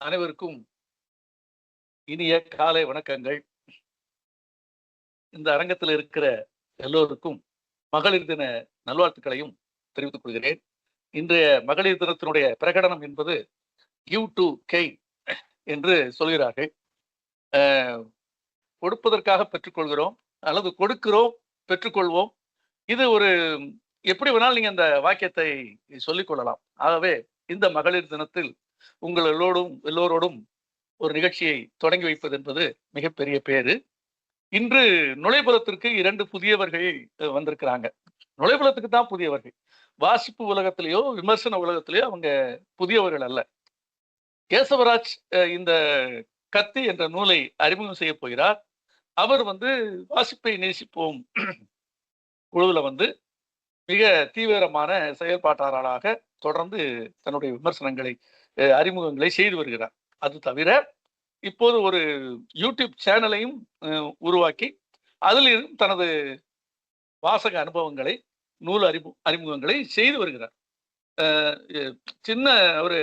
அனைவருக்கும் இனிய காலை வணக்கங்கள். இந்த அரங்கத்தில் இருக்கிற எல்லோருக்கும் மகளிர் தின நல்வாழ்த்துக்களையும் தெரிவித்துக் கொள்கிறேன். இன்றைய மகளிர் தினத்தினுடைய பிரகடனம் என்பது கிவ் டு கெயின் என்று சொல்கிறார்கள். கொடுப்பதற்காக பெற்றுக்கொள்கிறோம் அல்லது கொடுக்கிறோம் பெற்றுக்கொள்வோம். இது ஒரு எப்படி வேணாலும் நீங்க இந்த வாக்கியத்தை சொல்லிக் கொள்ளலாம். ஆகவே இந்த மகளிர் தினத்தில் உங்கள் எல்லோரோடும் ஒரு நிகழ்ச்சியை தொடங்கி வைப்பது என்பது மிகப்பெரிய பேரு. இன்று நுழைபுலத்திற்கு 2 புதியவர்கள் வந்திருக்கிறாங்க. நுழைபுலத்துக்கு தான் புதியவர்கள். வாசிப்பு உலகத்திலேயோ விமர்சன உலகத்திலேயோ அவங்க புதியவர்கள் அல்ல. கேசவராஜ் இந்த கத்தி என்ற நூலை அறிமுகம் செய்ய போகிறார். அவர் வாசிப்பை நேசிப்போம் குழுவில் மிக தீவிரமான செயல்பாட்டாளராக தொடர்ந்து தன்னுடைய விமர்சனங்களை அறிமுகங்களை செய்து வருகிறார். அது தவிர இப்போது ஒரு யூடியூப் சேனலையும் உருவாக்கி அதில் தனது வாசக அனுபவங்களை நூல் அறிமுகங்களை செய்து வருகிறார். சின்ன ஒரு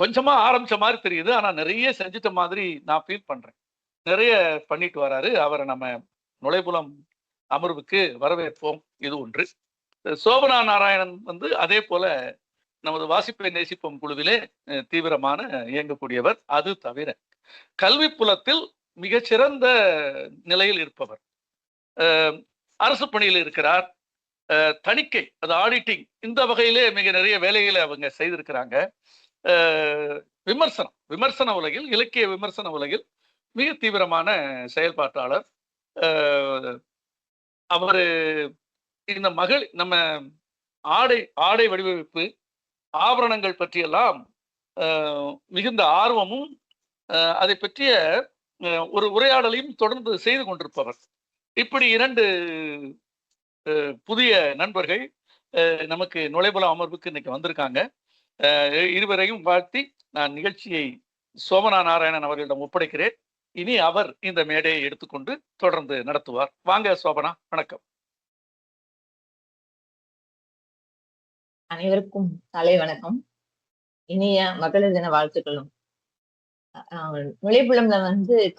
கொஞ்சமா ஆரம்பிச்ச மாதிரி தெரியுது, ஆனா நிறைய செஞ்சிட்ட மாதிரி நான் ஃபீல் பண்றேன். நிறைய பண்ணிட்டு வராரு. அவரை நம்ம நுழைபுலம் அமர்வுக்கு வரவேற்போம். இது ஒன்று. சோபனா நாராயணன் அதே போல நமது வாசிப்பை நேசிப்போம் குழுவிலே தீவிரமான இயங்கக்கூடியவர். அது தவிர கல்வி புலத்தில் மிகச்சிறந்த நிலையில் இருப்பவர். அரசு பணியில் இருக்கிறார். தணிக்கை, அது ஆடிட்டிங், இந்த வகையிலே மிக நிறைய வேலைகளை அவங்க செய்திருக்கிறாங்க. விமர்சன உலகில், இலக்கிய விமர்சன உலகில் மிக தீவிரமான செயல்பாட்டாளர். அவரு இந்த நம்ம ஆடை வடிவமைப்பு, ஆபரணங்கள் பற்றியெல்லாம் மிகுந்த ஆர்வமும் அதை பற்றிய ஒரு உரையாடலையும் தொடர்ந்து செய்து கொண்டிருப்பவர். இப்படி 2 புதிய நண்பர்கள் நமக்கு நுழைபுல அமர்வுக்கு இன்னைக்கு வந்திருக்காங்க. இருவரையும் வாழ்த்தி நான் நிகழ்ச்சியை சோபனா நாராயணன் அவர்களிடம் ஒப்படைக்கிறேன். இனி அவர் இந்த மேடையை எடுத்துக்கொண்டு தொடர்ந்து நடத்துவார். வாங்க சோபனா, வணக்கம். அனைவருக்கும் காலை வணக்கம். இனிய மகளிர் தின வாழ்த்துக்களும். நுழைபுலம்ல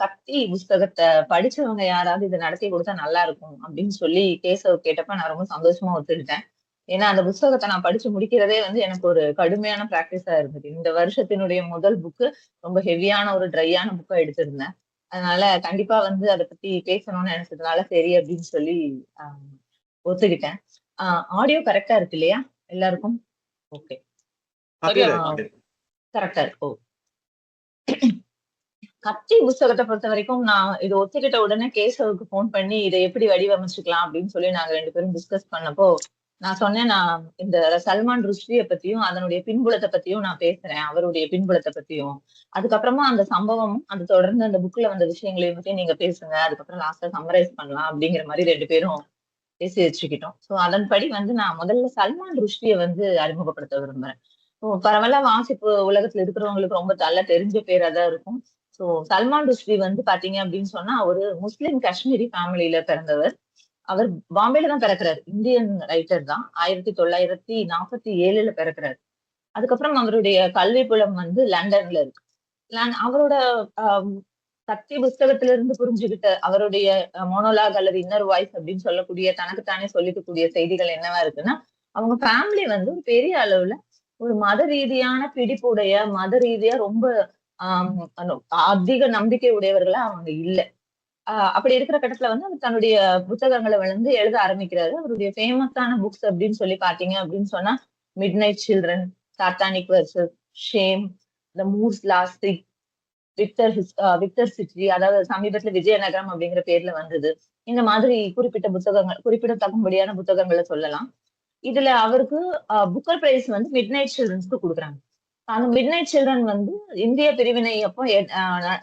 கத்தி புஸ்தகத்தை படிச்சவங்க யாராவது இதை நடத்தி கொடுத்தா நல்லா இருக்கும் அப்படின்னு சொல்லி கேசவ் கேட்டப்ப நான் ரொம்ப சந்தோஷமா ஒத்துக்கிட்டேன். ஏன்னா அந்த புஸ்தகத்தை நான் படிச்சு முடிக்கிறதே எனக்கு ஒரு கடுமையான பிராக்டிஸா இருந்தது. இந்த வருஷத்தினுடைய முதல் புக்கு ரொம்ப ஹெவியான ஒரு ட்ரையான புக்கா எடுத்திருந்தேன். அதனால கண்டிப்பா அதை பத்தி பேசணும்னு நினைச்சதுனால சரி அப்படின்னு சொல்லி ஒத்துக்கிட்டேன். ஆடியோ கரெக்டா இருக்கு இல்லையா எல்லாருக்கும்? ஓகே, கரெக்டா இருக்கு. கத்தி புஸ்தகத்தை பொறுத்த வரைக்கும் நான் இது ஒத்துக்கிட்ட உடனே கேசவுக்கு போன் பண்ணி இதை எப்படி வடிவமைச்சுக்கலாம் அப்படின்னு சொல்லி நாங்க 2 பேரும் டிஸ்கஸ் பண்ணப்போ நான் சொன்னேன், நான் இந்த சல்மான் ருஷ்டியை பத்தியும் அதனுடைய பின்புலத்தை பத்தியும் நான் பேசுறேன், அவருடைய பின்புலத்தை பத்தியும். அதுக்கப்புறமா அந்த சம்பவம், அது தொடர்ந்து அந்த புக்ல வந்த விஷயங்களையும் பத்தி நீங்க பேசுங்க, அதுக்கப்புறம் லாஸ்டா சம்மரைஸ் பண்ணலாம் அப்படிங்கிற மாதிரி 2 பேரும் பேசி வச்சுக்கிட்டோம். சோ அதன்படி நான் முதல்ல சல்மான் ருஷ்டியை அறிமுகப்படுத்த விரும்புறேன். பரவாயில்ல, வாசிப்பு உலகத்துல இருக்கிறவங்களுக்கு ரொம்ப நல்லா தெரிஞ்ச பேரா தான் இருக்கும். சோ சல்மான் ருஷ்டி பாத்தீங்க அப்படின்னு சொன்னா ஒரு முஸ்லிம் காஷ்மீரி ஃபேமிலியில பிறந்தவர். அவர் பாம்பேல தான் பிறக்கிறார். இந்தியன் ரைட்டர் தான். 1947 பிறக்கிறார். அதுக்கப்புறம் அவருடைய கல்வி புலம் லண்டன்ல இருக்கு. அவரோட சக்தி புஸ்தகத்துல இருந்து புரிஞ்சுக்கிட்ட அவருடைய மோனோலாக் அல்லது இன்னர் வாய்ஸ் அப்படின்னு சொல்லக்கூடிய தனக்குத்தானே சொல்லிக்கக்கூடிய செய்திகள் என்னவா இருக்குன்னா, அவங்க ஃபேமிலி ஒரு பெரிய அளவுல ஒரு மத ரீதியான பிடிப்புடைய, மத ரீதியா ரொம்ப அதிக நம்பிக்கை உடையவர்களா அவங்க இல்ல. அப்படி இருக்கிற கட்டத்துல அவர் தன்னுடைய புத்தகங்களை எழுத ஆரம்பிக்கிறாரு. அவருடைய ஃபேமஸான புக்ஸ் அப்படின்னு சொல்லி பாத்தீங்க அப்படின்னு சொன்னா midnight children, satanic verses, shame, the moor's last, victory city, அதாவது சமீபத்துல விஜயநகரம் அப்படிங்கிற பேர்ல வந்தது. இந்த மாதிரி குறிப்பிடத்தகும்படியான புத்தகங்களை சொல்லலாம். இதுல அவருக்கு புக்கர் பிரைஸ் மிட் நைட் சில்ட்ரன்ஸ்க்கு கொடுக்குறாங்க. அந்த மிட் நைட் சில்ட்ரன் இந்திய பிரிவினை அப்போ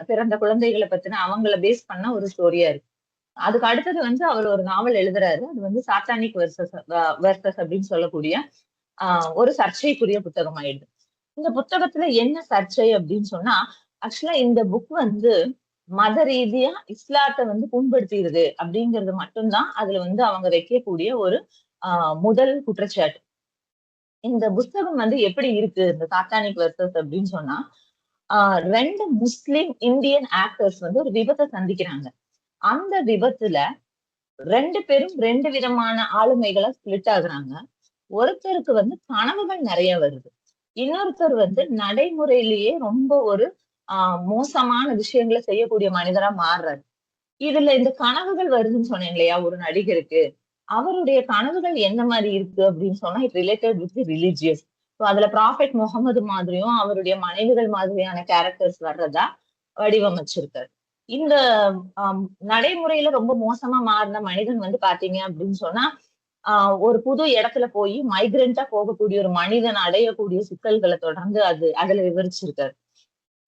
பிறந்த குழந்தைகளை பத்தின அவங்கள பேஸ் பண்ண ஒரு ஸ்டோரியா இருக்கு. அதுக்கு அடுத்தது அவர் ஒரு நாவல் எழுதுறாரு. அது சாத்தானிக் வெர்சஸ் அப்படின்னு சொல்லக்கூடிய ஒரு சர்ச்சைக்குரிய புத்தகம் ஆயிடுது. இந்த புத்தகத்துல என்ன சர்ச்சை அப்படின்னு சொன்னா, ஆக்சுவலா இந்த புக் மத ரீதியா இஸ்லாத்தை புண்படுத்திடுது அப்படிங்கிறது மட்டும்தான் அதுல அவங்க வைக்கக்கூடிய ஒரு முதல் குற்றச்சாட்டு. இந்த புத்தகம் எப்படி இருக்கு, இந்த சாத்தானிக் வெர்சஸ் அப்படின்னு சொன்னா, 2 முஸ்லிம் இந்தியன் ஆக்டர்ஸ் வந்து ஒரு விபத்தை சந்திக்கிறாங்க. அந்த விபத்துல 2 பேரும் 2 விதமான ஆளுமைகளா ஸ்பிளிட் ஆகுறாங்க. ஒருத்தருக்கு வந்து கனவுகள் நிறைய வருது. இன்னொருத்தர் வந்து நடைமுறையிலேயே ரொம்ப ஒரு மோசமான விஷயங்கள செய்யக்கூடிய மனிதரா மாறுறாரு. இதுல இந்த கனவுகள் வருதுன்னு சொன்னேன் இல்லையா ஒரு நடிகருக்கு. அவருடைய கனவுகள் என்ன மாரி இருக்கு அப்படின்னு சொன்னா, it related with religious. So அதுல ப்ராஃபெட் முகமது மாதிரியும், அவருடைய மனைவிகள் மாதிரியான கேரக்டர்ஸ் வர்றதா வடிவமைச்சிருக்காரு. இந்த அம் நடைமுறையில ரொம்ப மோசமா மாறுன மனிதன் வந்து பாத்தீங்க அப்படின்னு சொன்னா, ஒரு புது இடத்துல போய் மைக்ரன்ட்டா போகக்கூடிய ஒரு மனிதன் அடையக்கூடிய சிக்கல்கள தொடர்ந்து அதுல விவரிச்சிருக்காரு.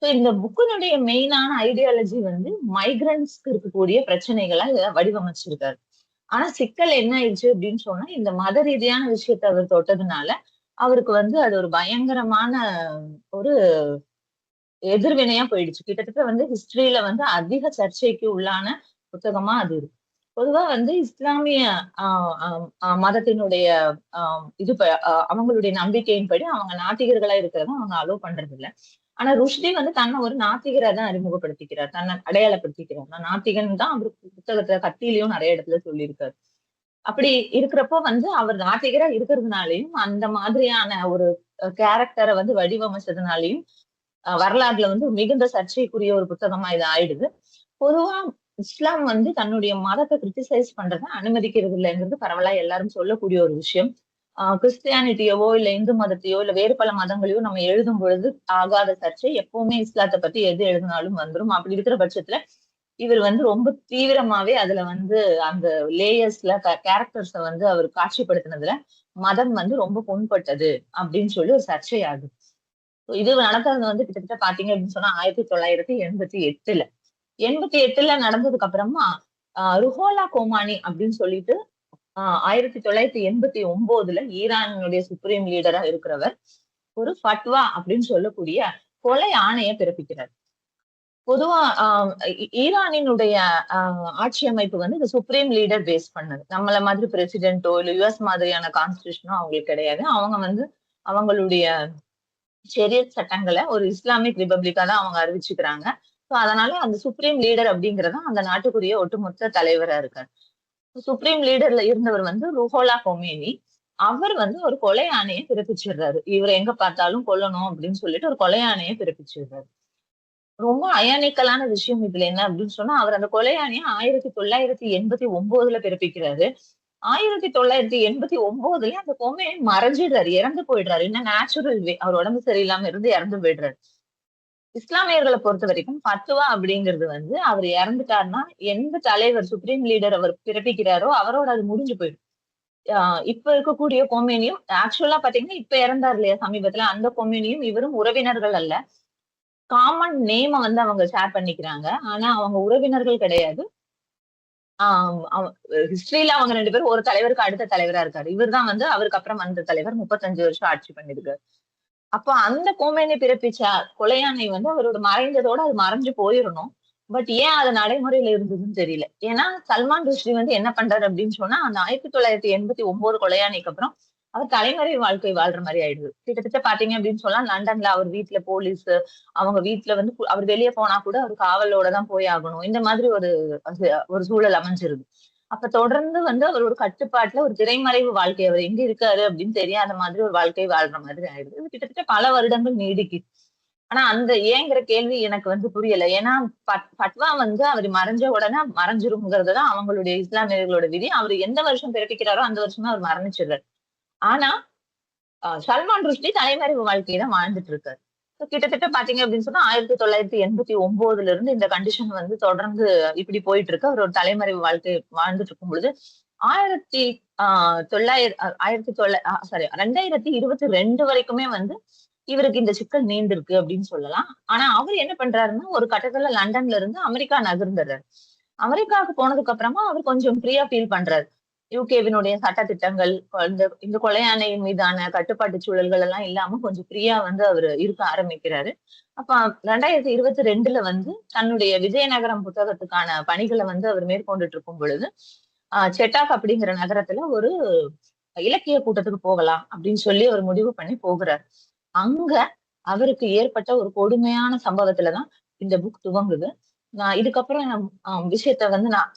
சோ இந்த புக்கினுடைய மெயினான ஐடியாலஜி வந்து மைக்ரன்ட்ஸ்க்கு இருக்கக்கூடிய பிரச்சனைகள வடிவமைச்சிருக்காரு. ஆனா சிக்கல் என்ன ஆயிடுச்சு அப்படின்னு சொன்னா, இந்த மத ரீதியான விஷயத்த அவர் தொட்டதுனால, அவருக்கு வந்து அது ஒரு பயங்கரமான ஒரு எதிர்வினையா போயிடுச்சு. கிட்டத்தட்ட வந்து ஹிஸ்டரியில வந்து அதிக சர்ச்சைக்கு உள்ளான புத்தகமா அது இருக்கு. பொதுவா வந்து இஸ்லாமிய அ அ அ மதத்தினுடைய அ இது ப அ அவங்களுடைய நம்பிக்கையின்படி அவங்க நாத்திகர்களா இருக்கிறத அவங்க அலோவ் பண்றதில்ல. ஆனா ருஷ்டி வந்து தன்னை ஒரு நாத்திகரா தான் அறிமுகப்படுத்திக்கிறார். தன்னை அடையாளப்படுத்திக்கிறார். நான் நாத்திகன் தான் அவரு புத்தகத்துல கத்தியிலயும் நெறைய இடத்துல சொல்லியிருக்காரு. அப்படி இருக்கிறப்போ வந்து அவர் நாத்திகரா இருக்கிறதுனாலயும், அந்த மாதிரியான ஒரு கேரக்டர வந்து வடிவமைச்சதுனாலயும், வரலாறுல வந்து மிகுந்த சர்ச்சைக்குரிய ஒரு புத்தகமா இது ஆயிடுது. பொதுவா இஸ்லாம் வந்து தன்னுடைய மதத்த கிரிட்டிசைஸ் பண்றத அனுமதிக்கிறது இல்லைங்கிறது பரவலா எல்லாரும் சொல்லக்கூடிய ஒரு விஷயம். கிறிஸ்டியானிட்டியவோ, இல்ல இந்து மதத்தையோ, இல்ல வேறு பல மதங்களையோ நம்ம எழுதும் பொழுது ஆகாத சர்ச்சை எப்பவுமே இஸ்லாத்த பத்தி எது எழுதினாலும் வந்துரும். அப்படி இருக்கிற பட்சத்துல, இவர் வந்து ரொம்ப தீவிரமாவே அதுல வந்து அந்த லேயர்ஸ்ல கேரக்டர்ஸ வந்து அவர் காட்சிப்படுத்தினதுல, மதம் வந்து ரொம்ப புண்பட்டது அப்படின்னு சொல்லி ஒரு சர்ச்சை ஆகுது. இது நடந்தது வந்து கிட்டத்தட்ட பாத்தீங்க அப்படின்னு சொன்னா 1988ல. 88ல நடந்ததுக்கு அப்புறமா, ருஹோலா கோமானி அப்படின்னு சொல்லிட்டு, 1989ல ஈரானுடைய சுப்ரீம் லீடரா இருக்கிறவர், ஒரு ஃபட்வா அப்படின்னு சொல்லக்கூடிய கொலை ஆணைய பிறப்பிக்கிறார். பொதுவா ஈரானினுடைய ஆட்சி அமைப்பு வந்து இந்த சுப்ரீம் லீடர் பேஸ் பண்ணது. நம்மள மாதிரி பிரசிடென்ட்டோ, இல்ல யுஎஸ் மாதிரியான கான்ஸ்டிடியூஷனோ அவங்களுக்கு கிடையாது. அவங்க வந்து அவங்களுடைய ஷரியத் சட்டங்கள ஒரு இஸ்லாமிக் ரிபப்லிக்கா தான் அவங்க அறிவிச்சுக்கிறாங்க. சோ அதனால அந்த சுப்ரீம் லீடர் அப்படிங்கிறது அந்த நாட்டுக்குரிய ஒட்டுமொத்த தலைவரா இருக்காரு. சுப்ரீம் லீடர்ல இருந்தவர் வந்து ருஹோலா கொமேனி. அவர் வந்து ஒரு கொலை ஆணைய பிறப்பிச்சிடுறாரு. இவர எங்க பார்த்தாலும் கொல்லணும் அப்படின்னு சொல்லிட்டு ஒரு கொலை ஆணைய பிறப்பிச்சிடுறாரு. ரொம்ப அயானிக்கலான விஷயம் இதுல என்ன அப்படின்னு சொன்னா, அவர் அந்த கொலை ஆணைய 1989ல பிறப்பிக்கிறாரு. 1989ல அந்த கொமேனி மறைஞ்சிடுறாரு. இறந்து போயிடுறாரு. இன்ன நேச்சுரல் வே. அவர் உடம்பு சரியில்லாம இருந்து இறந்து போயிடுறாரு. இஸ்லாமியர்கள பொறுத்தவரைக்கும் ஃபத்வா அப்படிங்கிறது வந்து அவர் இறந்துட்டாருன்னா, எந்த தலைவர் சுப்ரீம் லீடர் அவர் பிறப்பிக்கிறாரோ, அவரோட அது முடிஞ்சு போயிடும். அ இப்ப இருக்கக்கூடிய கொமேனியும் ஆக்சுவலா பாத்தீங்கன்னா, இப்ப இறந்தார் இல்லையா சமீபத்துல, அந்த கொமேனியும் இவரும் உறவினர்கள் அல்ல. காமன் நேம வந்து அவங்க ஷேர் பண்ணிக்கிறாங்க. ஆனா அவங்க உறவினர்கள் கிடையாது. ஆம் ஹிஸ்டரியில அவங்க 2 பேரும் ஒரு தலைவருக்கு அடுத்த தலைவரா இருக்காரு. இவர் தான் வந்து அவருக்கு அப்புறம் வந்த தலைவர் 35 வருஷம் ஆட்சி பண்ணியிருக்காரு. அப்ப அந்த கோமேனி பிறப்பிச்ச கொலையானை வந்து அவரோட மறைந்ததோட அது மறைஞ்சு போயிரணும். பட் ஏன் அது நடைமுறையில இருந்ததுன்னு தெரியல. ஏன்னா சல்மான் ருஷ்டி வந்து என்ன பண்றாரு அப்படின்னு சொன்னா, அந்த 1989 கொலையானைக்கு அப்புறம் அவர் தலைமறை வாழ்க்கை வாழ்ற மாரி ஆயிடுது. கிட்டத்தட்ட பாத்தீங்க அப்படின்னு சொன்னா, லண்டன்ல அவர் வீட்ல போலீஸ், அவங்க வீட்ல வந்து அவர் வெளிய போனா கூட அவர் காவலோட தான் போய் ஆகணும். இந்த மாதிரி ஒரு சூழல் அமைஞ்சிருது. அப்ப தொடர்ந்து வந்து அவர் ஒரு கட்டுப்பாட்டுல ஒரு திரைமறைவு வாழ்க்கை அவர் எங்க இருக்காரு அப்படின்னு தெரியாத மாதிரி ஒரு வாழ்க்கை வாழ்ற மாதிரி ஆயிடுது. இது கிட்டத்தட்ட பல வருடங்கள் நீடிக்குது. ஆனா அந்த ஏங்கிற கேள்வி எனக்கு வந்து புரியல. ஏன்னா ஃபட்வா வந்து அவர் மறைஞ்ச உடனே மறைஞ்சிரும்ங்கிறது தான் அவங்களுடைய இஸ்லாமியர்களோட விதி. அவரு எந்த வருஷம் பிறப்பிக்கிறாரோ அந்த வருஷமே அவர் மரணிச்சிடுறாரு. ஆனா சல்மான் ருஷ்டி தலைமறைவு வாழ்க்கைய தான் வாழ்ந்துட்டு இருக்காரு. கிட்டத்தட்ட பாத்தீங்க அப்படின்னு சொன்னா 1989ல இருந்து இந்த கண்டிஷன் வந்து தொடர்ந்து இப்படி போயிட்டு இருக்கு. அவர் ஒரு தலைமறைவு வாழ்க்கை வாழ்ந்துட்டு இருக்கும் பொழுது, ஆயிரத்தி ஆ 2022 வரைக்குமே வந்து இவருக்கு இந்த சிக்கல் நீண்டிருக்கு அப்படின்னு சொல்லலாம். ஆனா அவரு என்ன பண்றாருன்னா, ஒரு கட்டத்துல லண்டன்ல இருந்து அமெரிக்கா நகர்ந்துடுறாரு. அமெரிக்காவுக்கு போனதுக்கு அப்புறமா அவர் கொஞ்சம் ஃப்ரீயா ஃபீல் பண்றாரு. யுகேவினுடைய சட்ட திட்டங்கள், இந்த இந்த கொலையானை மீதான கட்டுப்பாட்டு சூழல்கள் எல்லாம் இல்லாம கொஞ்சம் ஃப்ரீயா வந்து அவரு இருக்க ஆரம்பிக்கிறாரு. அப்ப 2022ல வந்து தன்னுடைய விஜயநகரம் புத்தகத்துக்கான பணிகள வந்து அவர் மேற்கொண்டுட்டு இருக்கும் பொழுது, செட்டாக் அப்படிங்கிற நகரத்துல ஒரு இலக்கிய கூட்டத்துக்கு போகலாம் அப்படின்னு சொல்லி அவர் முடிவு பண்ணி போகுறாரு. அங்க அவருக்கு ஏற்பட்ட ஒரு கொடுமையான சம்பவத்துலதான் இந்த புக் துவங்குது. நான் இதுக்கப்புறம் விஷயத்த வந்து நான்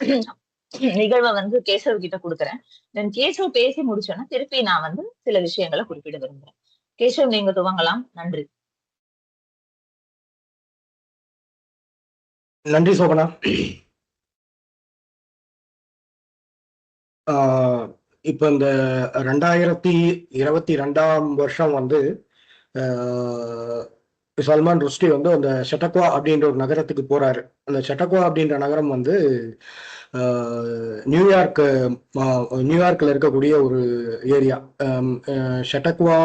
நிகழ்வை வந்து கேசவ் கிட்ட கொடுக்குறேன். தென் கேசவ் பேசி முடிச்சோன்னா திருப்பி நான் வந்து சில விஷயங்களை குறிப்பிட விரும்புறேன். கேசவ், நீங்க துவங்கலாம். நன்றி. நன்றி சோபனா. இப்போ இந்த 2022 வந்து சல்மான் ருஷ்டி வந்து அந்த ஷட்டக்வா அப்படின்ற ஒரு நகரத்துக்கு போறாரு. அந்த ஷட்டக்வா அப்படின்ற நகரம் வந்து நியூயார்க்ல இருக்கக்கூடிய ஒரு ஏரியா. ஷட்டக்வா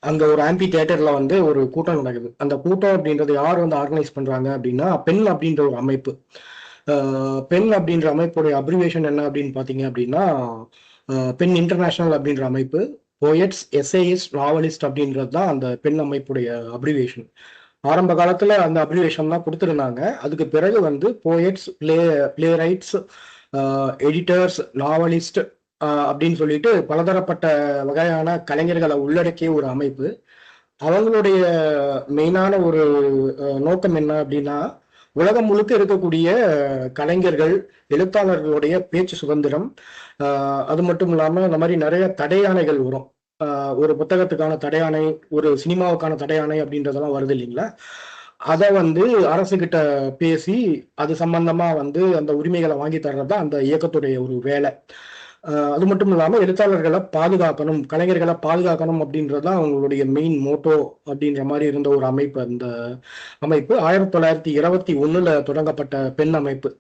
அங்க ஒரு ஆம்பி தியேட்டர்ல வந்து ஒரு கூட்டம் நடக்குது. அந்த கூட்டம் அப்படின்றது யார் வந்து ஆர்கனைஸ் பண்றாங்க அப்படின்னா பென் அப்படின்ற ஒரு அமைப்பு. பென் அப்படின்ற அமைப்புடைய அப்ரிவேஷன் என்ன அப்படின்னு பாத்தீங்க அப்படின்னா பென் இன்டர்நேஷனல் அப்படின்ற அமைப்பு. போயட்ஸ், எஸ்ஏயிஸ்ட், நாவலிஸ்ட் அப்படின்றது தான் அந்த பென் அமைப்புடைய அப்ரிவேஷன். ஆரம்ப காலத்துல அந்த அப்ரிவேஷன் தான் கொடுத்துருந்தாங்க. அதுக்கு பிறகு வந்து poets, playwrights, editors, novelist அப்படின்னு சொல்லிட்டு பலதரப்பட்ட வகையான கலைஞர்களை உள்ளடக்கிய ஒரு அமைப்பு. அவங்களுடைய மெயினான ஒரு நோக்கம் என்ன அப்படின்னா உலகம் முழுக்க இருக்கக்கூடிய கலைஞர்கள், எழுத்தாளர்களுடைய பேச்சு சுதந்திரம். அது மட்டும் இல்லாம இந்த மாதிரி நிறைய தடையானைகள் வரும். ஒரு புத்தகத்துக்கான தடையானை, ஒரு சினிமாவுக்கான தடையானை அப்படின்றதெல்லாம் வருது இல்லைங்களா? அதை வந்து அரசு கிட்ட பேசி அது சம்பந்தமா வந்து அந்த உரிமைகளை வாங்கி தர்றதுதான் அந்த இயக்கத்துடைய ஒரு வேலை. அது மட்டும் இல்லாம எழுத்தாளர்களை பாதுகாக்கணும், கலைஞர்களை பாதுகாக்கணும் அப்படின்றதுதான் அவங்களுடைய மெயின் மோட்டோ அப்படின்ற மாதிரி இருந்த ஒரு அமைப்பு. அந்த அமைப்பு 1921 தொடங்கப்பட்ட பெண் அமைப்பு.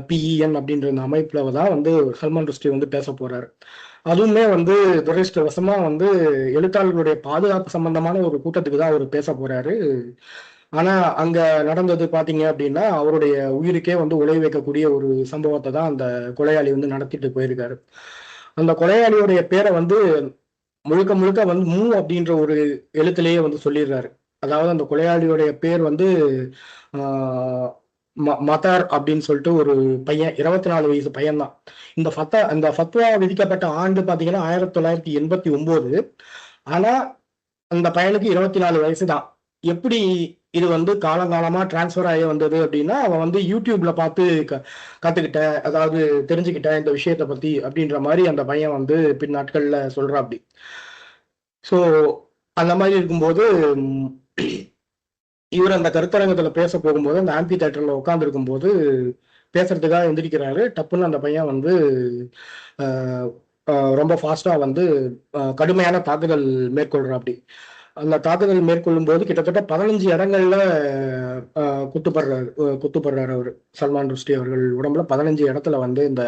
PEN அப்படின்ற இந்த அமைப்புல தான் வந்து சல்மான் ருஷ்டி வந்து பேச போறாரு. அதுவுமே வந்து துரதிருஷ்டவசமா வந்து எழுத்தாளர்களுடைய பாதுகாப்பு சம்பந்தமான ஒரு கூட்டத்துக்கு தான் அவர் பேச போறாரு. ஆனா அங்க நடந்தது பாத்தீங்க அப்படின்னா அவருடைய உயிருக்கே வந்து உழை வைக்கக்கூடிய ஒரு சம்பவத்தை தான் அந்த கொலையாளி வந்து நடத்திட்டு போயிருக்காரு. அந்த கொலையாளியுடைய பேரை வந்து முழுக்க முழுக்க வந்து அப்படின்ற ஒரு எழுத்துலேயே வந்து சொல்லிடுறாரு. அதாவது அந்த கொலையாளியுடைய பேர் வந்து மதார் அப்படின்னு சொல்லிட்டு ஒரு பையன், 24 வயசு பையன் தான். இந்த ஃபத்வா விதிக்கப்பட்ட ஆண்டு பாத்தீங்கன்னா 1989. ஆனா அந்த பையனுக்கு 24 வயசு தான். எப்படி இது வந்து காலங்காலமா டிரான்ஸ்பர் ஆகி வந்தது அப்படின்னா அவன் வந்து யூடியூப்ல பார்த்து கத்துக்கிட்ட, அதாவது தெரிஞ்சுக்கிட்ட இந்த விஷயத்த பத்தி அப்படின்ற மாதிரி அந்த பையன் வந்து பின் நாட்கள்ல சொல்றான் அப்படி. ஸோ அந்த மாதிரி இருக்கும்போது இவர் அந்த கருத்தரங்கத்துல பேச போகும்போது அந்த ஆம்பி தியேட்டர்ல உட்கார்ந்து இருக்கும்போது பேசுறதுக்காக எந்திரிக்கிறாரு. டப்புன்னு அந்த பையன் வந்து ரொம்ப ஃபாஸ்டா வந்து கடுமையான தாக்குதல் மேற்கொள்ற அப்படி. அந்த தாக்குதல் மேற்கொள்ளும் போது கிட்டத்தட்ட 15 இடங்கள்ல குத்துப்படுறாரு அவர். சல்மான் ருஷ்டி அவர்கள் உடம்புல 15 இடத்துல வந்து இந்த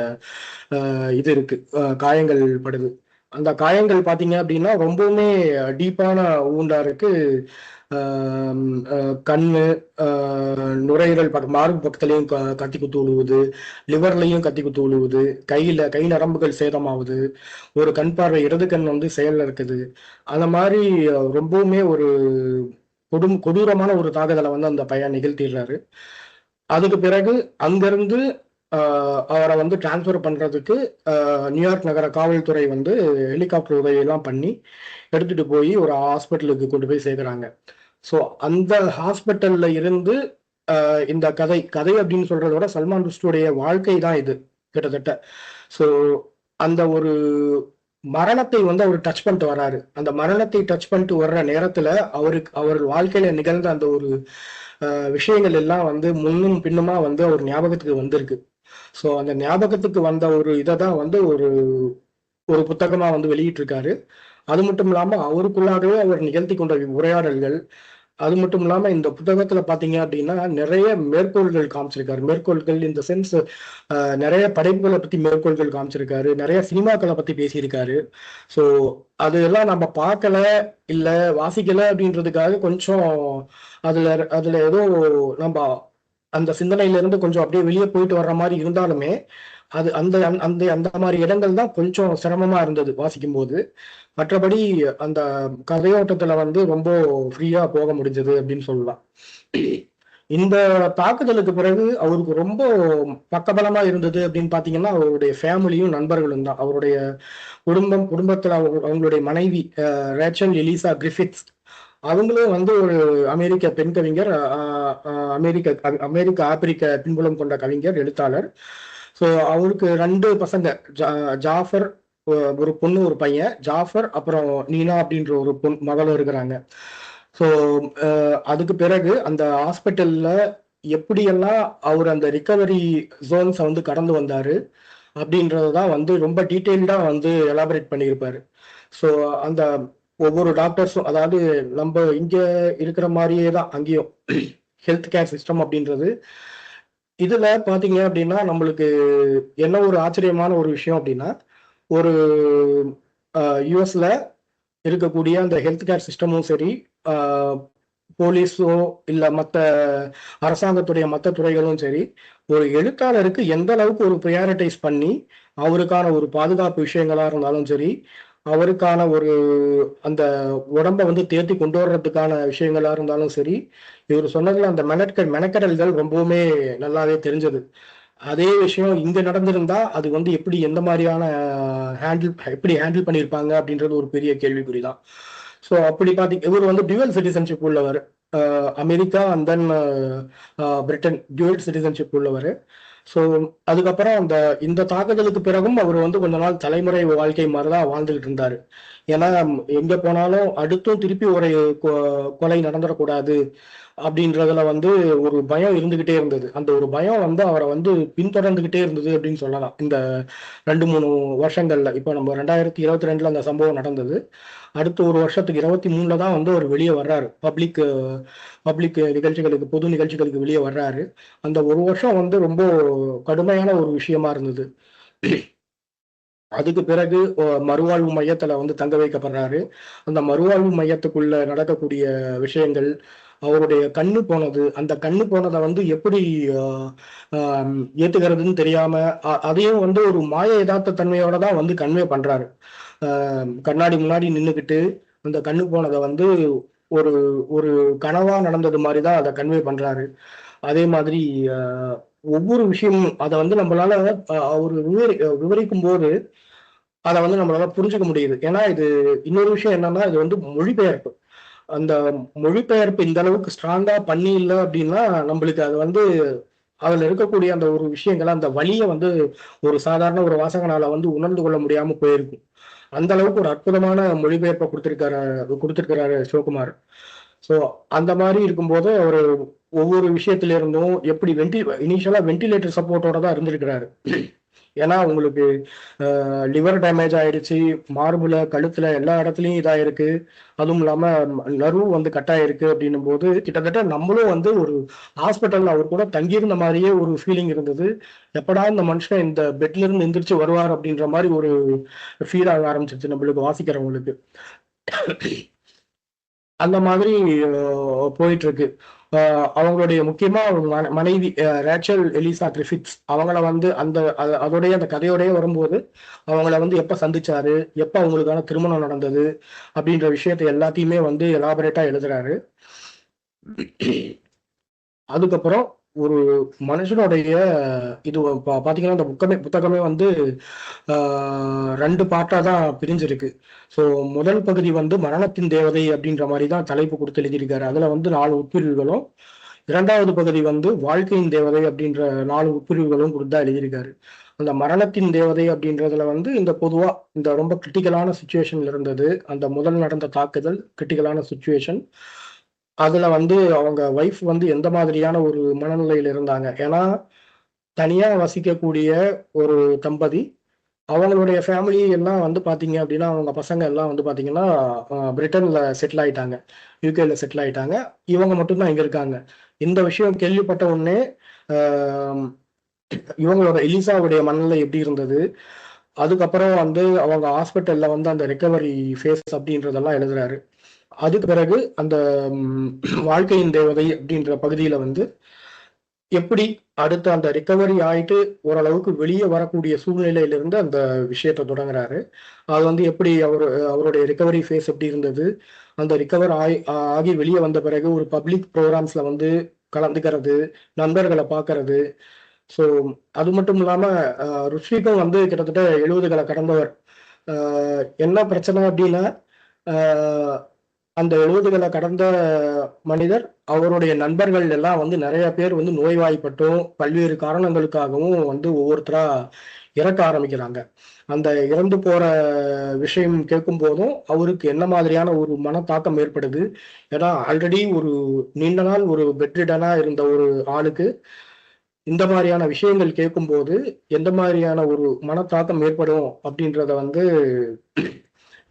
இது இருக்கு, காயங்கள் படுது. அந்த காயங்கள் பாத்தீங்க அப்படின்னா ரொம்பவுமே டீப்பான ஊண்டா இருக்கு. கண்ணு, நுரையீரல் மார்பு பக்கத்துலயும் கத்தி குத்து விழுவுது, லிவர்லையும் கத்தி குத்து விழுவுது, கை நரம்புகள் சேதமாகுது, ஒரு கண் பார்வை, இடது கண் வந்து செயல்ல இருக்குது. அந்த மாதிரி ரொம்பவுமே ஒரு கொடூரமான ஒரு தாக்குதலை வந்து அந்த பையன் நிகழ்த்திடுறாரு. அதுக்கு பிறகு அங்கிருந்து அவரை வந்து டிரான்ஸ்பர் பண்றதுக்கு நியூயார்க் நகர காவல்துறை வந்து ஹெலிகாப்டர் உதவியெல்லாம் பண்ணி எடுத்துட்டு போய் ஒரு ஹாஸ்பிட்டலுக்கு கொண்டு போய் சேர்க்குறாங்க. ஸோ அந்த ஹாஸ்பிட்டல்ல இருந்து இந்த கதை அப்படின்னு சொல்றத விட சல்மான் ருஷ்டியுடைய வாழ்க்கை தான் இது கிட்டத்தட்ட. ஸோ அந்த ஒரு மரணத்தை வந்து அவர் டச் பண்ணிட்டு வர்றாரு. அந்த மரணத்தை டச் பண்ணிட்டு வர்ற நேரத்துல அவர் வாழ்க்கையில நிகழ்ந்த அந்த ஒரு விஷயங்கள் எல்லாம் வந்து முன்னும் பின்னுமா வந்து அவர் ஞாபகத்துக்கு வந்திருக்கு. ஸோ அந்த ஞாபகத்துக்கு வந்த ஒரு இதை தான் வந்து ஒரு புத்தகமா வந்து வெளியிட்டு இருக்காரு. அது மட்டும் இல்லாம அவருக்குள்ளாகவே அவர் நிகழ்த்தி கொண்ட உரையாடல்கள், அது மட்டும் இல்லாம இந்த புத்தகத்துல பாத்தீங்க அப்படின்னா நிறைய மேற்கோள்கள் காமிச்சிருக்காரு. மேற்கோள்கள் இந்த சென்ஸ் நிறைய படைப்புகளை பத்தி மேற்கோள்கள் காமிச்சிருக்காரு, நிறைய சினிமாக்களை பத்தி பேசியிருக்காரு. ஸோ அது எல்லாம் நம்ம பார்க்கல இல்ல வாசிக்கல அப்படின்றதுக்காக கொஞ்சம் அதுல ஏதோ நம்ம அந்த சிந்தனையில இருந்து கொஞ்சம் அப்படியே வெளியே போயிட்டு வர்ற மாதிரி இருந்தாலுமே அது அந்த அந்த அந்த மாதிரி இடங்கள் தான் கொஞ்சம் சிரமமா இருந்தது வாசிக்கும் போது. மற்றபடி அந்த கதையோட்டத்துல வந்து ரொம்ப ஃப்ரீயா போக முடிஞ்சது அப்படின்னு சொல்லலாம். இந்த தாக்குதலுக்கு பிறகு அவருக்கு ரொம்ப பக்கபலமா இருந்தது அப்படின்னு பாத்தீங்கன்னா அவருடைய ஃபேமிலியும் நண்பர்களும் தான். அவருடைய குடும்பத்துல அவங்களுடைய மனைவி ரேச்சல் எலிசா கிரிஃபித்ஸ், அவங்களும் வந்து ஒரு அமெரிக்க பெண் கவிஞர், அமெரிக்க ஆப்பிரிக்க பின்புலம் கொண்ட கவிஞர், எழுத்தாளர். ஸோ அவருக்கு 2 பசங்க, ஜாஃபர், ஒரு பொண்ணு ஒரு பையன், ஜாஃபர் அப்புறம் நீனா அப்படின்ற ஒரு மகளும் இருக்கிறாங்க. ஸோ அதுக்கு பிறகு அந்த ஹாஸ்பிட்டல்ல எப்படியெல்லாம் அவர் அந்த ரிகவரி ஜோன்ஸை வந்து கடந்து வந்தாரு அப்படின்றதான் வந்து ரொம்ப டீட்டெயில்டா வந்து எலாபரேட் பண்ணியிருப்பாரு. ஸோ அந்த ஒவ்வொரு டாக்டர்ஸும், அதாவது நம்ம இங்க இருக்கிற மாதிரியே தான் அங்கேயும் ஹெல்த் கேர் சிஸ்டம் அப்படின்றது. இதுல பாத்தீங்க அப்படின்னா நம்மளுக்கு என்ன ஒரு ஆச்சரியமான ஒரு விஷயம் அப்படின்னா, ஒரு யூஎஸ்ல இருக்கக்கூடிய அந்த ஹெல்த் கேர் சிஸ்டமும் சரி, போலீஸோ இல்ல மற்ற அரசாங்கத்துடைய மற்ற துறைகளும் சரி, ஒரு எழுத்தாளருக்கு எந்த அளவுக்கு ஒரு ப்ரையாரிட்டைஸ் பண்ணி அவருக்கான ஒரு பாதுகாப்பு விஷயங்களா இருந்தாலும் சரி, அவருக்கான ஒரு அந்த உடம்பை வந்து தேர்த்தி கொண்டு வர்றதுக்கான விஷயங்களா இருந்தாலும் சரி, இவர் சொன்னதுல அந்த மெனக்கடல்கள் ரொம்பவுமே நல்லாவே தெரிஞ்சது. அதே விஷயம் இங்க நடந்திருந்தா அது வந்து எப்படி எந்த மாதிரியான எப்படி ஹேண்டில் பண்ணியிருப்பாங்க அப்படின்றது ஒரு பெரிய கேள்விக்குறிதான். ஸோ அப்படி இவர் வந்து டியூவல் சிட்டிசன்ஷிப் உள்ளவர், America and then Britain, dual citizenship உள்ளவர். ஸோ அதுக்கப்புறம் இந்த தாக்குதலுக்கு பிறகும் அவர் வந்து கொஞ்ச நாள் தலைமுறை வாழ்க்கை மாதிரிதான் வாழ்ந்துகிட்டு இருந்தாரு. ஏன்னா எங்க போனாலும் அடுத்தும் திருப்பி ஒரு கொலை நடந்துடக்கூடாது அப்படின்றதுல வந்து ஒரு பயம் இருந்துகிட்டே இருந்தது. அந்த ஒரு பயம் வந்து அவரை வந்து பின்தொடர்ந்துகிட்டே இருந்தது அப்படின்னு சொல்லலாம். இந்த 2-3 வருஷங்கள்ல, இப்போ நம்ம 2022 அந்த சம்பவம் நடந்தது, அடுத்த ஒரு வருஷத்துக்கு 23 தான் வந்து அவர் வெளியே வர்றாரு, பப்ளிக் நிகழ்ச்சிகளுக்கு, பொது நிகழ்ச்சிகளுக்கு வெளியே வர்றாரு. அந்த ஒரு வருஷம் வந்து ரொம்ப கடுமையான ஒரு விஷயமா இருந்தது. அதுக்கு பிறகு மறுவாழ்வு மையத்துல வந்து தங்க வைக்கப்படுறாரு. அந்த மறுவாழ்வு மையத்துக்குள்ள நடக்கக்கூடிய விஷயங்கள், அவருடைய கண்ணு போனது, அந்த கண்ணு போனதை வந்து எப்படி ஏத்துக்கிறதுன்னு தெரியாம அதையும் வந்து ஒரு மாய யதார்த்த தன்மையோட தான் வந்து கன்வே பண்றாரு. கண்ணாடி முன்னாடி நின்றுக்கிட்டு அந்த கண்ணு போனதை வந்து ஒரு ஒரு கனவா நடந்தது மாதிரி தான் அதை கன்வே பண்றாரு. அதே மாதிரி ஒவ்வொரு விஷயமும் அதை வந்து நம்மளால அவர் விவரிக்கும் போது அதை வந்து நம்மளால புரிஞ்சுக்க முடியுது. ஏன்னா இது இன்னொரு விஷயம் என்னன்னா, இது வந்து மொழிபெயர்ப்பு. அந்த மொழிபெயர்ப்பு இந்த அளவுக்கு ஸ்ட்ராங்கா பண்ணி இல்லை அப்படின்னா நம்மளுக்கு அது வந்து அதுல இருக்கக்கூடிய அந்த ஒரு விஷயங்களை, அந்த வழியை வந்து ஒரு சாதாரண ஒரு வாசகனால வந்து உணர்ந்து கொள்ள முடியாம போயிருக்கும். அந்த அளவுக்கு ஒரு அற்புதமான மொழிபெயர்ப்பை கொடுத்திருக்கிறாரு சிவகுமார். ஸோ அந்த மாதிரி இருக்கும்போது அவர் ஒவ்வொரு விஷயத்துல இருந்தும் எப்படி இனிஷியலா வென்டிலேட்டர் சப்போர்ட்டோட தான் இருந்திருக்கிறாரு. ஏன்னா உங்களுக்கு லிவர் டேமேஜ் ஆயிடுச்சு, மார்புல, கழுத்துல எல்லா இடத்துலயும் இதாயிருக்கு, அதுவும் இல்லாம நர்வு வந்து கட்டாயிருக்கு அப்படின்னும் போது கிட்டத்தட்ட நம்மளும் வந்து ஒரு ஹாஸ்பிட்டல்ல அவர் கூட தங்கியிருந்த மாதிரியே ஒரு ஃபீலிங் இருந்தது. எப்படா இந்த மனுஷன் இந்த பெட்ல இருந்து எந்திரிச்சு வருவார் அப்படின்ற மாதிரி ஒரு ஃபீல் ஆக ஆரம்பிச்சிருச்சு நம்மளுக்கு, வாசிக்கிறவங்களுக்கு. அந்த மாதிரி போயிட்டு இருக்கு. அவங்களுடைய முக்கியமா மனைவி ரேச்சல் எலிசா கிரிஃபித்ஸ், அவங்கள வந்து அதோடைய அந்த கதையோடய வரும்போது அவங்கள வந்து எப்ப சந்திச்சாரு, எப்ப அவங்களுக்கான திருமணம் நடந்தது அப்படின்ற விஷயத்தை எல்லாத்தையுமே வந்து எலாபரேட்டா எழுதுறாரு. அதுக்கப்புறம் ஒரு மனுஷனுடைய இது பாத்தீங்கன்னா இந்த புத்தகமே வந்து 2 பார்ட்டா தான் பிரிஞ்சிருக்கு. ஸோ முதல் பகுதி வந்து மரணத்தின் தேவதை அப்படின்ற மாதிரி தான் தலைப்பு கொடுத்து எழுதியிருக்காரு. அதுல வந்து 4 உட்பிரிவுகளும், 2வது பகுதி வந்து வாழ்க்கையின் தேவதை அப்படின்ற 4 உட்பிரிவுகளும் கொடுத்து தான் எழுதியிருக்காரு. அந்த மரணத்தின் தேவதை அப்படின்றதுல வந்து இந்த பொதுவா இந்த ரொம்ப கிரிட்டிக்கலான சுச்சுவேஷன்ல இருந்தது, அந்த முதல் நடந்த தாக்குதல் கிரிட்டிக்கலான சுச்சுவேஷன். அதுல வந்து அவங்க ஒய்ஃப் வந்து எந்த மாதிரியான ஒரு மனநிலையில இருந்தாங்க. ஏன்னா தனியா வசிக்கக்கூடிய ஒரு தம்பதி, அவங்களுடைய ஃபேமிலி எல்லாம் வந்து பாத்தீங்க அப்படின்னா, அவங்க பசங்க எல்லாம் வந்து பாத்தீங்கன்னா பிரிட்டன்ல செட்டில் ஆயிட்டாங்க, யூகேல செட்டில் ஆயிட்டாங்க. இவங்க மட்டும்தான் இங்க இருக்காங்க. இந்த விஷயம் கேள்விப்பட்ட உடனே இவங்களோட எலிசாவுடைய மனநிலை எப்படி இருந்தது, அதுக்கப்புறம் வந்து அவங்க ஹாஸ்பிட்டல்ல வந்து அந்த ரெக்கவரி ஃபேஸ் அப்படின்றதெல்லாம் எழுதுறாரு. அதுக்கு பிறகு அந்த வாழ்க்கையின் தேவதை அப்படின்ற பகுதியில வந்து எப்படி அடுத்து அந்த ரிகவரி ஆயிட்டு ஓரளவுக்கு வெளியே வரக்கூடிய சூழ்நிலையிலிருந்து அந்த விஷயத்தை தொடங்குறாரு. அது வந்து எப்படி அவருடைய ரிகவரி ஃபேஸ் எப்படி இருந்தது, அந்த ரிகவர் ஆகி வெளியே வந்த பிறகு ஒரு பப்ளிக் ப்ரோக்ராம்ஸ்ல வந்து கலந்துக்கிறது, நண்பர்களை பார்க்கறது. ஸோ அது மட்டும் இல்லாம ருஷ்விக்கும் வந்து கிட்டத்தட்ட 70களை கடந்தவர். என்ன பிரச்சனை அப்படின்னா, அந்த 70களை கடந்த மனிதர், அவருடைய நண்பர்கள் எல்லாம் வந்து நிறைய பேர் வந்து நோய்வாய்ப்பட்டும் பல்வேறு காரணங்களுக்காகவும் வந்து ஒவ்வொருத்தரா இறக்க ஆரம்பிக்கிறாங்க. அந்த இறந்து போற விஷயம் கேட்கும் போதும் அவருக்கு என்ன மாதிரியான ஒரு மனத்தாக்கம் ஏற்படுது. ஏன்னா ஆல்ரெடி ஒரு நீண்ட நாள் ஒரு பெட்ரிடனா இருந்த ஒரு ஆளுக்கு இந்த மாதிரியான விஷயங்கள் கேட்கும்போது எந்த மாதிரியான ஒரு மனத்தாக்கம் ஏற்படும் அப்படின்றத வந்து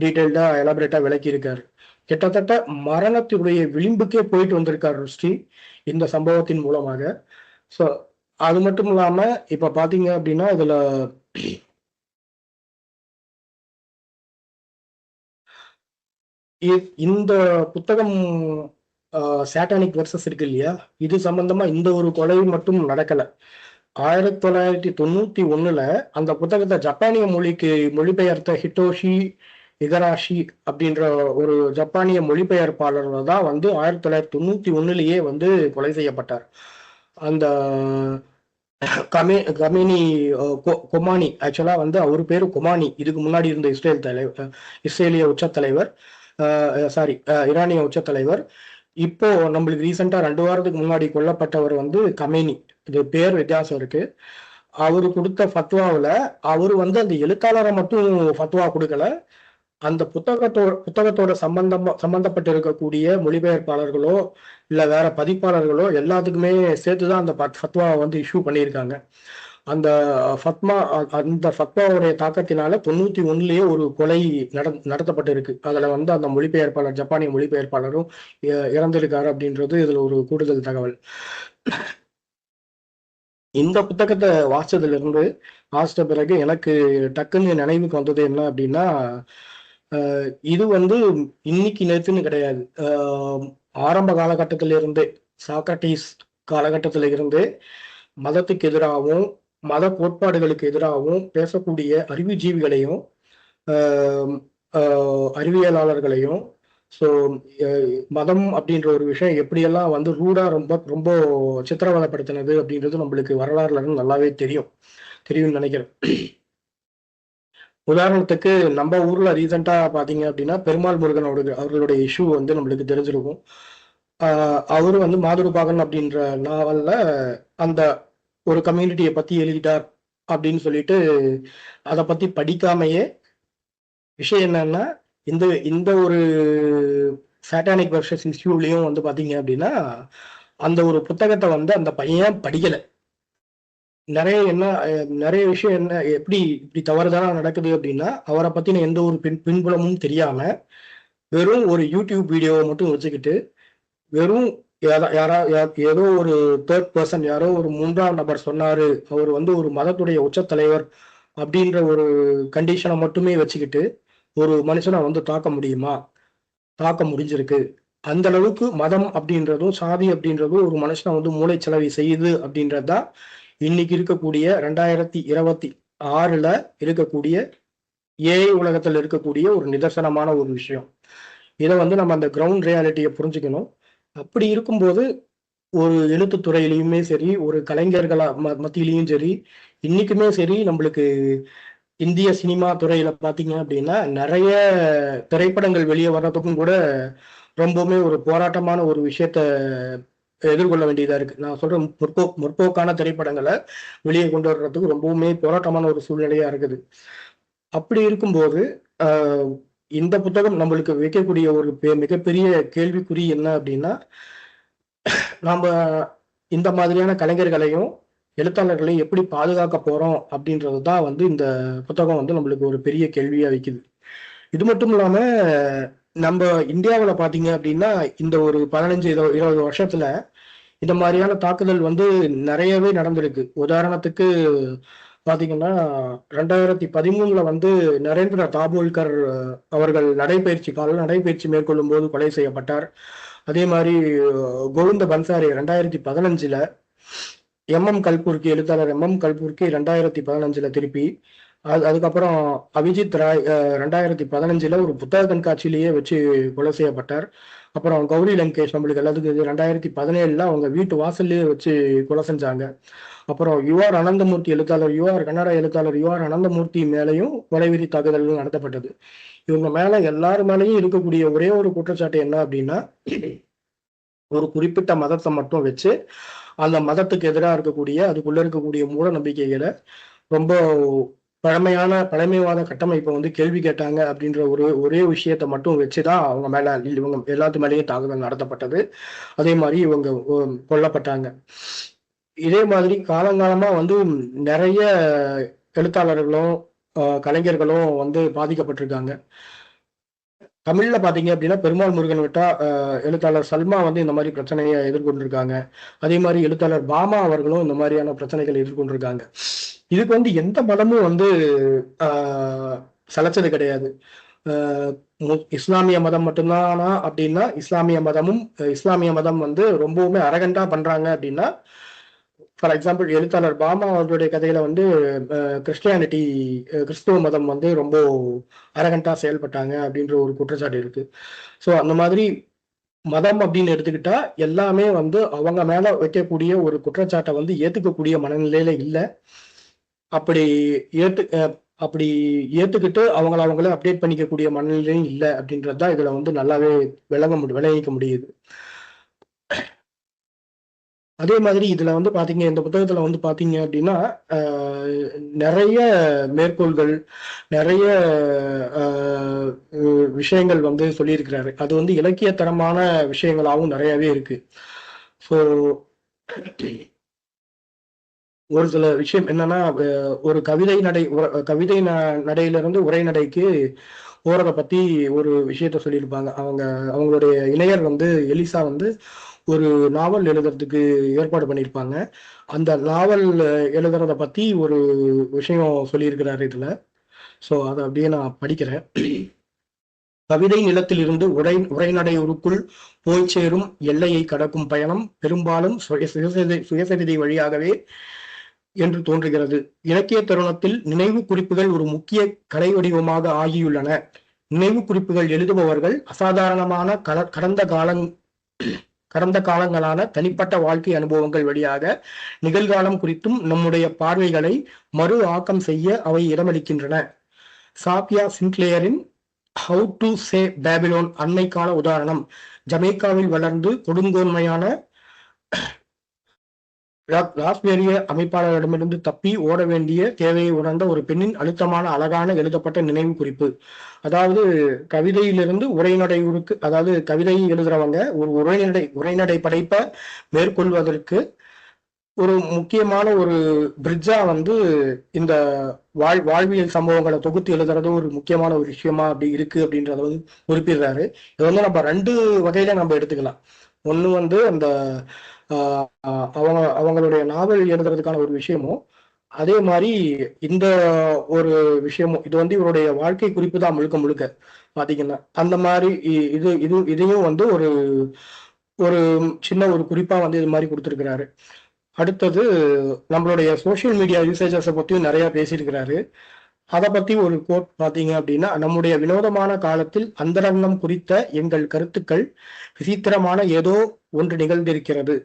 டீட்டெயில்டா எலாபரேட்டா விளக்கி இருக்காரு. கிட்டத்தட்ட மரணத்தினுடைய விளிம்புக்கே போயிட்டு வந்திருக்காரு ருஷ்டி இந்த சம்பவத்தின் மூலமாக. ஸோ அது மட்டும் இல்லாம இப்ப பாத்தீங்க அப்படின்னா இதுல இந்த புத்தகம் சாட்டானிக் வெர்சஸ் இருக்கு இல்லையா, இது சம்பந்தமா இந்த ஒரு கொலை மட்டும் நடக்கல. 1991 அந்த புத்தகத்தை ஜப்பானிய மொழிக்கு மொழிபெயர்த்த ஹிட்டோஷி இகராஷி அப்படின்ற ஒரு ஜப்பானிய மொழிபெயர்ப்பாளர் தான் வந்து 1991 வந்து கொலை செய்யப்பட்டார். அந்த கமேனி கொமானி, ஆக்சுவலா வந்து அவரு பேரு கொமானி. இதுக்கு முன்னாடி இருந்த இஸ்ரேலிய உச்ச தலைவர், சாரி ஈரானிய உச்ச தலைவர். இப்போ நம்மளுக்கு ரீசெண்டா 2 வாரத்துக்கு முன்னாடி கொல்லப்பட்டவர் வந்து கமேனி. இது பேர் வித்தியாசம் இருக்கு. அவரு கொடுத்த ஃபத்வாவில் அவரு வந்து அந்த எழுத்தாளரை மட்டும் ஃபத்வா கொடுக்கல, அந்த புத்தகத்தோட சம்பந்தப்பட்டு இருக்கக்கூடிய மொழிபெயர்ப்பாளர்களோ இல்ல வேற பதிப்பாளர்களோ எல்லாத்துக்குமே சேர்த்துதான் அந்த ஃபத்வாவை வந்து இஷ்யூ பண்ணியிருக்காங்க. அந்த ஃபத்வாவுடைய தாக்கத்தினால 91 ஒரு கொலை நடத்தப்பட்டு இருக்கு. அதுல வந்து அந்த மொழிபெயர்ப்பாளர், ஜப்பானிய மொழிபெயர்ப்பாளரும் இறந்திருக்காரு அப்படின்றது இதுல ஒரு கூடுதல் தகவல். இந்த புத்தகத்தை வாசித்த பிறகு எனக்கு டக்குன்னு நினைவுக்கு வந்தது என்ன அப்படின்னா, இது வந்து இன்னைக்கு நேற்றுன்னு கிடையாது. ஆரம்ப காலகட்டத்திலிருந்தே, சாக்ரட்டிஸ் காலகட்டத்தில இருந்தே மதத்துக்கு எதிராகவும் மத கோட்பாடுகளுக்கு எதிராகவும் பேசக்கூடிய அறிவுஜீவிகளையும் அறிவியலாளர்களையும், ஸோ மதம் அப்படின்ற ஒரு விஷயம் எப்படியெல்லாம் வந்து ரூடா ரொம்ப ரொம்ப சித்திரவதைப்படுத்தினது அப்படின்றது நம்மளுக்கு வரலாறுல இருந்து நல்லாவே தெரியும்னு நினைக்கிறேன். உதாரணத்துக்கு நம்ம ஊர்ல ரீசெண்டா பாத்தீங்க அப்படின்னா பெருமாள் முருகன் அவர்களுடைய இஷ்யூ வந்து நம்மளுக்கு தெரிஞ்சிருக்கும். அவரு வந்து மாதுருபாகன் அப்படின்ற நாவல்ல அந்த ஒரு கம்யூனிட்டியை பத்தி எழுதிட்டார் அப்படின்னு சொல்லிட்டு அதை பத்தி படிக்காமையே, விஷயம் என்னன்னா இந்த ஒரு சாட்டானிக் வெர்சஸ் இஷ்யூலையும் வந்து பாத்தீங்க அப்படின்னா அந்த ஒரு புத்தகத்தை வந்து அந்த பையன் படிக்கல. நிறைய விஷயம் என்ன எப்படி இப்படி தவறுதானா நடக்குது அப்படின்னா, அவரை பத்தின எந்த ஒரு பின்புலமும் தெரியாம வெறும் ஒரு யூடியூப் வீடியோவை மட்டும் வச்சுக்கிட்டு, வெறும் ஏதோ ஒரு தேர்ட் பர்சன், யாரோ ஒரு 3ஆம் நபர் சொன்னாரு அவர் வந்து ஒரு மதத்துடைய உச்ச தலைவர் அப்படின்ற ஒரு கண்டிஷனை மட்டுமே வச்சுக்கிட்டு ஒரு மனுஷனை வந்து தாக்க முடிஞ்சிருக்கு. அந்த அளவுக்கு மதம் அப்படின்றதும் சாதி அப்படின்றதும் ஒரு மனுஷனை வந்து மூளைச்சலவை செய்யுது அப்படின்றதுதான் இன்னைக்கு இருக்கக்கூடிய 2026 இருக்கக்கூடிய ஏஐ உலகத்தில் இருக்கக்கூடிய ஒரு நிதர்சனமான ஒரு விஷயம். இதை வந்து நம்ம அந்த கிரவுண்ட் ரியாலிட்டியை புரிஞ்சுக்கணும். அப்படி இருக்கும்போது ஒரு எழுத்துத்துறையிலையுமே சரி, ஒரு கலைஞர்களா மத்தியிலையும் சரி, இன்னைக்குமே சரி, நம்மளுக்கு இந்திய சினிமா துறையில பாத்தீங்க அப்படின்னா நிறைய திரைப்படங்கள் வெளியே வர்றதுக்கும் கூட ரொம்பவுமே ஒரு போராட்டமான ஒரு விஷயத்த எதிர்கொள்ள வேண்டியதா இருக்கு. நான் சொல்றேன், முற்போக்கான திரைப்படங்களை வெளியே கொண்டு வர்றதுக்கு ரொம்பவுமே போராட்டமான ஒரு சூழ்நிலையா இருக்குது. அப்படி இருக்கும்போது இந்த புத்தகம் நம்மளுக்கு வைக்கக்கூடிய ஒரு மிகப்பெரிய கேள்விக்குறி என்ன அப்படின்னா, நாம இந்த மாதிரியான கலைஞர்களையும் எழுத்தாளர்களையும் எப்படி பாதுகாக்க போறோம் அப்படின்றது தான் வந்து இந்த புத்தகம் வந்து நம்மளுக்கு ஒரு பெரிய கேள்வியா வைக்குது. இது மட்டும் இல்லாம நம்ம இந்தியாவில் பாத்தீங்க அப்படின்னா இந்த ஒரு 15-20 வருஷத்துல இந்த மாதிரியான தாக்குதல் வந்து நிறையவே நடந்திருக்கு. உதாரணத்துக்கு பாத்தீங்கன்னா 2013 வந்து நரேந்திர தாபோல்கர் அவர்கள் நடைபயிற்சி மேற்கொள்ளும் போது கொலை செய்யப்பட்டார். அதே மாதிரி கோவிந்த பன்சாரி 2015 எழுத்தாளர் கல்பூர்கி 2015 திருப்பி, அதுக்கப்புறம் அபிஜித் ராய் 2015 ஒரு புத்தக கண்காட்சியிலேயே வச்சு கொலை செய்யப்பட்டார். அப்புறம் கௌரி லங்கேஷ் நம்மளுக்கு எல்லாத்துக்கும் 2017 அவங்க வீட்டு வாசல்லையே வச்சு கொலை செஞ்சாங்க. அப்புறம் யுஆர் அனந்தமூர்த்தி எழுத்தாளர், யுஆர் கன்னட எழுத்தாளர் யுஆர் அனந்தமூர்த்தி மேலேயும் கொலைவெறி தாக்குதல்கள் நடத்தப்பட்டது. இவங்க மேல எல்லாரு மேலேயும் இருக்கக்கூடிய ஒரே ஒரு குற்றச்சாட்டு என்ன அப்படின்னா, ஒரு குறிப்பிட்ட மதத்தை மட்டும் வச்சு அந்த மதத்துக்கு எதிராக இருக்கக்கூடிய அதுக்குள்ள இருக்கக்கூடிய மூட நம்பிக்கைகளை ரொம்ப பழமைவாத கட்டமைப்பை வந்து கேள்வி கேட்டாங்க அப்படின்ற ஒரே விஷயத்த மட்டும் வச்சுதான் அவங்க மேல இவங்க எல்லாத்து மேலேயும் தாக்குதல் நடத்தப்பட்டது. அதே மாதிரி இவங்க கொல்லப்பட்டாங்க. இதே மாதிரி காலங்காலமா வந்து நிறைய எழுத்தாளர்களும் கலைஞர்களும் வந்து பாதிக்கப்பட்டிருக்காங்க. தமிழ்ல பாத்தீங்க அப்படின்னா பெருமாள் முருகன் விட்டா எழுத்தாளர் சல்மா வந்து இந்த மாதிரி பிரச்சனையை எதிர்கொண்டிருக்காங்க. அதே மாதிரி எழுத்தாளர் பாமா அவர்களும் இந்த மாதிரியான பிரச்சனைகள் எதிர்கொண்டிருக்காங்க. இதுக்கு வந்து எந்த மதமும் வந்து சலைச்சது கிடையாது. இஸ்லாமிய மதம் மட்டும்தானா அப்படின்னா இஸ்லாமிய மதம் வந்து ரொம்பவுமே அரகண்டா பண்றாங்க அப்படின்னா, ஃபார் எக்ஸாம்பிள் எழுத்தாளர் பாமா அவர்களுடைய கதையில வந்து கிறிஸ்துவ மதம் வந்து ரொம்ப அரகண்டா செயல்பட்டாங்க அப்படின்ற ஒரு குற்றச்சாட்டு இருக்கு. ஸோ அந்த மாதிரி மதம் அப்படின்னு எடுத்துக்கிட்டா எல்லாமே வந்து அவங்க மேல வைக்கக்கூடிய ஒரு குற்றச்சாட்டை வந்து ஏத்துக்கக்கூடிய மனநிலையில இல்லை. அப்படி ஏத்துக்கிட்டு அவங்களே அப்டேட் பண்ணிக்கக்கூடிய மனநிலையும் இல்லை அப்படின்றதுதான் இதுல வந்து நல்லாவே விளங்கிக்க முடியுது. அதே மாதிரி இதுல வந்து பாத்தீங்க, இந்த புத்தகத்துல வந்து பாத்தீங்க அப்படின்னா நிறைய மேற்கோள்கள், நிறைய விஷயங்கள் வந்து சொல்லியிருக்கிறாரு. அது வந்து இலக்கியத்தரமான விஷயங்களாகவும் நிறையவே இருக்கு. ஸோ ஒரு சில விஷயம் என்னன்னா, ஒரு கவிதை நடையிலிருந்து உரைநடைக்கு போறதை பத்தி ஒரு விஷயத்த சொல்லியிருப்பாங்க. அவங்களுடைய இணையர் வந்து எலிசா வந்து ஒரு நாவல் எழுதுறதுக்கு ஏற்பாடு பண்ணியிருப்பாங்க. அந்த நாவல் எழுதுறத பத்தி ஒரு விஷயம் சொல்லியிருக்கிறாரு இதுல. ஸோ அதை அப்படியே நான் படிக்கிறேன். கவிதை நிலத்திலிருந்து உரைநடையுருக்குள் போய் சேரும் எல்லையை கடக்கும் பயணம் பெரும்பாலும் சுயசரிதை வழியாகவே என்று தோன்றுகிறது. இலக்கிய தருணத்தில் நினைவு குறிப்புகள் ஒரு முக்கிய கலை வடிவமாக ஆகியுள்ளன. நினைவு குறிப்புகள் எழுதுபவர்கள் அசாதாரணமான கடந்த காலங்களான தனிப்பட்ட வாழ்க்கை அனுபவங்கள் வழியாக நிகழ்காலம் குறித்தும் நம்முடைய பார்வைகளை மறு ஆக்கம் செய்ய அவை இடமளிக்கின்றன. Sabiya சின்க்ளேயரின் how to say Babylon அண்மைக்கால உதாரணம். ஜமேக்காவில் வளர்ந்து கொடுங்கோன்மையான ராஸ்பேரிய அமைப்பாளரிடமிருந்து தப்பி ஓட வேண்டிய தேவையை உணர்ந்த ஒரு பெண்ணின் அழுத்தமான அழகான எழுதப்பட்ட நினைவு குறிப்பு. அதாவது கவிதையிலிருந்து உரைநடையுருக்கு, அதாவது கவிதை எழுதுறவங்க ஒரு உரைநடை படைப்பை மேற்கொள்வதற்கு ஒரு முக்கியமான ஒரு பிரிட்ஜா வந்து இந்த வாழ்வியல் சம்பவங்களை தொகுத்து எழுதுறது ஒரு முக்கியமான ஒரு விஷயமா அப்படி இருக்கு அப்படின்றத வந்து குறிப்பிடுறாரு. இது வந்து நம்ம ரெண்டு வகையில நம்ம எடுத்துக்கலாம். ஒண்ணு வந்து அந்த அவங்களுடைய நாவல் எழுதுறதுக்கான ஒரு விஷயமும், அதே மாதிரி இந்த ஒரு விஷயமும். இது வந்து இவருடைய வாழ்க்கை குறிப்பு தான் முழுக்க பாத்தீங்கன்னா. அந்த மாதிரி இதையும் வந்து ஒரு சின்ன ஒரு குறிப்பா வந்து இது மாதிரி கொடுத்திருக்கிறாரு. அடுத்தது நம்மளுடைய சோசியல் மீடியா யூசேஜஸை பத்தியும் நிறைய பேசியிருக்கிறாரு. அதை பத்தி ஒரு கோட் பாத்தீங்க அப்படின்னா, நம்முடைய வினோதமான காலத்தில் அந்தரங்கம் குறித்த எங்கள் கருத்துக்கள் விசித்திரமான ஏதோ ஒன்று நிகழ்ந்திருக்கிறது.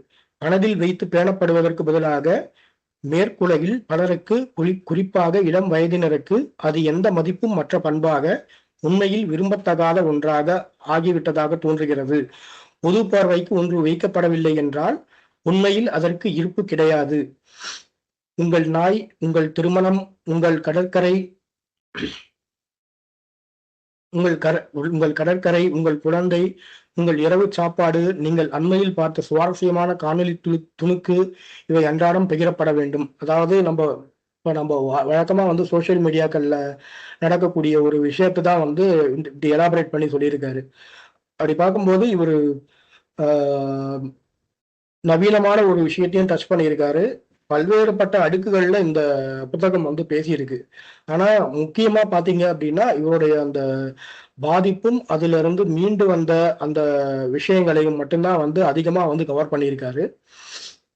மனதில் வைத்து பேணப்படுவதற்கு பதிலாக மேற்குலகில் பலருக்கு குறிப்பாக இளம் வயதினருக்கு அது எந்த மதிப்பும் மற்ற பண்பாக உண்மையில் விரும்பத்தகாத ஒன்றாக ஆகிவிட்டதாக தோன்றுகிறது. பொது பார்வைக்கு ஒன்று வைக்கப்படவில்லை என்றால் உண்மையில் அதற்கு இருப்பு கிடையாது. உங்கள் நாய், உங்கள் திருமணம், உங்கள் கடற்கரை, உங்கள் குழந்தை, உங்கள் இரவு சாப்பாடு, நீங்கள் அண்மையில் பார்த்த சுவாரஸ்யமான காணொலி துணுக்கு, இவை அன்றாடம் பகிரப்பட வேண்டும். அதாவது நம்ம வழக்கமா வந்து சோசியல் மீடியாக்கள்ல நடக்கக்கூடிய ஒரு விஷயத்தை தான் வந்து இப்படி எலாபரேட் பண்ணி சொல்லியிருக்காரு. அப்படி பார்க்கும்போது இவர் நவீனமான ஒரு விஷயத்தையும் டச் பண்ணியிருக்காரு. பல்வேறுபட்ட அடுக்குகள்ல இந்த புத்தகம் வந்து பேசியிருக்கு. ஆனா முக்கியமா பாத்தீங்க அப்படின்னா இவருடைய அந்த பாதிப்பும் அதுல இருந்து மீண்டு வந்த அந்த விஷயங்களையும் மட்டும்தான் வந்து அதிகமா வந்து கவர் பண்ணியிருக்காரு.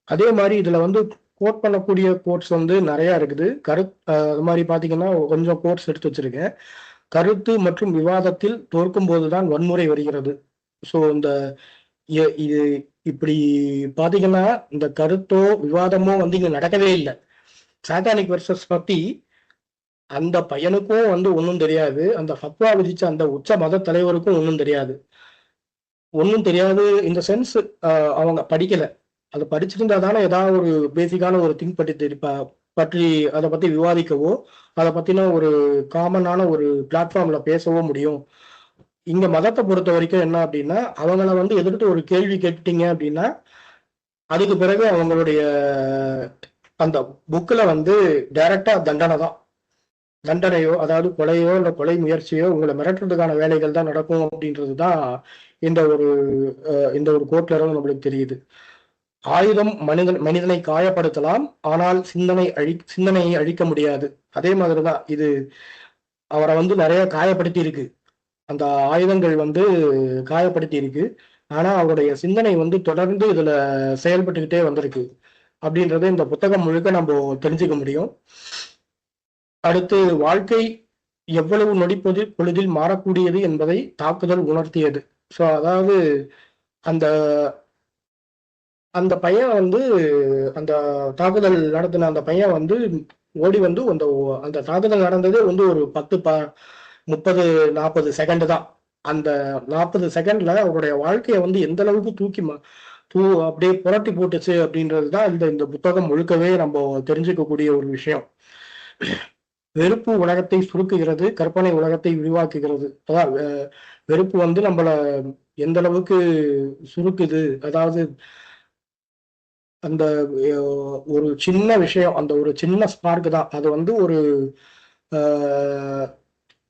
அதே மாதிரி இதுல வந்து கோட் பண்ணக்கூடிய கோட்ஸ் வந்து நிறைய இருக்குது. அது மாதிரி பாத்தீங்கன்னா கொஞ்சம் கோட்ஸ் எடுத்து வச்சிருக்கேன். கருத்து மற்றும் விவாதத்தில் தோற்கும் போதுதான் வன்முறை வருகிறது. ஸோ இந்த இப்படி பாத்தீங்கன்னா இந்த கருத்தோ விவாதமோ வந்து இங்க நடக்கவே இல்லை. சாத்தானிக் வெர்சஸ் பத்தி அந்த பையனுக்கும் வந்து ஒன்றும் தெரியாது, அந்த ஃபத்வா விதிச்ச அந்த உச்ச மத தலைவருக்கும் ஒன்றும் தெரியாது. ஒன்றும் தெரியாது இந்த சென்ஸ், அவங்க படிக்கல. அதை படிச்சிருந்தா தானே ஏதாவது ஒரு பேசிக்கான ஒரு திங்க் பற்றி அதை பத்தி விவாதிக்கவோ அதை பத்தின ஒரு காமனான ஒரு பிளாட்ஃபார்ம்ல பேசவோ முடியும். இங்க மதத்தை பொறுத்த வரைக்கும் என்ன அப்படின்னா, அவங்கள வந்து எதிர்த்து ஒரு கேள்வி கேட்டீங்க அப்படின்னா அதுக்கு பிறகு அவங்களுடைய அந்த புக்ல வந்து டைரக்டா தண்டனை தான். தண்டனையோ அதாவது கொலையோ இல்லை கொலை முயற்சியோ உங்களை மிரட்டுறதுக்கான வேலைகள் தான் நடக்கும் அப்படின்றது தான் இந்த ஒரு இந்த ஒரு கோர்ட்ல இருந்து நம்மளுக்கு தெரியுது. ஆயுதம் மனிதனை காயப்படுத்தலாம், ஆனால் சிந்தனையை அழிக்க முடியாது. அதே மாதிரிதான் இது அவரை வந்து நிறைய காயப்படுத்தி இருக்கு, அந்த ஆயுதங்கள் வந்து காயப்படுத்தி இருக்கு. ஆனா அவருடைய சிந்தனை வந்து தொடர்ந்து இதுல செயல்பட்டுக்கிட்டே வந்திருக்கு அப்படின்றத இந்த புத்தகம் முழுக்க நம்ம தெரிஞ்சுக்க முடியும். அடுத்து வாழ்க்கை எவ்வளவு பொழுதில் மாறக்கூடியது என்பதை தாக்குதல் உணர்த்தியது. ஸோ அதாவது அந்த அந்த பையன் வந்து அந்த தாக்குதல் நடத்தின அந்த பையன் வந்து ஓடி வந்து அந்த தாக்குதல் நடந்தது வந்து ஒரு 30-40 செகண்ட் தான். அந்த 40 செகண்ட்ல அவருடைய வாழ்க்கையை வந்து எந்த அளவுக்கு அப்படியே புரட்டி போட்டுச்சு அப்படின்றது தான் இந்த புத்தகம் முழுக்கவே நம்ம தெரிஞ்சுக்கக்கூடிய ஒரு விஷயம். வெறுப்பு உலகத்தை சுருக்குகிறது, கற்பனை உலகத்தை விரிவாக்குகிறது. அதான் வெறுப்பு வந்து நம்மள எந்த அளவுக்கு சுருக்குது, அதாவது அந்த ஒரு சின்ன விஷயம், அந்த ஒரு சின்ன ஸ்பார்க் தான் அது வந்து ஒரு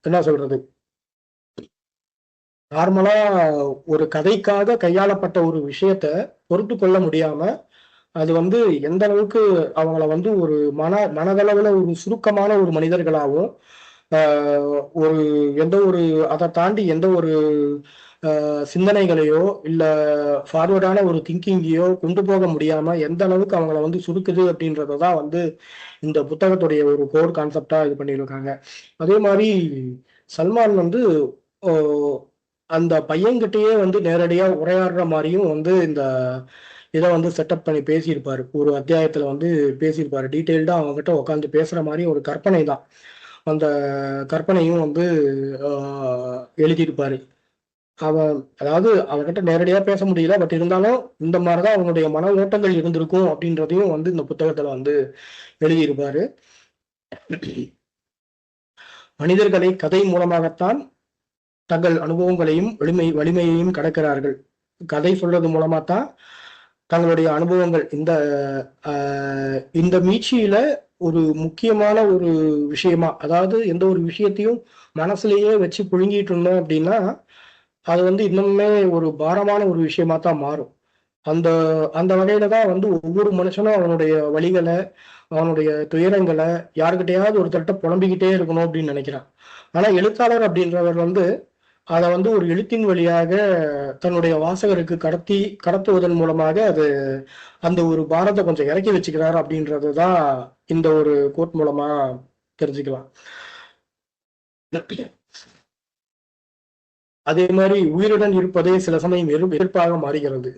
என்ன சொல்றது, நார்மலா ஒரு கதைக்காக கையாளப்பட்ட ஒரு விஷயத்த பொறுத்து கொள்ள முடியாம அது வந்து எந்த அளவுக்கு அவங்கள வந்து ஒரு மனதளவுல ஒரு சுருக்கமான ஒரு மனிதர்களாகவும் ஒரு எந்த ஒரு அதை தாண்டி எந்த ஒரு சிந்தனைகளையோ இல்ல ஃபார்வர்டான ஒரு திங்கிங்கையோ கொண்டு போக முடியாம எந்த அளவுக்கு அவங்கள வந்து சுருக்குது அப்படின்றதான் வந்து இந்த புத்தகத்துடைய ஒரு கோர் கான்செப்டா இது பண்ணியிருக்காங்க. அதே மாதிரி சல்மான் வந்து அந்த பையன்கிட்டயே வந்து நேரடியா உரையாடுற மாதிரியும் வந்து இந்த இதை வந்து செட்டப் பண்ணி பேசியிருப்பாரு. ஒரு அத்தியாயத்துல வந்து பேசியிருப்பாரு, டீட்டெயில்டா அவங்ககிட்ட உட்காந்து பேசுற மாதிரி ஒரு கற்பனை தான். அந்த கற்பனையும் வந்து எழுதியிருப்பாரு. அதாவது அவர்கிட்ட நேரடியா பேச முடியல, பட் இருந்தாலும் இந்த மாதிரிதான் அவனுடைய மன ஓட்டங்கள் இருந்திருக்கும் அப்படின்றதையும் வந்து இந்த புத்தகத்துல வந்து எழுதியிருப்பாரு. மனிதர்களை கதை மூலமாகத்தான் தங்கள் அனுபவங்களையும் வலிமையையும் கடக்கிறார்கள். கதை சொல்றது மூலமா தான் தங்களுடைய அனுபவங்கள் இந்த மீட்சியில ஒரு முக்கியமான ஒரு விஷயமா, அதாவது எந்த ஒரு விஷயத்தையும் மனசுலயே வச்சு புழுங்கிட்டு இருந்தோம் அப்படின்னா அது வந்து இன்னுமே ஒரு பாரமான ஒரு விஷயமா தான் மாறும். அந்த அந்த வகையில தான் வந்து ஒவ்வொரு மனுஷனும் அவனுடைய வழிகளை அவனுடைய துயரங்களை யாருக்கிட்டையாவது ஒருத்தர்கிட்ட புலம்பிக்கிட்டே இருக்கணும் அப்படின்னு நினைக்கிறான். ஆனா எழுத்தாளர் அப்படின்றவர் வந்து அதை வந்து ஒரு எழுத்தின் வழியாக தன்னுடைய வாசகருக்கு கடத்துவதன் மூலமாக அது அந்த ஒரு பாரத்தை கொஞ்சம் இறக்கி வச்சுக்கிறார் அப்படின்றது தான் இந்த ஒரு கோட் மூலமா தெரிஞ்சுக்கலாம். அதே மாதிரி உயிருடன் இருப்பதே சில சமயம் எதிர்ப்பாக மாறுகிறது.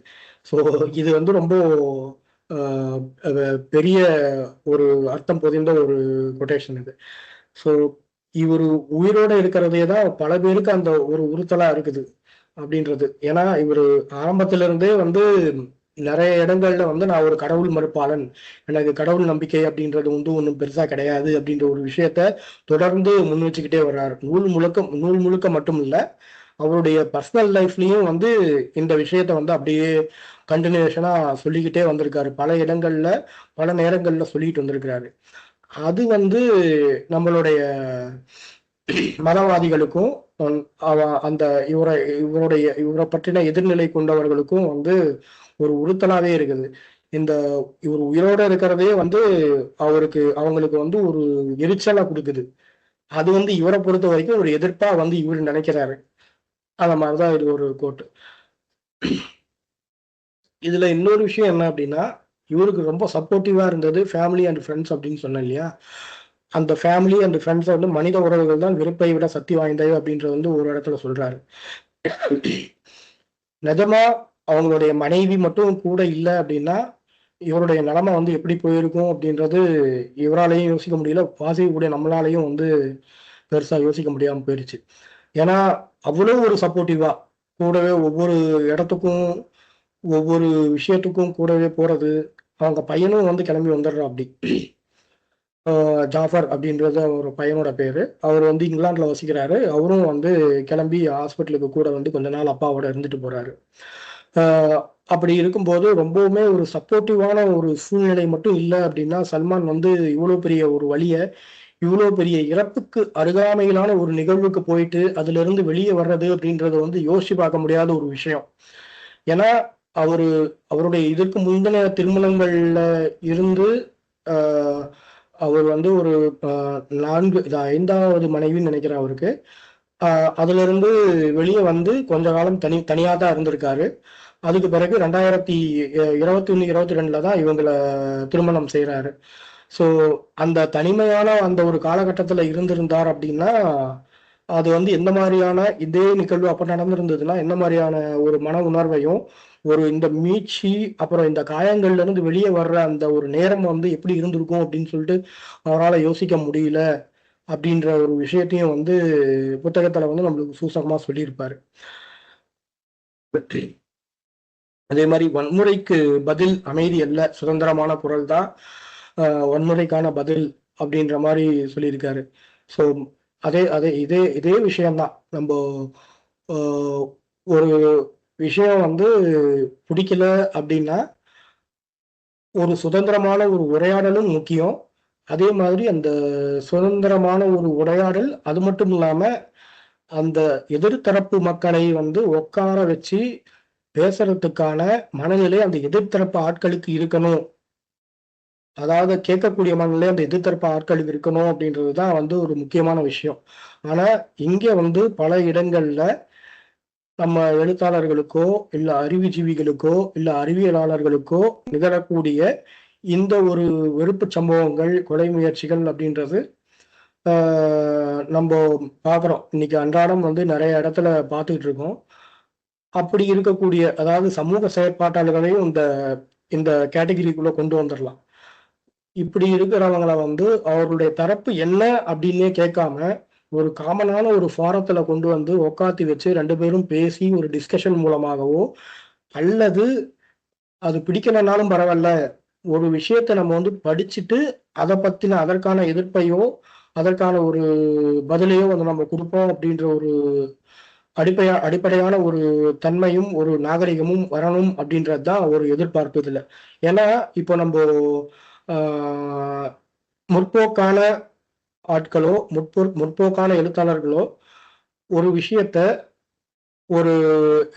ஸோ இது வந்து ரொம்ப பெரிய ஒரு அர்த்தம் பொதிந்த ஒரு கொட்டேஷன் இது. ஸோ இவர் உயிரோட இருக்கிறதே தான் பல பேருக்கு அந்த ஒரு உறுத்தலா இருக்குது அப்படின்றது. ஏன்னா இவர் ஆரம்பத்துல இருந்தே வந்து நிறைய இடங்கள்ல வந்து நான் ஒரு கடவுள் மறுப்பாளன், எனக்கு கடவுள் நம்பிக்கை அப்படின்றது வந்து ஒன்றும் பெருசா கிடையாது அப்படின்ற ஒரு விஷயத்த தொடர்ந்து முன் வச்சுக்கிட்டே வர்றாரு. நூல் முழுக்க மட்டும் இல்லை, அவருடைய பர்சனல் லைஃப்லயும் வந்து இந்த விஷயத்த வந்து அப்படியே கண்டினியூஷனா சொல்லிக்கிட்டே வந்திருக்காரு. பல இடங்கள்ல பல நேரங்கள்ல சொல்லிட்டு வந்திருக்கிறாரு. அது வந்து நம்மளுடைய மதவாதிகளுக்கும் அந்த இவரை பற்றின எதிர்நிலை கொண்டவர்களுக்கும் வந்து ஒரு உறுத்தலாவே இருக்குது. இவர் உயிரோட இருக்கிறதே வந்து அவங்களுக்கு வந்து ஒரு எரிச்சலா கொடுக்குது. அது வந்து இவரை பொறுத்த வரைக்கும் ஒரு எதிர்ப்பா வந்து இவர் நினைக்கிறாரு. அந்த மாதிரிதான் இது ஒரு கோட்டு. இதுல இன்னொரு விஷயம் என்ன அப்படின்னா, இவருக்கு ரொம்ப சப்போர்ட்டிவா இருந்தது ஃபேமிலி அண்ட் ஃப்ரெண்ட்ஸ் அப்படின்னு சொன்னேன் இல்லையா, அந்த ஃபேமிலி அண்ட் ஃப்ரெண்ட்ஸ் வந்து மனித உறவுகள் தான் வெறுப்பை விட சக்தி வாய்ந்தது அப்படின்றது வந்து ஒரு இடத்துல சொல்றாரு. நிஜமா அவங்களுடைய மனைவி மட்டும் கூட இல்லை அப்படின்னா இவருடைய நிலைமை வந்து எப்படி போயிருக்கும் அப்படின்றது இவராலையும் யோசிக்க முடியல, வாசிக்கக்கூடிய நம்மளாலையும் வந்து பெருசா யோசிக்க முடியாம போயிருச்சு. ஏன்னா அவ்வளவு ஒரு சப்போர்ட்டிவா கூடவே ஒவ்வொரு இடத்துக்கும் ஒவ்வொரு விஷயத்துக்கும் கூடவே போறது. அவங்க பையனும் வந்து கிளம்பி வந்துடுறான் அப்படி. ஜாஃபர் அப்படின்றது ஒரு பையனோட பேரு. அவர் வந்து இங்கிலாந்துல வசிக்கிறாரு. அவரும் வந்து கிளம்பி ஹாஸ்பிட்டலுக்கு கூட வந்து கொஞ்ச நாள் அப்பாவோட இருந்துட்டு போறாரு. அப்படி இருக்கும்போது ரொம்பவுமே ஒரு சப்போர்ட்டிவான ஒரு சூழ்நிலை மட்டும் இல்லை அப்படின்னா சல்மான் வந்து இவ்வளோ பெரிய ஒரு வழியை, இவ்வளோ பெரிய இறப்புக்கு அருகாமையிலான ஒரு நிகழ்வுக்கு போயிட்டு அதுல இருந்து வெளியே வர்றது அப்படின்றது வந்து யோசிச்சு பார்க்க முடியாத ஒரு விஷயம். ஏன்னா அவருடைய இதற்கு முந்தின திருமணங்கள்ல இருந்து அவர் வந்து ஒரு 5வது மனைவின்னு நினைக்கிறேன் அவருக்கு. அதுல இருந்து வெளியே வந்து கொஞ்ச காலம் தனியா தான் இருந்திருக்காரு. அதுக்கு பிறகு 2021, 22 தான் இவங்களை திருமணம் செய்யறாரு. ஸோ அந்த தனிமையான அந்த ஒரு காலகட்டத்துல இருந்திருந்தார் அப்படின்னா அது வந்து எந்த மாதிரியான இதே நிகழ்வு அப்ப நடந்திருந்ததுன்னா எந்த மாதிரியான ஒரு மன உணர்வையும் ஒரு இந்த மீட்சி அப்புறம் இந்த காயங்கள்ல இருந்து வெளியே வர்ற அந்த ஒரு நேரம் வந்து எப்படி இருந்திருக்கும் அப்படின்னு சொல்லிட்டு அவரால் யோசிக்க முடியல அப்படின்ற ஒரு விஷயத்தையும் வந்து புத்தகத்துல வந்து நம்மளுக்கு சூசகமா சொல்லியிருப்பாரு. அதே மாதிரி வன்முறைக்கு பதில் அமைதி அல்ல, சுதந்திரமான குரல் தான் வன்முறைக்கான பதில் அப்படின்ற மாதிரி சொல்லியிருக்காரு. ஸோ அதே அதே இதே இதே விஷயம்தான். நம்ம ஒரு விஷயம் வந்து பிடிக்கல அப்படின்னா ஒரு சுதந்திரமான ஒரு உரையாடலும் முக்கியம். அதே மாதிரி அந்த சுதந்திரமான ஒரு உரையாடல் அது மட்டும் இல்லாம அந்த எதிர்த்தரப்பு மக்களை வந்து உட்கார வச்சு பேசுறதுக்கான மனநிலை அந்த எதிர்த்தரப்பு ஆட்களுக்கு இருக்கணும். அதாவது கேட்கக்கூடிய மனநிலை அந்த எதிர்த்தரப்பு ஆட்களுக்கு இருக்கணும் அப்படின்றதுதான் வந்து ஒரு முக்கியமான விஷயம். ஆனா இங்க வந்து பல இடங்கள்ல நம்ம எழுத்தாளர்களுக்கோ இல்ல அறிவுஜீவிகளுக்கோ இல்ல அறிவியலாளர்களுக்கோ நிகழக்கூடிய இந்த ஒரு வெறுப்பு சம்பவங்கள், கொலை முயற்சிகள் அப்படின்றது நம்ம பார்க்குறோம். இன்னைக்கு அன்றாடம் வந்து நிறைய இடத்துல பார்த்துக்கிட்டு இருக்கோம். அப்படி இருக்கக்கூடிய அதாவது சமூக செயற்பாட்டாளர்களையும் இந்த இந்த கேட்டகிரிக்குள்ள கொண்டு வந்துடலாம். இப்படி இருக்கிறவங்களை வந்து அவர்களுடைய தரப்பு என்ன அப்படின்னே கேட்காம ஒரு காமனான ஒரு ஃபாரத்துல கொண்டு வந்து உட்காத்தி வச்சு 2 பேரும் பேசி ஒரு டிஸ்கஷன் மூலமாகவோ அல்லது அது பிடிக்கலனாலும் பரவாயில்ல, ஒரு விஷயத்தை நம்ம வந்து படிச்சுட்டு அதை பத்தின அதற்கான எதிர்ப்பையோ அதற்கான ஒரு பதிலையோ வந்து நம்ம கொடுப்போம் அப்படின்ற ஒரு அடிப்படையான ஒரு தன்மையும் ஒரு நாகரிகமும் வரணும் அப்படின்றது தான் ஒரு எதிர்பார்ப்பு இதுல. ஏன்னா இப்போ நம்ம முற்போக்கான ஆட்களோ முற்போக்கான எழுத்தாளர்களோ ஒரு விஷயத்த ஒரு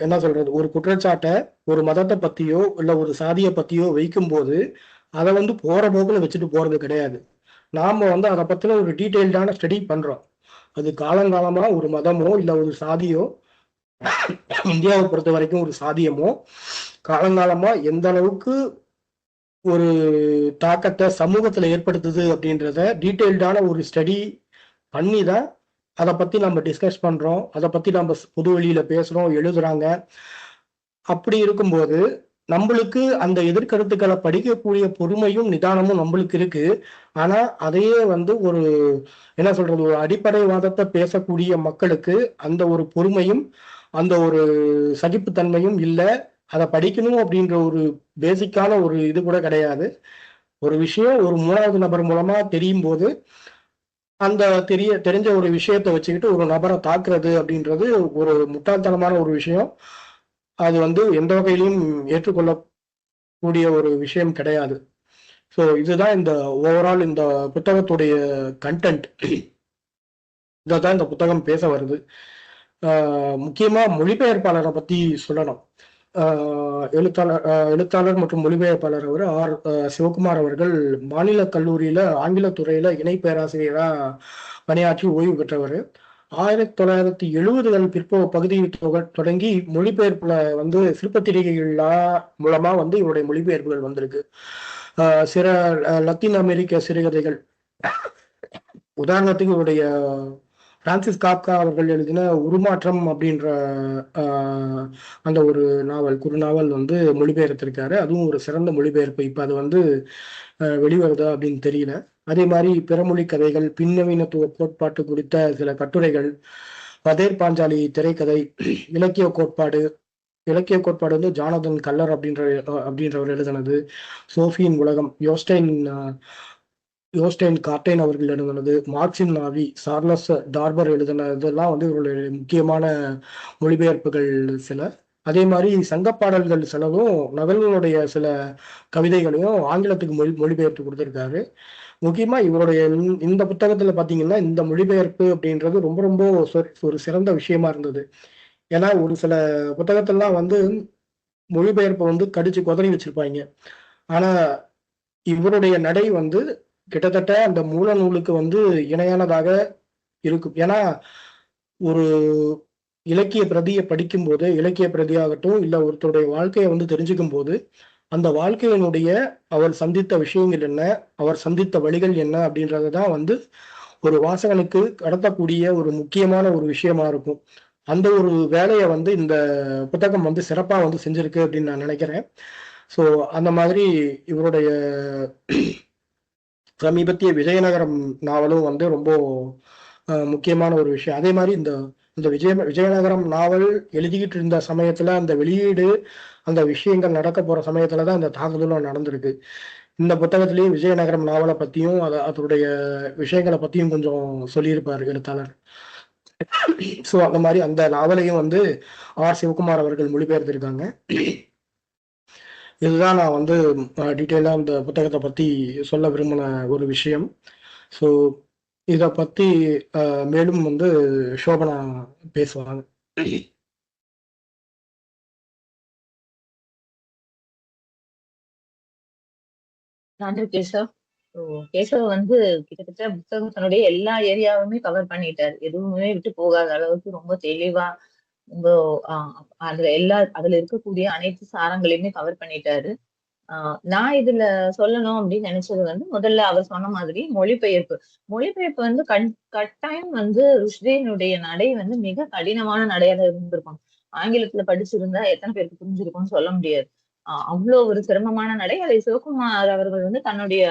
என்ன சொல்றது ஒரு குற்றச்சாட்டை ஒரு மதத்தை பத்தியோ இல்ல ஒரு சாதியை பத்தியோ வைக்கும்போது அதை வந்து போற போக்குல வச்சுட்டு போறது கிடையாது. நாம வந்து அதை பத்தின ஒரு டீட்டெயில்டான ஸ்டடி பண்றோம். அது காலங்காலமா ஒரு மதமோ இல்ல ஒரு சாதியோ, இந்தியாவை பொறுத்த வரைக்கும் ஒரு சாதியமோ காலங்காலமா எந்த அளவுக்கு ஒரு தாக்கத்தை சமூகத்துல ஏற்படுத்துது அப்படின்றத டீட்டெயில்டான ஒரு ஸ்டடி பண்ணி தான் அதை பத்தி நம்ம டிஸ்கஸ் பண்றோம். அதை பத்தி நம்ம பொது வெளியில பேசுறோம், எழுதுறாங்க. அப்படி இருக்கும்போது நம்மளுக்கு அந்த எதிர்கருத்துக்களை படிக்கக்கூடிய பொறுமையும் நிதானமும் நம்மளுக்கு இருக்கு. ஆனா அதையே வந்து ஒரு என்ன சொல்றது ஒரு அடிப்படைவாதத்தை பேசக்கூடிய மக்களுக்கு அந்த ஒரு பொறுமையும் அந்த ஒரு சகிப்புத்தன்மையும் இல்லை. அதை படிக்கணும் அப்படின்ற ஒரு பேசிக்கான ஒரு இது கூட கிடையாது. ஒரு விஷயம் ஒரு 3வது நபர் மூலமா தெரியும் போது அந்த தெரிஞ்ச ஒரு விஷயத்தை வச்சுக்கிட்டு ஒரு நபரை தாக்குறது அப்படின்றது ஒரு முட்டாள்தனமான ஒரு விஷயம். அது வந்து எந்த வகையிலும் ஏற்றுக்கொள்ளக்கூடிய ஒரு விஷயம் கிடையாது. ஸோ இதுதான் இந்த ஓவரால் இந்த புத்தகத்துடைய கண்டென்ட். இதான் இந்த புத்தகம் பேச வருது. முக்கியமா மொழிபெயர்ப்பாளரை பத்தி சொல்லணும். எழுத்தாளர் மற்றும் மொழிபெயர்ப்பாளர் அவர் சிவகுமார் அவர்கள் மாநில கல்லூரியில ஆங்கிலத்துறையில இணை பேராசிரியரா பணியாற்றி ஓய்வு பெற்றவர். 1970கள் பகுதியில் தொடங்கி மொழிபெயர்ப்புல வந்து சிற்பத்திரிகைகள் மூலமா வந்து இவருடைய மொழிபெயர்ப்புகள் வந்திருக்கு. சில லத்தீன் அமெரிக்க சிறுகதைகள், உதாரணத்துக்கு இவருடைய பிரான்சிஸ் காப்கா அவர்கள் எழுதின உருமாற்றம் அப்படின்ற அந்த ஒரு நாவல் குறுநாவல் வந்து மொழிபெயர்த்திருக்காரு. அதுவும் ஒரு சிறந்த மொழிபெயர்ப்பு. இப்போ அது வந்து வெளிவருதா அப்படின்னு தெரியல. அதே மாதிரி பிறமொழி கதைகள், பின்னவீனத்துவ கோட்பாட்டு குறித்த சில கட்டுரைகள், பதேர் பாஞ்சாலி திரைக்கதை, இலக்கிய கோட்பாடு. இலக்கிய கோட்பாடு வந்து ஜானதன் கல்லர் அப்படின்றவர் எழுதினது. சோஃபியின் உலகம் யோஸ்டைன் கார்டைன் அவர்கள் எழுதினது. மார்க்சின் நாவி சார்லஸ் டார்பர் எழுதினதெல்லாம் வந்து இவருடைய முக்கியமான மொழிபெயர்ப்புகள் சில. அதே மாதிரி சங்கப்பாடல்கள் சிலவும் நவல்களுடைய சில கவிதைகளையும் ஆங்கிலத்துக்கு மொழிபெயர்த்து கொடுத்துருக்காரு. முக்கியமா இவருடைய இந்த புத்தகத்துல பாத்தீங்கன்னா இந்த மொழிபெயர்ப்பு அப்படின்றது ரொம்ப ரொம்ப ஒரு சிறந்த விஷயமா இருந்தது. ஏன்னா ஒரு சில புத்தகத்தெல்லாம் வந்து மொழிபெயர்ப்பை வந்து கடிச்சு கொதறி வச்சிருப்பாங்க. ஆனா இவருடைய நடை வந்து கிட்டத்தட்ட அந்த மூல நூலுக்கு வந்து இணையானதாக இருக்கும். ஏன்னா ஒரு இலக்கிய பிரதியை படிக்கும் போது, இலக்கிய பிரதியாகட்டும் இல்ல ஒருத்தருடைய வாழ்க்கையை வந்து தெரிஞ்சுக்கும் போது, அந்த வாழ்க்கையினுடைய அவர் சந்தித்த விஷயங்கள் என்ன, அவர் சந்தித்த வழிகள் என்ன அப்படின்றதான் வந்து ஒரு வாசகனுக்கு கடத்தக்கூடிய ஒரு முக்கியமான ஒரு விஷயமா இருக்கும். அந்த ஒரு வேலையை வந்து இந்த புத்தகம் வந்து சிறப்பா வந்து செஞ்சிருக்கு அப்படின்னு நான் நினைக்கிறேன். ஸோ அந்த மாதிரி இவருடைய சமீபத்திய விஜயநகரம் நாவலும் வந்து ரொம்ப முக்கியமான ஒரு விஷயம். அதே மாதிரி இந்த இந்த விஜயநகரம் நாவல் எழுதிக்கிட்டு இருந்த சமயத்துல அந்த வெளியீடு, அந்த விஷயங்கள் நடக்க போற சமயத்துலதான் இந்த தாக்குதலும் நடந்திருக்கு. இந்த புத்தகத்திலேயும் விஜயநகரம் நாவலை பத்தியும் அதனுடைய விஷயங்களை பத்தியும் கொஞ்சம் சொல்லியிருப்பார் எழுத்தாளர். ஸோ அந்த மாதிரி அந்த நாவலையும் வந்து சிவகுமார் அவர்கள் மொழிபெயர்த்திருக்காங்க. இதுதான் நான் வந்து டீட்டெயிலாக இந்த புத்தகத்தை பற்றி சொல்ல விரும்பின ஒரு விஷயம். ஸோ இதை பற்றி மேலும் வந்து சோபனா பேசுவாங்க. நன்றி கேசவ். கேசவ் வந்து கிட்டத்தட்ட புத்தகத்தினுடைய எல்லா ஏரியாவுமே கவர் பண்ணிட்டாரு. எதுவுமே விட்டு போகாத அளவுக்கு ரொம்ப தெளிவா ரொம்ப அதுல இருக்கக்கூடிய அனைத்து சாரங்களையுமே கவர் பண்ணிட்டாரு. நான் இதுல சொல்லணும் அப்படின்னு நினைச்சது வந்து முதல்ல அவர் சொன்ன மாதிரி மொழிபெயர்ப்பு வந்து கட்டாயம் வந்து ருஷ்டியினுடைய நடை வந்து மிக கடினமான நடையாக இருந்திருக்கும். ஆங்கிலத்துல படிச்சிருந்தா எத்தனை பேருக்கு புரிஞ்சிருக்கும்னு சொல்ல முடியாது. அவ்வளவு ஒரு சிரமமான நடை. அதை சிவகுமார் அவர்கள் வந்து தன்னுடைய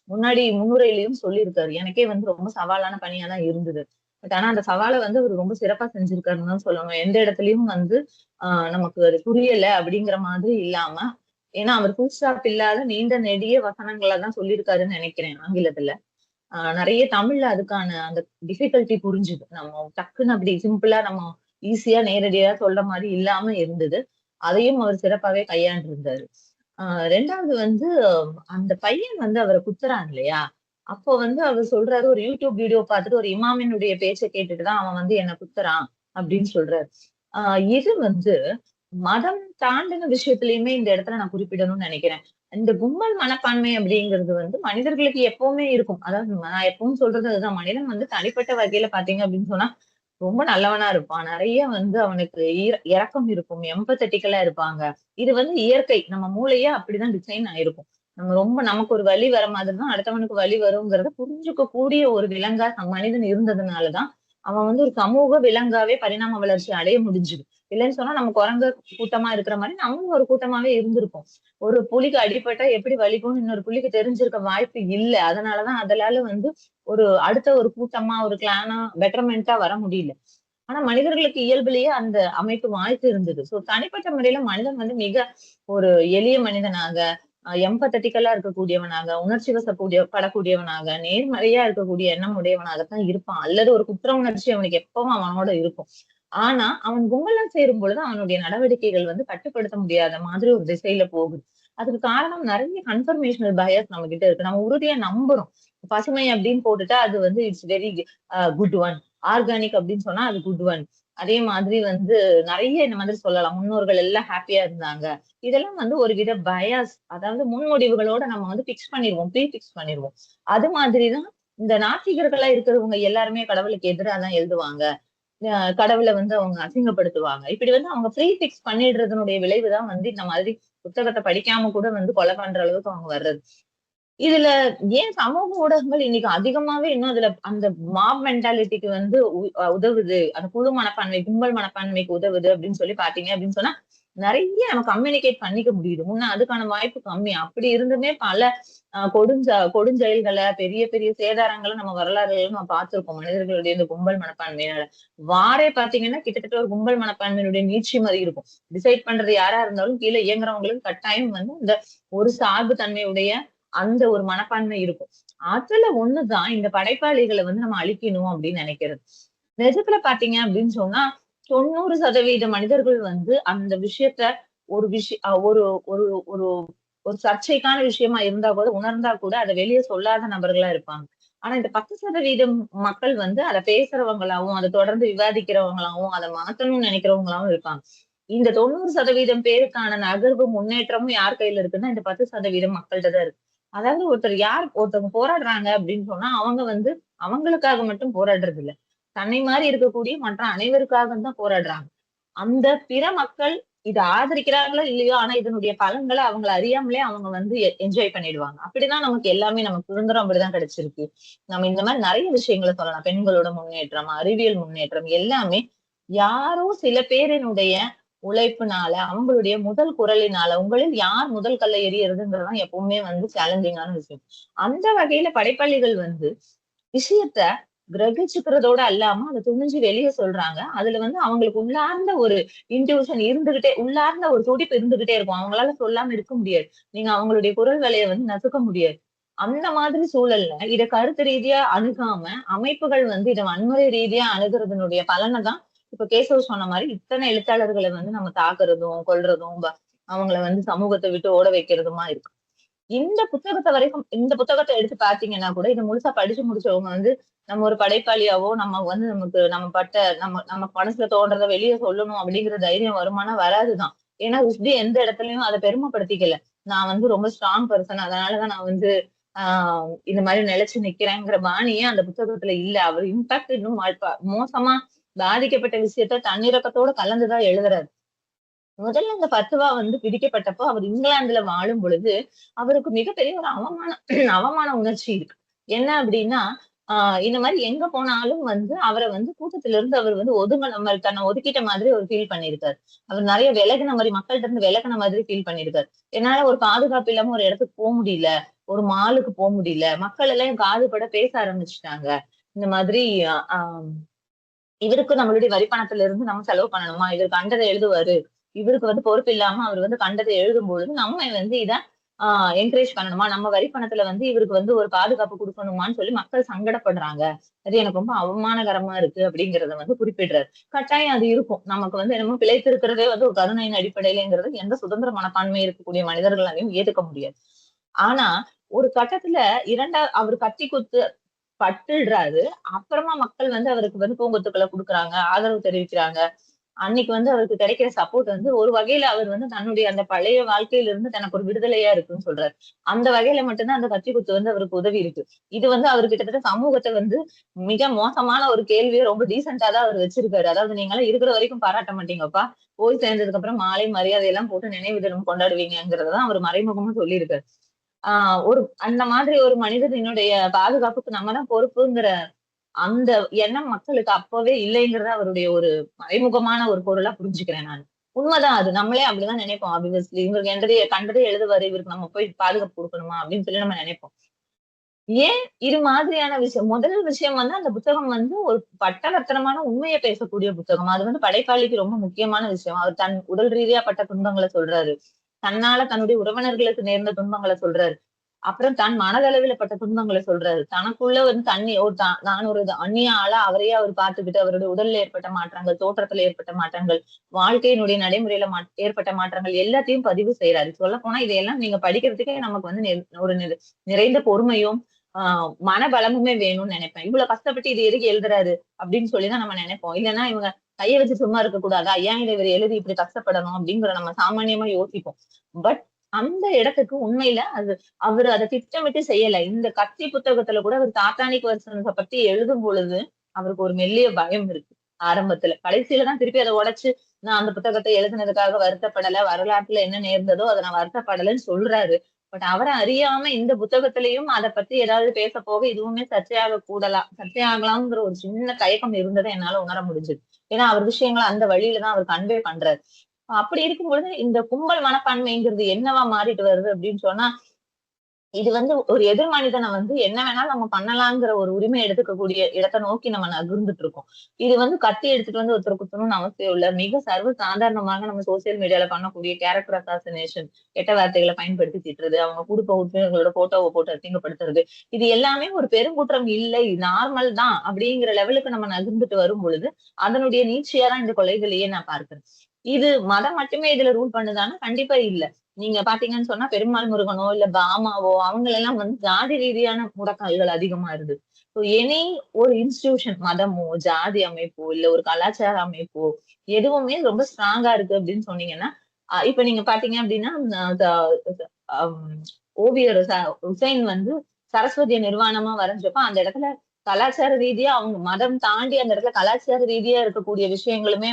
முன்னுரையிலையும் சொல்லியிருக்காரு. எனக்கே வந்து ரொம்ப சவாலான பணியா தான் இருந்தது. பட் ஆனா அந்த சவாலை வந்து அவர் ரொம்ப சிறப்பா செஞ்சிருக்காருன்னு தான் சொல்லணும். எந்த இடத்துலயும் வந்து நமக்கு அது புரியல அப்படிங்கிற மாதிரி இல்லாம, ஏன்னா அவர் ஃபுல் ஸ்டாப் இல்லாத நீண்ட நெடிய வசனங்களை தான் சொல்லியிருக்காருன்னு நினைக்கிறேன் ஆங்கிலத்துல. நிறைய தமிழ்ல அதுக்கான அந்த டிஃபிகல்ட்டி புரிஞ்சுது. நம்ம டக்குன்னு அப்படி சிம்பிளா நம்ம ஈஸியா நேரடியா சொல்ற மாதிரி இல்லாம இருந்தது. அதையும் அவர் சிறப்பாவே கையாண்டிருந்தாரு. ரெண்டாவது வந்து அந்த பையன் வந்து அவரை குத்துறான் இல்லையா? அப்போ வந்து அவர் சொல்றாரு, ஒரு யூடியூப் வீடியோ பார்த்துட்டு ஒரு இமாமினுடைய பேச்சை கேட்டுட்டுதான் அவன் வந்து என்ன குத்துறான் அப்படின்னு சொல்றாரு. இது வந்து மதம் தாண்டின விஷயத்திலயுமே இந்த இடத்துல நான் குறிப்பிடணும்னு நினைக்கிறேன். இந்த கும்பல் மனப்பான்மை அப்படிங்கிறது வந்து மனிதர்களுக்கு எப்பவுமே இருக்கும். அதாவது நான் எப்பவும் சொல்றது அதுதான். மனிதன் வந்து தனிப்பட்ட வகையில பாத்தீங்க அப்படின்னு சொன்னா ரொம்ப நல்லவனா இருப்பான். நிறைய வந்து அவனுக்கு இரக்கம் இருக்கும். எம்பத்தட்டிக்கலா இருப்பாங்க. இது வந்து இயற்கை. நம்ம மூளையே அப்படிதான் டிசைன் ஆயிருக்கும். நம்ம ரொம்ப நமக்கு ஒரு வலி வர மாதிரிதான் அடுத்தவனுக்கு வலி வருங்கிறத புரிஞ்சுக்க கூடிய ஒரு விலங்கா மனிதன் இருந்ததுனாலதான் அவன் வந்து ஒரு சமூக விலங்காவே பரிணாம வளர்ச்சி அடைய முடிஞ்சுது. இல்லைன்னு சொன்னா நம்ம குரங்கு கூட்டமா இருக்கிற மாதிரி நம்மளும் ஒரு கூட்டமாவே இருந்திருக்கும். ஒரு புலிக்கு அடிபட்டா எப்படி வலிக்கும்னு இன்னொரு புலிக்கு தெரிஞ்சிருக்க வாய்ப்பு இல்லை. அதனாலதான் அதனால வந்து அடுத்த ஒரு கூட்டமா ஒரு கிளானா பெட்டர்மெண்டா வர முடியல. ஆனா மனிதர்களுக்கு இயல்பிலேயே அந்த அமைப்பு வாய்ப்பு இருந்தது. சோ தனிப்பட்ட முறையில மனிதன் வந்து மிக ஒரு எளிய மனிதனாக, எம்பத்தட்டிக்கலா இருக்கக்கூடியவனாக, உணர்ச்சி படக்கூடியவனாக, நேர்மறையா இருக்கக்கூடிய எண்ணம் உடையவனாகத்தான் இருப்பான். அல்லது ஒரு குற்ற உணர்ச்சி அவனுக்கு எப்பவும் அவனோட இருக்கும். ஆனா அவன் கும்பலா சேரும் பொழுது அவனுடைய நடவடிக்கைகள் வந்து கட்டுப்படுத்த முடியாத மாதிரி ஒரு திசையில போகுது. அதுக்கு காரணம் நிறைய கன்ஃபர்மேஷனல் பயஸ் நம்ம கிட்ட இருக்கு. நம்ம உறுதியா நம்புறோம். பசுமை அப்படின்னு போட்டுட்டா அது வந்து it's very good one. Organic அப்படின்னு சொன்னா அது குட் ஒன். அதே மாதிரி வந்து நிறைய இந்த மாதிரி சொல்லலாம். முன்னோர்கள் எல்லாம் ஹாப்பியா இருந்தாங்க. இதெல்லாம் வந்து ஒரு வித பயாஸ். அதாவது முன்முடிவுகளோட நம்ம வந்து ப்ரீ பிக்ஸ் பண்ணிடுவோம். அது மாதிரிதான் இந்த நாத்திகர்களா இருக்கிறவங்க எல்லாருமே கடவுளுக்கு எதிராக தான் எழுதுவாங்க. கடவுளை வந்து அவங்க அசிங்கப்படுத்துவாங்க. இப்படி வந்து அவங்க ப்ரீ பிக்ஸ் பண்ணிடுறதுனுடைய விளைவுதான் வந்து இந்த மாதிரி புத்தகத்தை படிக்காம கூட வந்து கொலை பண்ற அளவுக்கு அவங்க வர்றது. இதுல ஏன் சமூக ஊடகங்கள் இன்னைக்கு அதிகமாவே இன்னும் அதுல அந்த மாப் மென்டாலிட்டிக்கு வந்து உதவுது, அந்த குழு மனப்பான்மை, கும்பல் மனப்பான்மைக்கு உதவுது அப்படின்னு சொல்லி பாத்தீங்க அப்படின்னு சொன்னா நிறைய நம்ம கம்யூனிகேட் பண்ணிக்க முடியுது. முன்ன அதுக்கான வாய்ப்பு கம்மி. அப்படி இருந்துமே பல கொடுஞ்செயல்களை, பெரிய பெரிய சேதாரங்களை நம்ம வரலாறுல நம்ம பார்த்திருக்கோம். மனிதர்களுடைய இந்த கும்பல் மனப்பான்மையினால. வாரே பாத்தீங்கன்னா கிட்டத்தட்ட ஒரு கும்பல் மனப்பான்மையினுடைய நீட்சி மாதிரி இருக்கும். டிசைட் பண்றது யாரா இருந்தாலும் கீழே இயங்குறவங்களுக்கு கட்டாயம் வந்து இந்த ஒரு சார்பு தன்மையுடைய அந்த ஒரு மனப்பான்மை இருக்கும். அதுல ஒண்ணுதான் இந்த படைப்பாளிகளை வந்து நம்ம அழிக்கணும் அப்படின்னு நினைக்கிறது. நிஜத்துல பாத்தீங்க அப்படின்னு சொன்னா 90% மனிதர்கள் வந்து அந்த விஷயத்த ஒரு ஒரு ஒரு ஒரு ஒரு சர்ச்சைக்கான விஷயமா இருந்தா கூட உணர்ந்தா கூட அதை வெளியே சொல்லாத நபர்களா இருப்பாங்க. ஆனா இந்த 10% மக்கள் வந்து அதை பேசுறவங்களாவும், அதை தொடர்ந்து விவாதிக்கிறவங்களாவும், அதை மாத்தணும்னு நினைக்கிறவங்களாவும் இருப்பாங்க. இந்த 90% பேருக்கான நகர்வு முன்னேற்றமும் யார் கையில இருக்குன்னா இந்த 10% மக்கள்கிட்ட தான் இருக்கு. அதாவது ஒருத்தவங்க போராடுறாங்க அப்படின்னு சொன்னா அவங்க வந்து அவங்களுக்காக மட்டும் போராடுறது இல்ல. தன்னை மாறி இருக்கக்கூடிய மற்ற அனைவருக்காக தான் போராடுறாங்க. அந்த பிற மக்கள் இத ஆதரிக்கிறாங்களோ இல்லையோ, ஆனா இதனுடைய பலன்கள அவங்கள அறியாமலே அவங்க வந்து என்ஜாய் பண்ணிடுவாங்க. அப்படிதான் நமக்கு எல்லாமே நமக்கு சுதந்திரம் அப்படிதான் கிடைச்சிருக்கு. நம்ம இந்த மாதிரி நிறைய விஷயங்கள சொல்லலாம். பெண்களோட முன்னேற்றம், அறிவியல் முன்னேற்றம் எல்லாமே யாரோ சில பேரினுடைய உழைப்புனால, அவங்களுடைய முதல் குரலினால, உங்களில் யார் முதல் கல்லை எறியறதுங்கிறதுதான் எப்பவுமே வந்து சேலஞ்சிங்கான விஷயம். அந்த வகையில படைப்பாளிகள் வந்து விஷயத்த கிரகிச்சுக்கிறதோட அல்லாம அத துணிஞ்சு வெளிய சொல்றாங்க. அதுல வந்து அவங்களுக்கு உள்ளார்ந்த ஒரு இன்ட்யூஷன் இருந்துகிட்டே உள்ளார்ந்த ஒரு துடிப்பு இருந்துகிட்டே இருக்கும். அவங்களால சொல்லாம இருக்க முடியாது. நீங்க அவங்களுடைய குரல் வளைய வந்து நசுக்க முடியாது. அந்த மாதிரி சூழல்ல இத கருத்து ரீதியா அணுகாம, அமைப்புகள் வந்து இத வன்முறை ரீதியா அணுகுறதனுடைய பலன தான் இப்ப கேசவ் சொன்ன மாரி இத்தனை எழுத்தாளர்கள வந்து நம்ம தாக்குறதும், கொல்றதும், அவங்கள வந்து சமூகத்த விட்டு ஓட வைக்கிறதுமா இருக்கு. இந்த புத்தகத்த எடுத்து பார்த்தீங்கன்னா கூட, இத முழுசா படிச்சு முடிச்சவங்க வந்து, நம்ம ஒரு படைப்பாளியாவோ, நம்ம வந்து நம்ம பட்ட நமக்கு மனசுல தோன்றத வெளிய சொல்லணும் அப்படிங்கிற தைரியம் வருமானா வராதுதான். ஏன்னா உஸ்தி எந்த இடத்துலயும் அத பெருமைப்படுத்திக்கல. நான் வந்து ரொம்ப ஸ்ட்ராங் பெர்சன். அதனால தான் நான் வந்து ஆ இந்த மாரி நிலைச்சு நிக்கிறேங்கிற பாணியே அந்த புத்தகத்துல இல்ல. அவர் இன்பாக்ட் இன்னும் மோசமா பாதிக்கப்பட்ட விஷயத்த தன்னிரக்கத்தோட கலந்து தான் எழுதுறாரு. முதல்ல இந்த ஃபத்வா வந்து விதிக்கப்பட்டப்போ அவர் இங்கிலாந்துல வாழும் பொழுது, அவருக்கு மிகப்பெரிய ஒரு அவமான உணர்ச்சி இருக்கு. என்ன அப்டின்னா, இந்த மாரி எங்க போனாலும் வந்து அவர வந்து கூட்டத்துல இருந்து அவர் வந்து ஒதுங்குன மாரி தன்னை ஒதுக்கிட்ட மாதிரி அவர் ஃபீல் பண்ணியிருக்காரு. அவர் நெறைய விலகுன மாரி மக்கள்ட்ட இருந்து விலகுன மாதிரி ஃபீல் பண்ணியிருக்காரு. என்னால ஒரு பாதுகாப்பு இல்லாம ஒரு இடத்துக்கு முடியல. ஒரு மாலுக்கு முடியல. மக்கள் எல்லாம் என் காதுபட பேச ஆரம்பிச்சுட்டாங்க. இந்த மாதிரி அ ஆ இவருக்கு நம்மளுடைய வரி பணத்துல இருந்து நம்ம செலவு பண்ணணுமா? இவர் கண்டத எழுதுவாரு. இவருக்கு வந்து பொறுப்பு இல்லாம அவர் வந்து கண்டத எழுதும்பொழுது, நம்ம வந்து இத ஆ என்கரேஜ் பண்ணணுமா? நம்ம வரி பணத்துல வந்து இவருக்கு வந்து ஒரு பாதுகாப்பு குடுக்கணுமான்னு சொல்லி மக்கள் சங்கடப்படுறாங்க. அது எனக்கு ரொம்ப அவமானகரமா இருக்கு அப்படிங்கிறத வந்து குறிப்பிடுறாரு. கட்டாயம் அது இருக்கும். நமக்கு வந்து என்னமோ பிழைத்திருக்கிறதே வந்து ஒரு கருணையின் அடிப்படையிலங்கிறது எந்த சுதந்திர மனப்பான்மை இருக்கக்கூடிய மனிதர்களாலையும் ஏத்துக்க முடியாது. ஆனா, ஒரு கட்டத்துல அவர் கத்தி குத்து பட்டுடுறாரு. அப்புறமா மக்கள் வந்து அவருக்கு வந்து பூங்கொத்துக்கள குடுக்குறாங்க, ஆதரவு தெரிவிக்கிறாங்க. அன்னைக்கு வந்து அவருக்கு கிடைக்கிற சப்போர்ட் வந்து ஒரு வகையில அவர் வந்து தன்னுடைய அந்த பழைய வாழ்க்கையில இருந்து தனக்கு ஒரு விடுதலையா இருக்குன்னு சொல்றாரு. அந்த வகையில மட்டும் தான் அந்த கத்தி குத்து வந்து அவருக்கு உதவி இருக்கு. இது வந்து அவரு கிட்டத்தட்ட சமூகத்த வந்து மிக மோசமான ஒரு கேள்விய ரொம்ப டீசென்ட்டா தான் அவர் வச்சிருக்காரு. அதாவது நீங்கலாம் இருக்கிற வரைக்கும் பாராட்ட மாட்டீங்கப்பா. போய் சேர்ந்ததுக்கு அப்புறம் மாலை மரியாதை எல்லாம் போட்டு நினைவு தினம் கொண்டாடுவீங்கங்கிறத தான் அவர் மறைமுகமா சொல்லியிருக்காரு. அந்த மாதிரி ஒரு மனிதனினுடைய பாதுகாப்புக்கு நம்ம தான் பொறுப்புங்கிற அந்த எண்ணம் மக்களுக்கு அப்பவே இல்லைங்கிறத அவருடைய ஒரு மறைமுகமான ஒரு பொருளா புரிஞ்சுக்கிறேன் நான். உண்மைதான் அது. நம்மளே அப்படிதான் நினைப்போம். ஆப்வியஸ்லி இவருக்கு கண்டதே எழுதுவாரு. இவருக்கு நம்ம போய் பாதுகாப்பு குடுக்கணுமா? அப்படின்னு சொல்லி நம்ம நினைப்போம். ஏன் இது மாதிரியான விஷயம் முதல் விஷயம் வந்து அந்த புத்தகம் வந்து ஒரு பட்டவர்த்தனமான உண்மைய பேசக்கூடிய புத்தகம். அது வந்து படைப்பாளிக்கு ரொம்ப முக்கியமான விஷயம். அவர் தன் உடல் ரீதியா பட்ட துன்பங்கள சொல்றாரு. தன்னால தன்னுடைய உறவினர்களுக்கு நேர்ந்த துன்பங்கள சொல்றாரு. அப்புறம் தன் மனதளவில பட்ட துன்பங்கள சொல்றாரு. தனக்குள்ள வந்து நான் ஒரு அந்நிய ஆளா அவரையே அவர் பார்த்துக்கிட்டு, அவருடைய உடல்ல ஏற்பட்ட மாற்றங்கள், தோற்றத்துல ஏற்பட்ட மாற்றங்கள், வாழ்க்கையினுடைய நடைமுறையில ஏற்பட்ட மாற்றங்கள் எல்லாத்தையும் பதிவு செய்றாரு. சொல்லப்போனா இதையெல்லாம் நீங்க படிக்கிறதுக்கே நமக்கு வந்து ஒரு நிறைந்த பொறுமையும், மனபலமுமே வேணும்னு நெனைப்பேன். இவ்வளவு கஷ்டப்பட்டு இது எதுக்கு எழுதுறாரு? அப்படின்னு சொல்லி தான் நம்ம நெனைப்போம். இல்லன்னா இவங்க கைய வச்சு சும்மா இருக்க கூடாதா? ஏன் இத இவரு எழுதி இப்படி கஷ்டப்படணும்? அப்படிங்கிற நம்ம சாமானியமா யோசிப்போம். பட் அந்த இடத்துக்கு உண்மையில அவரு அத திட்டமிட்டு செய்யல. இந்த கத்தி புத்தகத்துல கூட அவர் சாத்தானிக் வெர்சன்ஸ பத்தி எழுதும் பொழுது, அவருக்கு ஒரு மெல்லிய பயம் இருக்கு. ஆரம்பத்துல. கடைசியில தான் திருப்பி அத உடைச்சு, நான் அந்த புத்தகத்த எழுதினதுக்காக வருத்தப்படல. வரலாற்றுல என்ன நேர்ந்ததோ அத நான் வருத்தப்படலன்னு சொல்றாரு. பட் அவரை அறியாம இந்த புத்தகத்திலையும் அதை பத்தி ஏதாவது பேச போக இதுவுமே சர்ச்சையாகலாம்ங்கிற ஒரு சின்ன தயக்கம் இருந்ததை என்னால உணர முடிஞ்சது. ஏன்னா அவர் விஷயங்களை அந்த வழியில தான் அவர் கன்வே பண்றாரு. அப்படி இருக்கும் பொழுது இந்த கும்பல் மனப்பான்மைங்கிறது என்னவா மாறிட்டு வருது அப்படின்னு சொன்னா, இது ஒரு எதிர் மனிதனை என்ன வேணாலும் நம்ம பண்ணலாங்கிற ஒரு உரிமை எடுத்துக்கக்கூடிய இடத்தை நோக்கி நம்ம நகர்ந்துட்டு இருக்கோம். இது கத்தி எடுத்துட்டு ஒருத்தர் குத்தணும்னு அவசியம் இல்ல. மிக சர்வ சாதாரணமாக நம்ம சோசியல் மீடியால பண்ணக்கூடிய கேரக்டர் அசாசினேஷன், கெட்ட வார்த்தைகளை பயன்படுத்தி திட்டுறது, அவங்க குடும்ப உறுப்பினர்களோட போட்டோவை போட்டு அசிங்கப்படுத்துறது, இது எல்லாமே ஒரு பெருங்குற்றம் இல்லை, நார்மல் தான் அப்படிங்கிற லெவலுக்கு நம்ம நகர்ந்துட்டு வரும் பொழுது அதனுடைய நீட்சியா தான் இந்த கொலைகளையே நான் பார்க்கிறேன். இது மதம் மட்டுமே இதுல ரூல் பண்ணுதான்னா கண்டிப்பா இல்ல. நீங்க பாத்தீங்கன்னு சொன்னா பெருமாள் முருகனோ இல்ல பாமாவோ அவங்களெல்லாம் ஜாதி ரீதியான முடக்கல்கள் அதிகமா இருக்கு. ஸோ எனி ஒரு இன்ஸ்டிடியூஷன், மதமோ ஜாதி அமைப்போ இல்ல ஒரு கலாச்சார அமைப்போ எதுவுமே ரொம்ப ஸ்ட்ராங்கா இருக்கு அப்படின்னு சொன்னீங்கன்னா, இப்ப நீங்க பாத்தீங்க அப்படின்னா ஓவியர் ஹுசைன் சரஸ்வதிய நிர்வாணமா வரைஞ்சப்ப அந்த இடத்துல கலாச்சார ரீதியா அவங்க மதம் தாண்டி அந்த இடத்துல கலாச்சார ரீதியா இருக்கக்கூடிய விஷயங்களுமே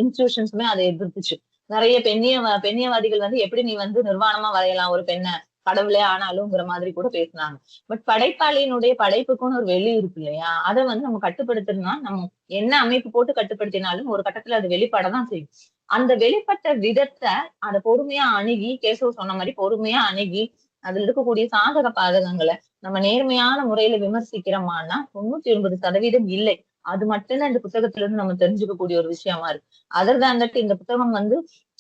இன்ஸ்டிடியூஷன்ஸுமே அதை எதிர்த்துச்சு. நிறைய பெண்ணியவாதிகள் எப்படி நீ நிர்வாணமா வரையலாம் ஒரு பெண்ணை, கடவுளே ஆனாலும்ங்கிற மாதிரி கூட பேசினாங்க. பட் படைப்பாளியினுடைய படைப்புக்குன்னு ஒரு வெளி இருக்கு இல்லையா, அதை நம்ம கட்டுப்படுத்தணும்னா நம்ம என்ன அமைப்பு போட்டு கட்டுப்படுத்தினாலும் ஒரு கட்டத்துல அது வெளிப்படதான் செய்யும். அந்த வெளிப்பட்ட விதத்தை அதை பொறுமையா அணுகி, கேசவ சொன்ன மாதிரி பொறுமையா அணுகி அதுல இருக்கக்கூடிய சாதக பாதகங்களை நம்ம நேர்மையான முறையில விமர்சிக்கிறோமான்னா 99% இல்லை. அது மட்டும்தான் இந்த புத்தகத்துல இருந்து நம்ம தெரிஞ்சுக்கக்கூடிய ஒரு விஷயமா இருக்கு. அதர் தான் இந்த புத்தகம்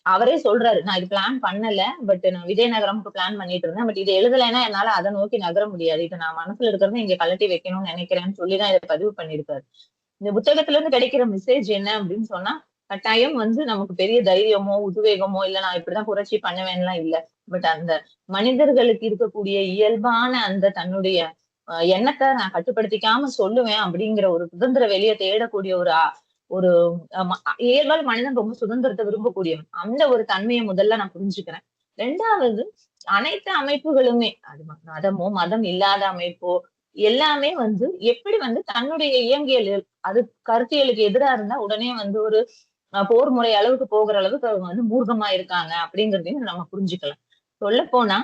அவரே சொல்றாரு, நான் இது பிளான் பண்ணல, பட் நான் விஜயநகரம்க்கு பிளான் பண்ணிட்டு இருந்தேன், பட் இது எழுதலைன்னா என்னால அதை நோக்கி நகர முடியாது, இதை நான் மனசுல இருக்கிறத இங்க கலட்டி வைக்கணும்னு நினைக்கிறேன்னு சொல்லிதான் இதை பதிவு பண்ணிருக்காரு. இந்த புத்தகத்துல இருந்து கிடைக்கிற மெசேஜ் என்ன அப்படின்னு சொன்னா, கட்டாயம் நமக்கு பெரிய தைரியமோ உத்வேகமோ இல்ல நான் இப்படிதான் புரட்சி பண்ணுவேன்லாம் இல்ல. பட் அந்த மனிதர்களுக்கு இருக்கக்கூடிய இயல்பான அந்த தன்னுடைய எண்ணத்தை நான் கட்டுப்படுத்திக்காம சொல்லுவேன் அப்படிங்கிற ஒரு சுதந்திர வெளியை தேடக்கூடிய ஒரு இயல்பால் மனிதன் ரொம்ப சுதந்திரத்தை விரும்பக்கூடியவன். அந்த ஒரு தன்மையை முதல்ல நான் புரிஞ்சுக்கிறேன். ரெண்டாவது, அனைத்து அமைப்புகளுமே அது மதமோ மதம் இல்லாத அமைப்போ எல்லாமே எப்படி தன்னுடைய இயங்கியல் அது கருத்தியலுக்கு எதிரா இருந்தா உடனே ஒரு போர் முறை அளவுக்கு போகிற அளவுக்கு அவங்க மூர்க்கமா இருக்காங்க அப்படிங்கறதையும் நம்ம புரிஞ்சுக்கலாம். சொல்ல போனா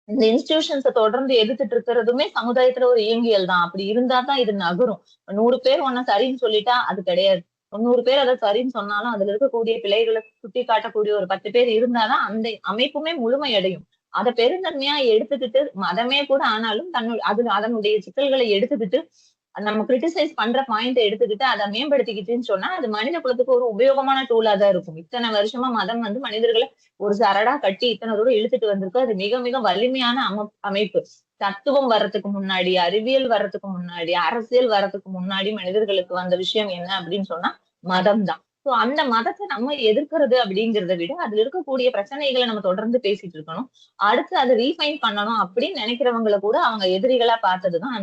இந்த இன்ஸ்டிடியூஷன்ஸை தொடர்ந்து எதிர்த்துட்டு இருக்கிறதுமே சமுதாயத்துல ஒரு இயங்கியல் தான். அப்படி இருந்தா தான் இது நகரும். 100 பேர் ஒன்ன சரின்னு சொல்லிட்டா அது கிடையாது. 90 பேர் அதை சரின்னு சொன்னாலும் அதுல இருக்கக்கூடிய பிழைகளை சுட்டி காட்டக்கூடிய ஒரு 10 பேர் இருந்தாதான் அந்த அமைப்புமே முழுமையடையும். அதை பெருந்தன்மையா எடுத்துக்கிட்டு மதமே கூட ஆனாலும் அதனுடைய சிக்கல்களை எடுத்துக்கிட்டு நம்ம கிரிட்டிசைஸ் பண்ற பாயிண்ட் எடுத்துக்கிட்டு அதை மேம்படுத்திக்கிட்டுன்னு சொன்னா அது மனித குலத்துக்கு ஒரு உபயோகமான டூலா தான் இருக்கும். இத்தனை வருஷமா மதம் மனிதர்களை ஒரு சரடா கட்டி இத்தனை தூரம் இழுத்துட்டு வந்திருக்கு. அது மிக மிக வலிமையான அமைப்பு. தத்துவம் வர்றதுக்கு முன்னாடி, அறிவியல் வர்றதுக்கு முன்னாடி, அரசியல் வர்றதுக்கு முன்னாடி மனிதர்களுக்கு வந்த விஷயம் என்ன அப்படின்னு சொன்னா மதம் தான். சோ அந்த மதத்தை நம்ம எதிர்க்கிறது அப்படிங்கிறத விட அதுல இருக்கக்கூடிய பிரச்சனைகளை நம்ம தொடர்ந்து பேசிட்டு இருக்கணும். அடுத்து அதை ரீஃபைன் பண்ணணும் அப்படின்னு நினைக்கிறவங்களை கூட அவங்க எதிரிகளா பார்த்ததுதான்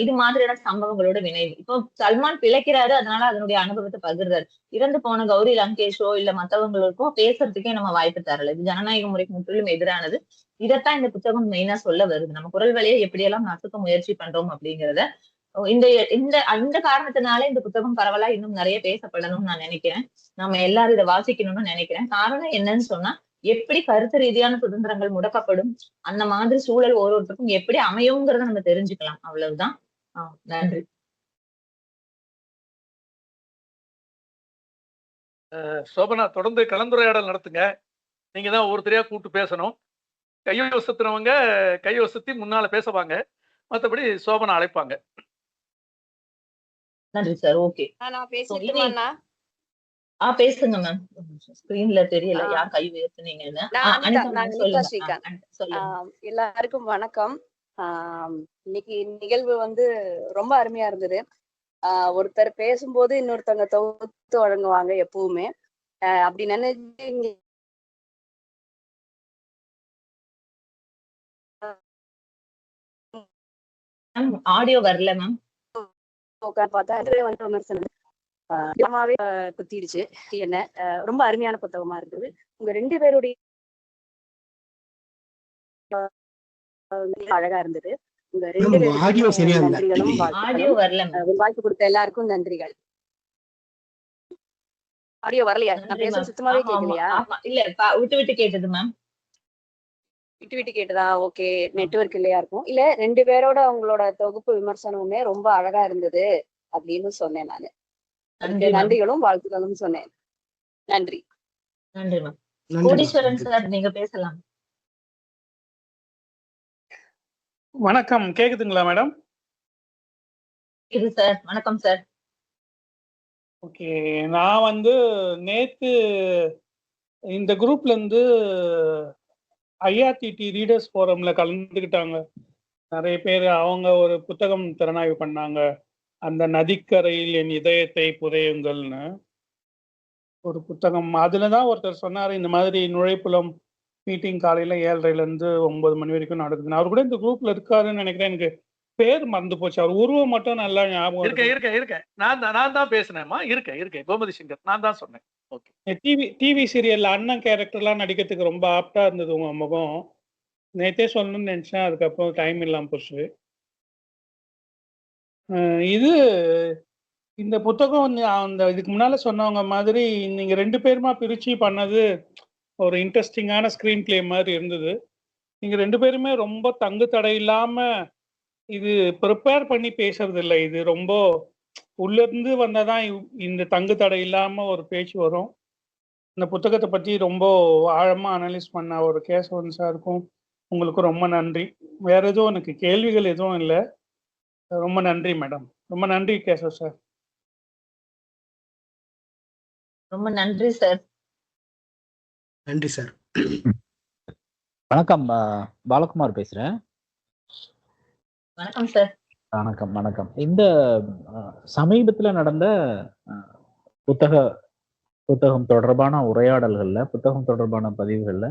இது மாதிரியான சம்பவங்களோட வினைவு. இப்போ சல்மான் பிழைக்கிறாரு, அதனால அதனுடைய அனுபவத்தை பகிர்றாரு. இறந்து போன கௌரி லங்கேஷோ இல்ல மத்தவங்களுக்கோ பேசுறதுக்கே நம்ம வாய்ப்பு தரல. இது ஜனநாயக முறைக்கு முற்றிலும் எதிரானது. இதைத்தான் இந்த புத்தகம் மெயினா சொல்ல வருது. நம்ம குரல் வழியை எப்படியெல்லாம் நசுக்க முயற்சி பண்றோம் அப்படிங்கிறத இந்த இந்த அந்த காரணத்தினால இந்த புத்தகம் பரவலா இன்னும் நிறைய பேசப்படணும்னு நான் நினைக்கிறேன். நம்ம எல்லாரும் இதை வாசிக்கணும்னு நினைக்கிறேன். காரணம் என்னன்னு சொன்னா, எப்படி கருத்து ரீதியான சுதந்திரங்கள் முடக்கப்படும், அந்த மாதிரி சூழல் ஒவ்வொருத்தருக்கும் எப்படி அமையுங்கிறத நம்ம தெரிஞ்சுக்கலாம். அவ்வளவுதான். நன்றி. சோபனா, தொடர்ந்து கலந்துரையாடல் நடத்துங்க. நீங்க தான் ஒவ்வொருத்தரையா கூப்பிட்டு பேசணும். கைவசத்தினவங்க கைவசத்தி முன்னால பேசுவாங்க, மற்றபடி சோபனா அழைப்பாங்க. நன்றி சார். ஓகே, நான் பேசிட்டுமாண்ணா? பேசுங்க மேம். ஸ்கிரீன்ல தெரியல யார் கை உயர்த்துனீங்கன்னு. எல்லாருக்கும் வணக்கம். இன்னைக்கு நிகழ்வு ரொம்ப அருமையா இருந்தது. ஒருத்தர் பேசும்போது இன்னொருத்தவங்க தொகுத்து வழங்குவாங்க எப்பவுமே. அப்படி நினைச்சு ஆடியோ வரல மேம். பார்த்தா விமர்சனம் குத்திடுச்சு. என்ன ரொம்ப அருமையான புத்தகமா இருக்குது. உங்க 2 பேருடைய அழகா இருந்தது. உங்க 2 பேருக்கும் நன்றிகளும் வாய்ப்பு கொடுத்த எல்லாருக்கும் நன்றிகள். ஆடியோ வரலையா? நான் பேசுறது சுத்தமாவே கேட்கலையா? இல்ல, விட்டு விட்டு கேட்டது மேம். விட்டு விட்டு கேட்டதா? ஓகே, நெட்வொர்க் இல்லையா இருக்கும். இல்ல 2 பேரோட அவங்களோட தொகுப்பு விமர்சனமுமே ரொம்ப அழகா இருந்தது அப்படின்னு சொன்னேன் நானு. அதுக்கு நன்றி மேம். நன்றிகளும் வாழ்த்துக்களும் சொன்னேன். நன்றி. நன்றி மேம். நன்றி கோடீஸ்வரன் மேம். சார், நீங்க பேசலாம். வணக்கம், கேக்குதுங்களா மேடம்? இது சார், வணக்கம் சார். ஓகே, நான் வந்து நேத்து இந்த குரூப்ல இருந்து ஐஆர்டிடி ரீடர்ஸ் ஃபோரம்ல கலந்துக்கிட்டாங்க நிறைய பேர். அவங்க ஒரு புத்தகம் திறனாய்வு பண்ணாங்க, அந்த நதிக்கரையில் என் இதயத்தை புதையுங்கள்னு ஒரு புத்தகம். அதுல தான் ஒருத்தர் சொன்னாரு, இந்த மாதிரி நுழைப்புலம் மீட்டிங் காலையில 7:30 to 9 மணி வரைக்கும் நடக்குதுன்னு. அவர் கூட இந்த குரூப்ல இருக்காருன்னு நினைக்கிறேன். எனக்கு பேர் மறந்து போச்சு. அவர் உருவம் மட்டும் நல்லா ஞாபகம் இருக்கு. இருக்கேன். நான் தான் பேசினேன்மா. இருக்கேன். கோமதி சிங்கர் நான் தான் சொன்னேன். ஓகே. டிவி சீரியல்ல அண்ணன் கேரக்டர்லாம் நடிக்கிறதுக்கு ரொம்ப ஆப்டா இருந்தது உங்க முகம். நேத்தே சொல்லணும்னு நினைச்சேன், அதுக்கப்புறம் டைம் இல்லாம போச்சு. இது இந்த புத்தகம் அந்த இதுக்கு முன்னால சொன்னவங்க மாதிரி நீங்க 2 பேருமா பிரிச்சு பண்ணது ஒரு இன்ட்ரெஸ்டிங்கான ஸ்கிரீன் பிளே மாதிரி இருந்தது. நீங்க 2 பேருமே ரொம்ப தங்கு தடை இல்லாம இது ப்ரிப்பேர் பண்ணி பேசுறது இல்லை. இது ரொம்ப உள்ள இருந்து வந்தாதான் இந்த தங்கு தடை இல்லாம ஒரு பேச்சு வரும். இந்த புத்தகத்தை பத்தி ரொம்ப ஆழமா அனலைஸ் பண்ண ஒரு கேசவன் சாருக்கும் உங்களுக்கும் ரொம்ப நன்றி. வேற எதுவும் எனக்கு கேள்விகள் எதுவும் இல்லை. ரொம்ப நன்றி மேடம். ரொம்ப நன்றி கேசவ் சார். ரொம்ப நன்றி சார். நன்றி சார். வணக்கம், பாலகுமார் பேசுறேன். வணக்கம் சார். வணக்கம். இந்த சமீபத்துல நடந்த புத்தகம் தொடர்பான உரையாடல்கள்ல, புத்தகம் தொடர்பான பதிவுகள்ல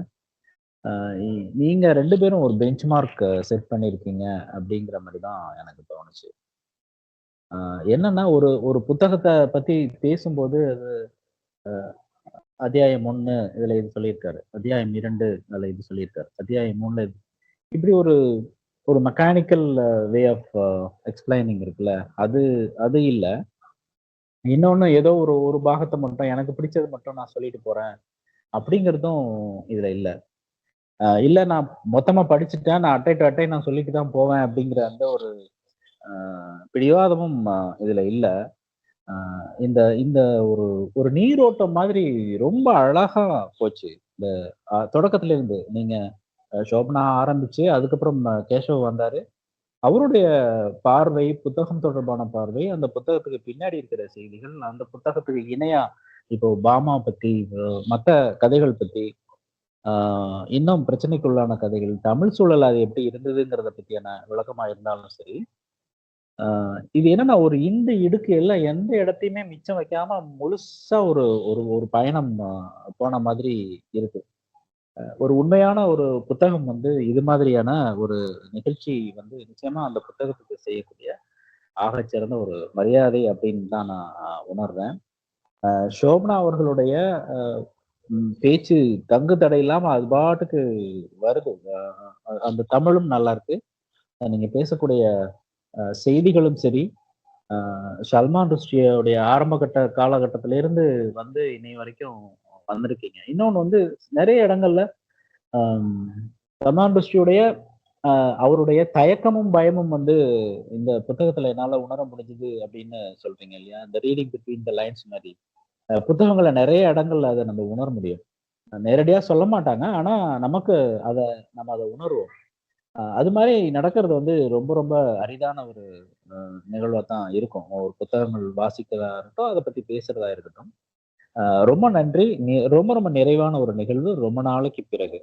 நீங்க 2 பேரும் ஒரு பெஞ்ச் மார்க் செட் பண்ணிருக்கீங்க அப்படிங்கிற மாதிரி தான் எனக்கு தோணுச்சு. என்னன்னா ஒரு புத்தகத்தை பத்தி பேசும்போது அது அத்தியாயம் 1 இதுல இது சொல்லியிருக்காரு, அத்தியாயம் 2 அதுல இது சொல்லியிருக்காரு, அத்தியாயம் 3 இப்படி ஒரு மெக்கானிக்கல் வே ஆஃப் எக்ஸ்பிளைனிங் இருக்குல்ல, அது இல்லை. இன்னொன்னு ஏதோ ஒரு பாகத்தை மட்டும் எனக்கு பிடிச்சது மட்டும் நான் சொல்லிட்டு போறேன் அப்படிங்கிறதும் இதுல இல்லை. இல்லை நான் மொத்தமா படிச்சுட்டேன், நான் அட்டை டு அட்டை நான் சொல்லிட்டு தான் போவேன் அப்படிங்கிற அந்த ஒரு பிடிவாதமும் இதுல இல்லை. இந்த இந்த ஒரு நீரோட்டம் மாதிரி ரொம்ப அழகா போச்சு. இந்த தொடக்கத்துல இருந்து நீங்க சோபனா ஆரம்பிச்சு அதுக்கப்புறம் கேசவ் வந்தாரு. அவருடைய பார்வை, புத்தகம் தொடர்பான பார்வை, அந்த புத்தகத்துக்கு பின்னாடி இருக்கிற செய்திகள், அந்த புத்தகத்துக்கு இணையா இப்போ பாமா பத்தி, மற்ற கதைகள் பத்தி, இன்னும் பிரச்சனைக்குள்ளான கதைகள், தமிழ் சூழல் அது எப்படி இருந்ததுங்கிறத பத்தியான விளக்கமா இருந்தாலும் சரி, இது என்னன்னா ஒரு இந்த இடுக்கு எல்லாம் எந்த இடத்தையுமே மிச்சம் வைக்காம முழுசா ஒரு பயணம் போன மாதிரி இருக்கு. ஒரு உண்மையான ஒரு புத்தகம் இது மாதிரியான ஒரு நிகழ்ச்சி நிச்சயமா அந்த புத்தகத்துக்கு செய்யக்கூடிய ஆகச்சிறந்த ஒரு மரியாதை அப்படின்னு தான் நான் உணர்றேன். சோபனா அவர்களுடைய பேச்சு தங்கு தடை இல்லாம அது பாட்டுக்கு வருது. அந்த தமிழும் நல்லா இருக்கு. நீங்க பேசக்கூடிய செய்திகளும் சரி, சல்மான் ருஷ்டியோடைய ஆரம்ப காலகட்டத்திலிருந்து இன்னை வரைக்கும் வந்திருக்கீங்க. இன்னொன்னு நிறைய இடங்கள்ல சல்மான் ருஷ்டியோடைய அவருடைய தயக்கமும் பயமும் இந்த புத்தகத்துல என்னால உணர முடிஞ்சது அப்படின்னு சொல்றீங்க இல்லையா? இந்த ரீடிங் பிட்வீன் த லைன்ஸ் மாதிரி புத்தகங்களை நிறைய இடங்கள்ல அதை நம்ம உணர முடியும். நேரடியா சொல்ல மாட்டாங்க, ஆனா நம்ம அதை உணர்வோம். அது மாதிரி நடக்கிறது ரொம்ப ரொம்ப அரிதான ஒரு நிகழ்வா தான் இருக்கும். ஒரு புத்தகங்கள் வாசிக்கிறதா இருக்கட்டும், அதை பத்தி பேசுறதா இருக்கட்டும். ரொம்ப நன்றி. ரொம்ப ரொம்ப நிறைவான ஒரு நிகழ்வு. ரொம்ப நாளைக்கு பிறகு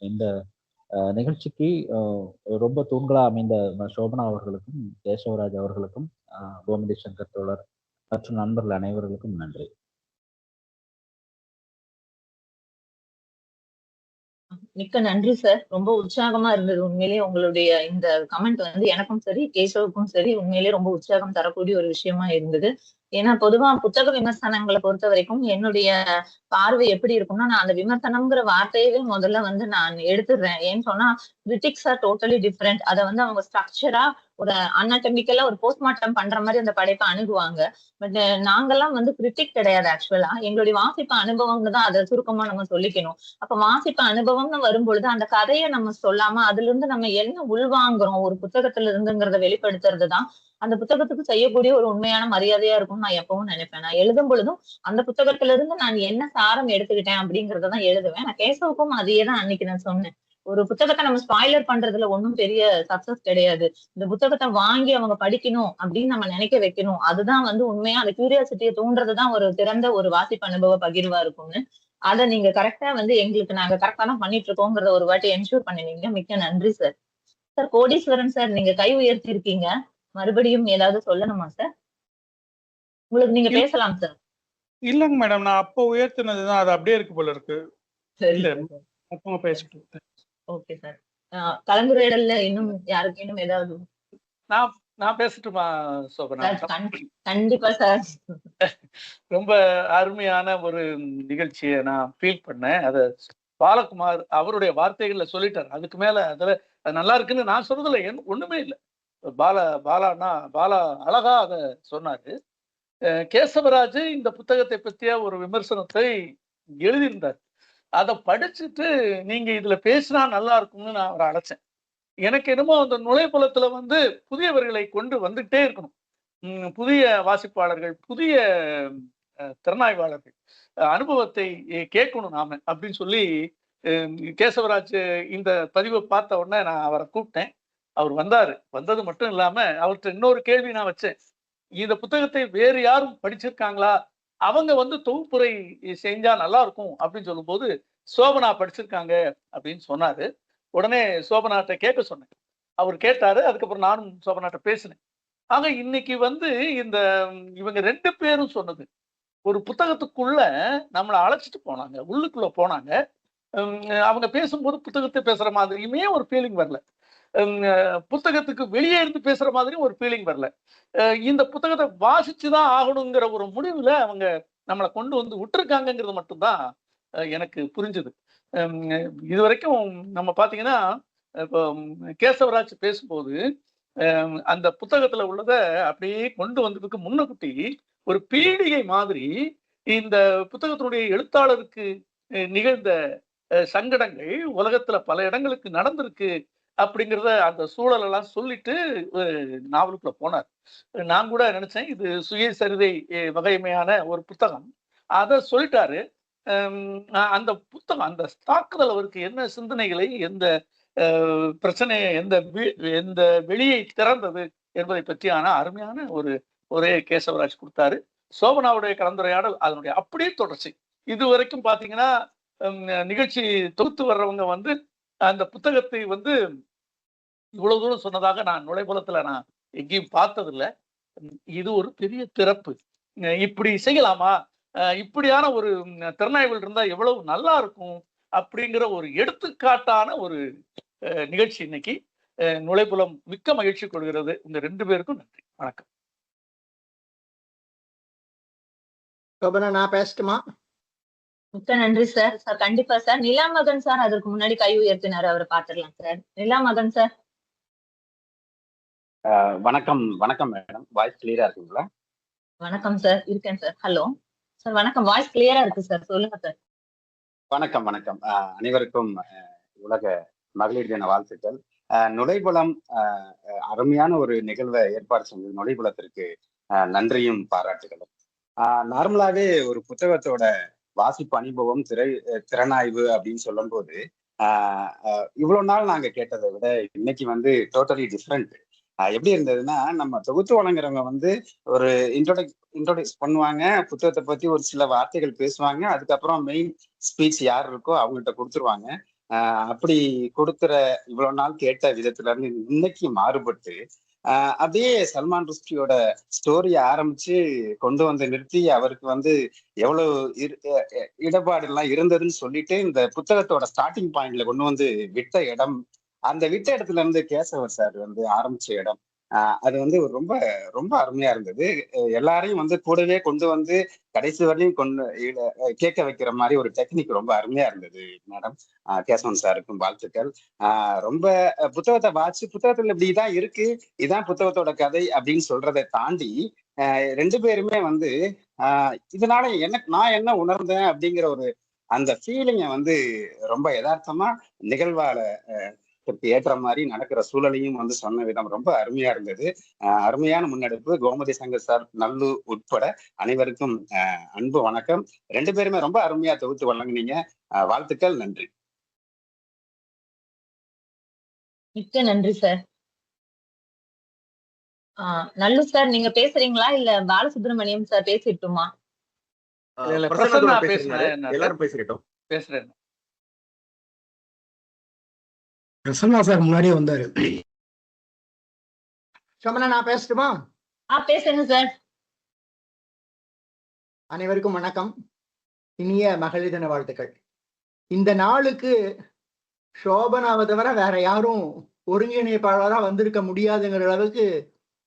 இந்த நிகழ்ச்சிக்கு ரொம்ப தூண்களா அமைந்த சோபனா அவர்களுக்கும், கேசவராஜ் அவர்களுக்கும், கோமதி சங்கர் தோழர் மற்றும் நண்பர்கள் அனைவர்களுக்கும் நன்றி. மிக்க நன்றி சார். ரொம்ப உற்சாகமா இருந்தது உண்மையிலேயே. உங்களுடைய இந்த கமெண்ட் எனக்கும் சரி கேசவுக்கும் சரி உண்மையிலேயே ரொம்ப உற்சாகம் தரக்கூடிய ஒரு விஷயமா இருந்தது. ஏன்னா பொதுவா புத்தக விமர்சனங்களை பொறுத்த வரைக்கும் என்னுடைய பார்வை எப்படி இருக்கும்னா, நான் அந்த விமர்சனம்ங்கிற வார்த்தையவே முதல்ல வந்து நான் எடுத்துடுறேன். ஏன்னு சொன்னா கிரிட்டிக்ஸ் ஆர் டோட்டலி டிஃப்ரெண்ட். அதை வந்து அவங்க ஸ்ட்ரக்சரா ஒரு அனாட்டமிக்கலா ஒரு போஸ்ட்மார்ட்டம் பண்ற மாதிரி அந்த படைப்பை அணுகுவாங்க. பட் நாங்கெல்லாம் வந்து கிரிட்டிக் கிடையாது. ஆக்சுவலா எங்களுடைய வாசிப்பு அனுபவம்னு தான் அதை சுருக்கமா நம்ம சொல்லிக்கணும். அப்ப வாசிப்பு அனுபவம்னு வரும்பொழுது அந்த கதையை நம்ம சொல்லாம அதுல இருந்து நம்ம என்ன உள்வாங்குறோம் ஒரு புத்தகத்துல இருந்துங்கிறத வெளிப்படுத்துறது தான் அந்த புத்தகத்துக்கு செய்யக்கூடிய ஒரு உண்மையான மரியாதையா இருக்கும்னு நான் எப்பவும் நினைப்பேன். நான் எழுதும் பொழுதும் அந்த புத்தகத்துல இருந்து நான் என்ன சாரம் எடுத்துக்கிட்டேன் அப்படிங்கறதான் எழுதுவேன். நான் கேசவுக்கும் அதையே தான் அன்னைக்கு நான் சொன்னேன். ஒரு புத்தகத்தை நம்ம ஸ்பாய்லர் பண்றதுல ஒன்றும் பெரிய சக்சஸ் கிடையாது. இந்த புத்தகத்தை வாங்கி அவங்க படிக்கணும் அப்படின்னு நம்ம நினைக்க வைக்கணும். அதுதான் வந்து உண்மையா அந்த கியூரியாசிட்டியை தூண்டுறதுதான் ஒரு திறந்த ஒரு வாசிப்பு அனுபவ பகிர்வா இருக்கும்னு. அதை நீங்க கரெக்டா வந்து எங்களுக்கு நாங்க கரெக்டா தான் பண்ணிட்டு இருக்கோங்கிறத ஒரு வாட்டி என்ஷூர் பண்ணினீங்க. மிக்க நன்றி சார். சார் கோடீஸ்வரன் சார், நீங்க கை உயர்த்தி இருக்கீங்க. மறுபடியும் ஏதாவது சொல்லணுமா சார்? உங்களுக்கு நீங்க பேசலாம் சார். இல்லங்க மேடம், நான் அப்போ உயர்த்தினதுதான் அது அப்படியே இருக்கு போல இருக்கு. சரி இல்ல சார். அப்போ பேசிட்டு ஓகே சார். கலந்துரையாடல்ல இன்னும் யாருக்கு இன்னும் ஏதாவது நான் பேசட்டுமா சோபனா? கண்டிப்பா சார். ரொம்ப அருமையான ஒரு நிகழ்ச்சியை நான் ஃபீல் பண்ணேன். அத பாலகுமார் அவருடைய வார்த்தைகள்ல சொல்லிட்டார். அதுக்கு மேல அதுல அது நல்லா இருக்குன்னு நான் சொல்றதுல ஒண்ணுமே இல்லை. பாலா அழகா அதை சொன்னாரு. கேசவராஜ் இந்த புத்தகத்தை பற்றிய ஒரு விமர்சனத்தை எழுதியிருந்தார். அதை படிச்சுட்டு நீங்க இதுல பேசினா நல்லா இருக்கும்னு நான் அவரை அழைச்சேன். எனக்கு என்னமோ அந்த நுழைப்புலத்துல வந்து புதியவர்களை கொண்டு வந்துட்டே இருக்கணும். புதிய வாசிப்பாளர்கள், புதிய திறனாய்வாளர்கள் அனுபவத்தை கேட்கணும் நாம அப்படின்னு சொல்லி கேசவராஜ் இந்த பதிவை பார்த்த உடனே நான் அவரை கூப்பிட்டேன். அவர் வந்தாரு. வந்தது மட்டும் இல்லாம அவர்கிட்ட இன்னொரு கேள்வி நான் வச்சேன். இந்த புத்தகத்தை வேறு யாரும் படிச்சிருக்காங்களா, அவங்க வந்து தொகுப்புரை செஞ்சா நல்லா இருக்கும் அப்படின்னு சொல்லும் போது சோபனா படிச்சிருக்காங்க அப்படின்னு சொன்னாரு. உடனே சோபனாட்ட கேட்க சொன்னேன். அவர் கேட்டாரு. அதுக்கப்புறம் நானும் சோபனாட்ட பேசினேன். ஆக இன்னைக்கு வந்து இந்த இவங்க 2 பேரும் சொன்னது ஒரு புத்தகத்துக்குள்ள நம்மளை அழைச்சிட்டு போனாங்க, உள்ளுக்குள்ள போனாங்க. அவங்க பேசும்போது புத்தகத்தை பேசுற மாதிரியுமே ஒரு ஃபீலிங் வரல. புத்தகத்துக்கு வெளியே இருந்து பேசுற மாதிரியும் ஒரு ஃபீலிங் வரல. இந்த புத்தகத்தை வாசிச்சுதான் ஆகணுங்கிற ஒரு முடிவுல அவங்க நம்மளை கொண்டு வந்து விட்டுருக்காங்கிறது மட்டும்தான் எனக்கு புரிஞ்சுது. இது வரைக்கும் நம்ம பாத்தீங்கன்னா இப்போ கேசவராஜ் பேசும்போது அந்த புத்தகத்துல உள்ளதை அப்படியே கொண்டு வந்ததுக்கு முன்னகுட்டி ஒரு பீடிகை மாதிரி இந்த புத்தகத்தினுடைய எழுத்தாளருக்கு நிகழ்ந்த சங்கடங்கள் உலகத்துல பல இடங்களுக்கு நடந்திருக்கு அப்படிங்கிறத அந்த சூழலெல்லாம் சொல்லிட்டு நாவலுக்குள்ள போனார். நான் கூட நினைச்சேன் இது சுயசரிதை வகைமையான ஒரு புத்தகம். அதை சொல்லிட்டாரு. அந்த புத்தகம் அந்த தாக்குதல் அவருக்கு என்ன சிந்தனைகளை, எந்த பிரச்சனையை, எந்த வெளியை திறந்தது என்பதை பற்றியான அருமையான ஒரே கேசவராஜ் கொடுத்தாரு. சோபனாவுடைய கலந்துரையாடல் அதனுடைய அப்படியே தொடர்ச்சி. இது வரைக்கும் பாத்தீங்கன்னா நிகழ்ச்சி தொகுத்து வர்றவங்க வந்து அந்த புத்தகத்தை வந்து இவ்வளவு தூரம் சொன்னதாக நான் நுழைப்புலத்துல நான் எங்கேயும் பார்த்ததில்லை. இது ஒரு பெரிய திறப்பு. இப்படி செய்யலாமா, இப்படியான ஒரு திறனாய்வுகள் இருந்தா எவ்வளவு நல்லா இருக்கும் அப்படிங்கிற ஒரு எடுத்துக்காட்டான ஒரு நிகழ்ச்சி இன்னைக்கு. நுழைப்புலம் மிக்க மகிழ்ச்சி கொள்கிறது. உங்க 2 பேருக்கும் நன்றி. வணக்கம். நான் பேசட்டுமா? மிக்க நன்றி சார். சார் கண்டிப்பா சார். நிலாமகன் சார் அதற்கு முன்னாடி கை உயர்த்தினாரு, அவரை பார்த்துடலாம் சார். நிலாமகன் சார். வணக்கம். வணக்கம் மேடம், வாய்ஸ் கிளியரா இருக்குங்களா? வணக்கம் சார். இருக்கேன் சார். ஹலோ சார், வணக்கம். வாய்ஸ் கிளியரா இருக்கு சார், சொல்லுங்க சார். வணக்கம். வணக்கம். அனைவருக்கும் உலக மகளிர் தின வாழ்த்துக்கள். நுழைப்புலம் அருமையான ஒரு நிகழ்வை ஏற்பாடு செஞ்சது. நுழைப்புலத்திற்கு நன்றியும் பாராட்டுகளும். நார்மலாவே ஒரு புத்தகத்தோட வாசிப்பு அனுபவம், திறனாய்வு அப்படின்னு சொல்லும் போது இவ்வளவு நாள் நாங்க கேட்டதை விட இன்னைக்கு வந்து டோட்டலி டிஃப்ரெண்ட். எப்படி இருந்ததுன்னா, நம்ம தொகுத்து வழங்குறவங்க வந்து ஒரு இன்ட்ரோடியூஸ் பண்ணுவாங்க, புத்தகத்தை பத்தி ஒரு சில வார்த்தைகள் பேசுவாங்க, அதுக்கப்புறம் மெயின் ஸ்பீச் யார் இருக்கோ அவங்கள்ட்ட கொடுத்துருவாங்க. அப்படி கொடுக்குற இவ்வளவு நாள் கேட்ட விதத்துல இருந்து இன்னைக்கு மாறுபட்டு அப்படியே சல்மான் ருஷ்டியோட ஸ்டோரியை ஆரம்பிச்சு கொண்டு வந்து நிறுத்தி அவருக்கு வந்து எவ்வளவு இடபாடு எல்லாம் இருந்ததுன்னு சொல்லிட்டு இந்த புத்தகத்தோட ஸ்டார்டிங் பாயிண்ட்ல கொண்டு வந்து விட்ட இடம், அந்த விட்ட இடத்துல இருந்து கேசவர் சார் வந்து ஆரம்பிச்ச இடம் அது வந்து ரொம்ப ரொம்ப அருமையா இருந்தது. எல்லாரையும் வந்து கூடவே கொண்டு வந்து கடைசி வரையும் கேட்க வைக்கிற மாதிரி ஒரு டெக்னிக் ரொம்ப அருமையா இருந்தது மேடம். கேசவன் சாருக்கும் வாழ்த்துக்கள். ரொம்ப புத்தகத்தை வாசிச்சு புத்தகத்துல இப்படிதான் இருக்கு, இதான் புத்தகத்தோட கதை அப்படின்னு சொல்றதை தாண்டி ரெண்டு பேருமே வந்து இதனால நான் என்ன உணர்ந்தேன் அப்படிங்கிற ஒரு அந்த ஃபீலிங்கை வந்து ரொம்ப யதார்த்தமா நிகழ்வால ஏற்ற மாதிரி நடக்கிற சூழலையும் வந்து சொன்ன விதம் ரொம்ப அருமையா இருந்தது. அருமையான முன்னெடுப்பு. கோமதி சங்கர் சார், நல்லு உட்பட அனைவருக்கும் அன்பு வணக்கம். ரெண்டு பேருமே ரொம்ப அருமையா தொகுத்து வழங்குனீங்க. வாழ்த்துக்கள், நன்றி. மிக்க நன்றி சார். நல்லு சார், நீங்க பேசுறீங்களா இல்ல பாலசுப்ரமணியம் சார் பேசிட்டுமா? பிரசன்னா பேசுறேன். எல்லாரும் பேசிக்கிட்டோம். பேசுறேன். பிரசன்னா சார் முன்னாடியே வந்தாரு. சோமனா, நான் பேசட்டுமா? பேசுங்க சார். அனைவருக்கும் வணக்கம். இனிய மகளிர் தின வாழ்த்துக்கள். இந்த நாளுக்கு சோபனாவை தவிர வேற யாரும் ஒருங்கிணைப்பாளரா வந்திருக்க முடியாதுங்கிற அளவுக்கு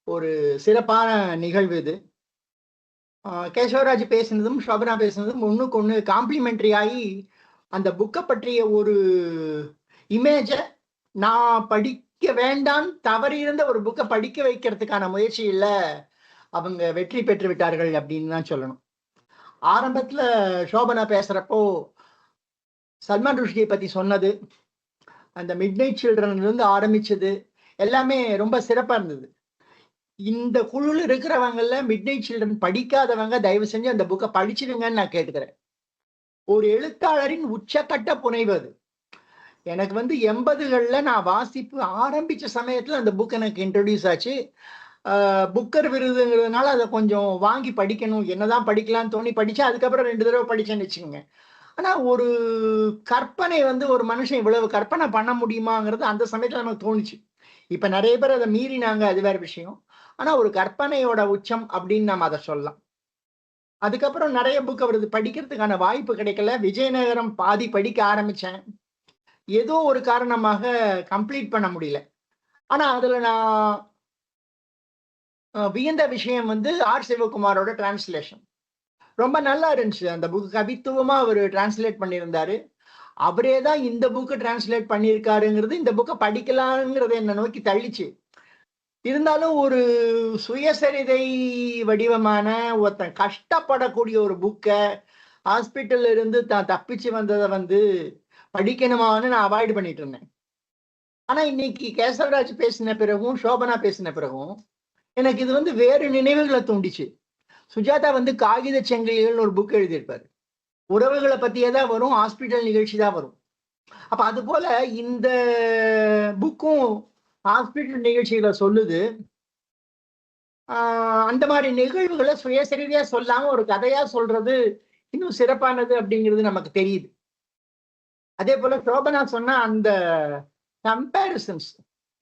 ஒரு சிறப்பான நிகழ்வு இது. கேசவராஜ் பேசினதும் சோபனா பேசினதும் ஒண்ணுக்கு ஒண்ணு காம்ப்ளிமெண்டரி ஆகி அந்த புக்கை பற்றிய ஒரு இமேஜை நான் படிக்க வேண்டாம் தவறி இருந்த ஒரு புக்கை படிக்க வைக்கிறதுக்கான முயற்சியில் அவங்க வெற்றி பெற்று விட்டார்கள் அப்படின்னு தான் சொல்லணும். ஆரம்பத்துல சோபனா பேசுறப்போ சல்மான் ருஷ்டியை பத்தி சொன்னது, அந்த மிட் நைட் சில்ட்ரன்ல இருந்து ஆரம்பிச்சது எல்லாமே ரொம்ப சிறப்பா இருந்தது. இந்த குழுல இருக்கிறவங்கல மிட் நைட் சில்ட்ரன் படிக்காதவங்க தயவு செஞ்சு அந்த புக்கை படிச்சிடுங்கன்னு நான் கேட்டுக்கிறேன். ஒரு எழுத்தாளரின் உச்சக்கட்ட புனைவு அது. எனக்கு வந்து 80களில் நான் வாசிப்பு ஆரம்பிச்ச சமயத்துல அந்த புக் எனக்கு இன்ட்ரடியூஸ் ஆச்சு. புக்கர் விருதுங்கிறதுனால அதை கொஞ்சம் வாங்கி படிக்கணும், என்னதான் படிக்கலாம்னு தோணி படிச்சேன். அதுக்கப்புறம் 2 தடவை படிச்சேன்னு வச்சுக்கோங்க. ஆனா ஒரு கற்பனை வந்து ஒரு மனுஷன் இவ்வளவு கற்பனை பண்ண முடியுமாங்கிறது அந்த சமயத்துல நமக்கு தோணுச்சு. இப்ப நிறைய பேர் அதை மீறினாங்க, அது வேற விஷயம். ஆனா ஒரு கற்பனையோட உச்சம் அப்படின்னு நம்ம அதை சொல்லலாம். அதுக்கப்புறம் நிறைய புக் அவரது படிக்கிறதுக்கான வாய்ப்பு கிடைக்கல. விஜயநகரம் பாதி படிக்க ஆரம்பிச்சேன், ஏதோ ஒரு காரணமாக கம்ப்ளீட் பண்ண முடியல. ஆனா அதுல நான் வியந்த விஷயம் வந்து ஆர் சிவகுமாரோட டிரான்ஸ்லேஷன் ரொம்ப நல்லா இருந்துச்சு. அந்த புக் கவித்துவமா அவர் டிரான்ஸ்லேட் பண்ணியிருந்தாரு. அவரே தான் இந்த புக்கு டிரான்ஸ்லேட் பண்ணியிருக்காருங்கிறது இந்த புக்கை படிக்கலாங்கிறத என்னை நோக்கி தள்ளிச்சு. இருந்தாலும் ஒரு சுயசரிதை வடிவமான ஒருத்தன் கஷ்டப்படக்கூடிய ஒரு புக்கை ஹாஸ்பிட்டல்ல இருந்து தான் தப்பிச்சு வந்ததை வந்து படிக்கணுமான்னு நான் அவாய்டு பண்ணிட்டு இருந்தேன். ஆனா இன்னைக்கு கேசவராஜ் பேசின பிறகும் சோபனா பேசின பிறகும் எனக்கு இது வந்து வேறு நினைவுகளை தூண்டிச்சு. சுஜாதா வந்து காகித செங்கல்கள்னு ஒரு புக் எழுதியிருப்பாரு. உறவுகளை பத்தியே தான் வரும், ஹாஸ்பிட்டல் நிகழ்ச்சி தான் வரும். அப்ப அது போல இந்த புக்கும் ஹாஸ்பிட்டல் நிகழ்ச்சிகளை சொல்லுது. அந்த மாதிரி நிகழ்வுகளை சுயசரிதையா சொல்லாம ஒரு கதையா சொல்றது இன்னும் சிறப்பானது அப்படிங்கிறது நமக்கு தெரியுது. அதே போல சோபனா சொன்ன அந்த கம்பேரிசன்ஸ்,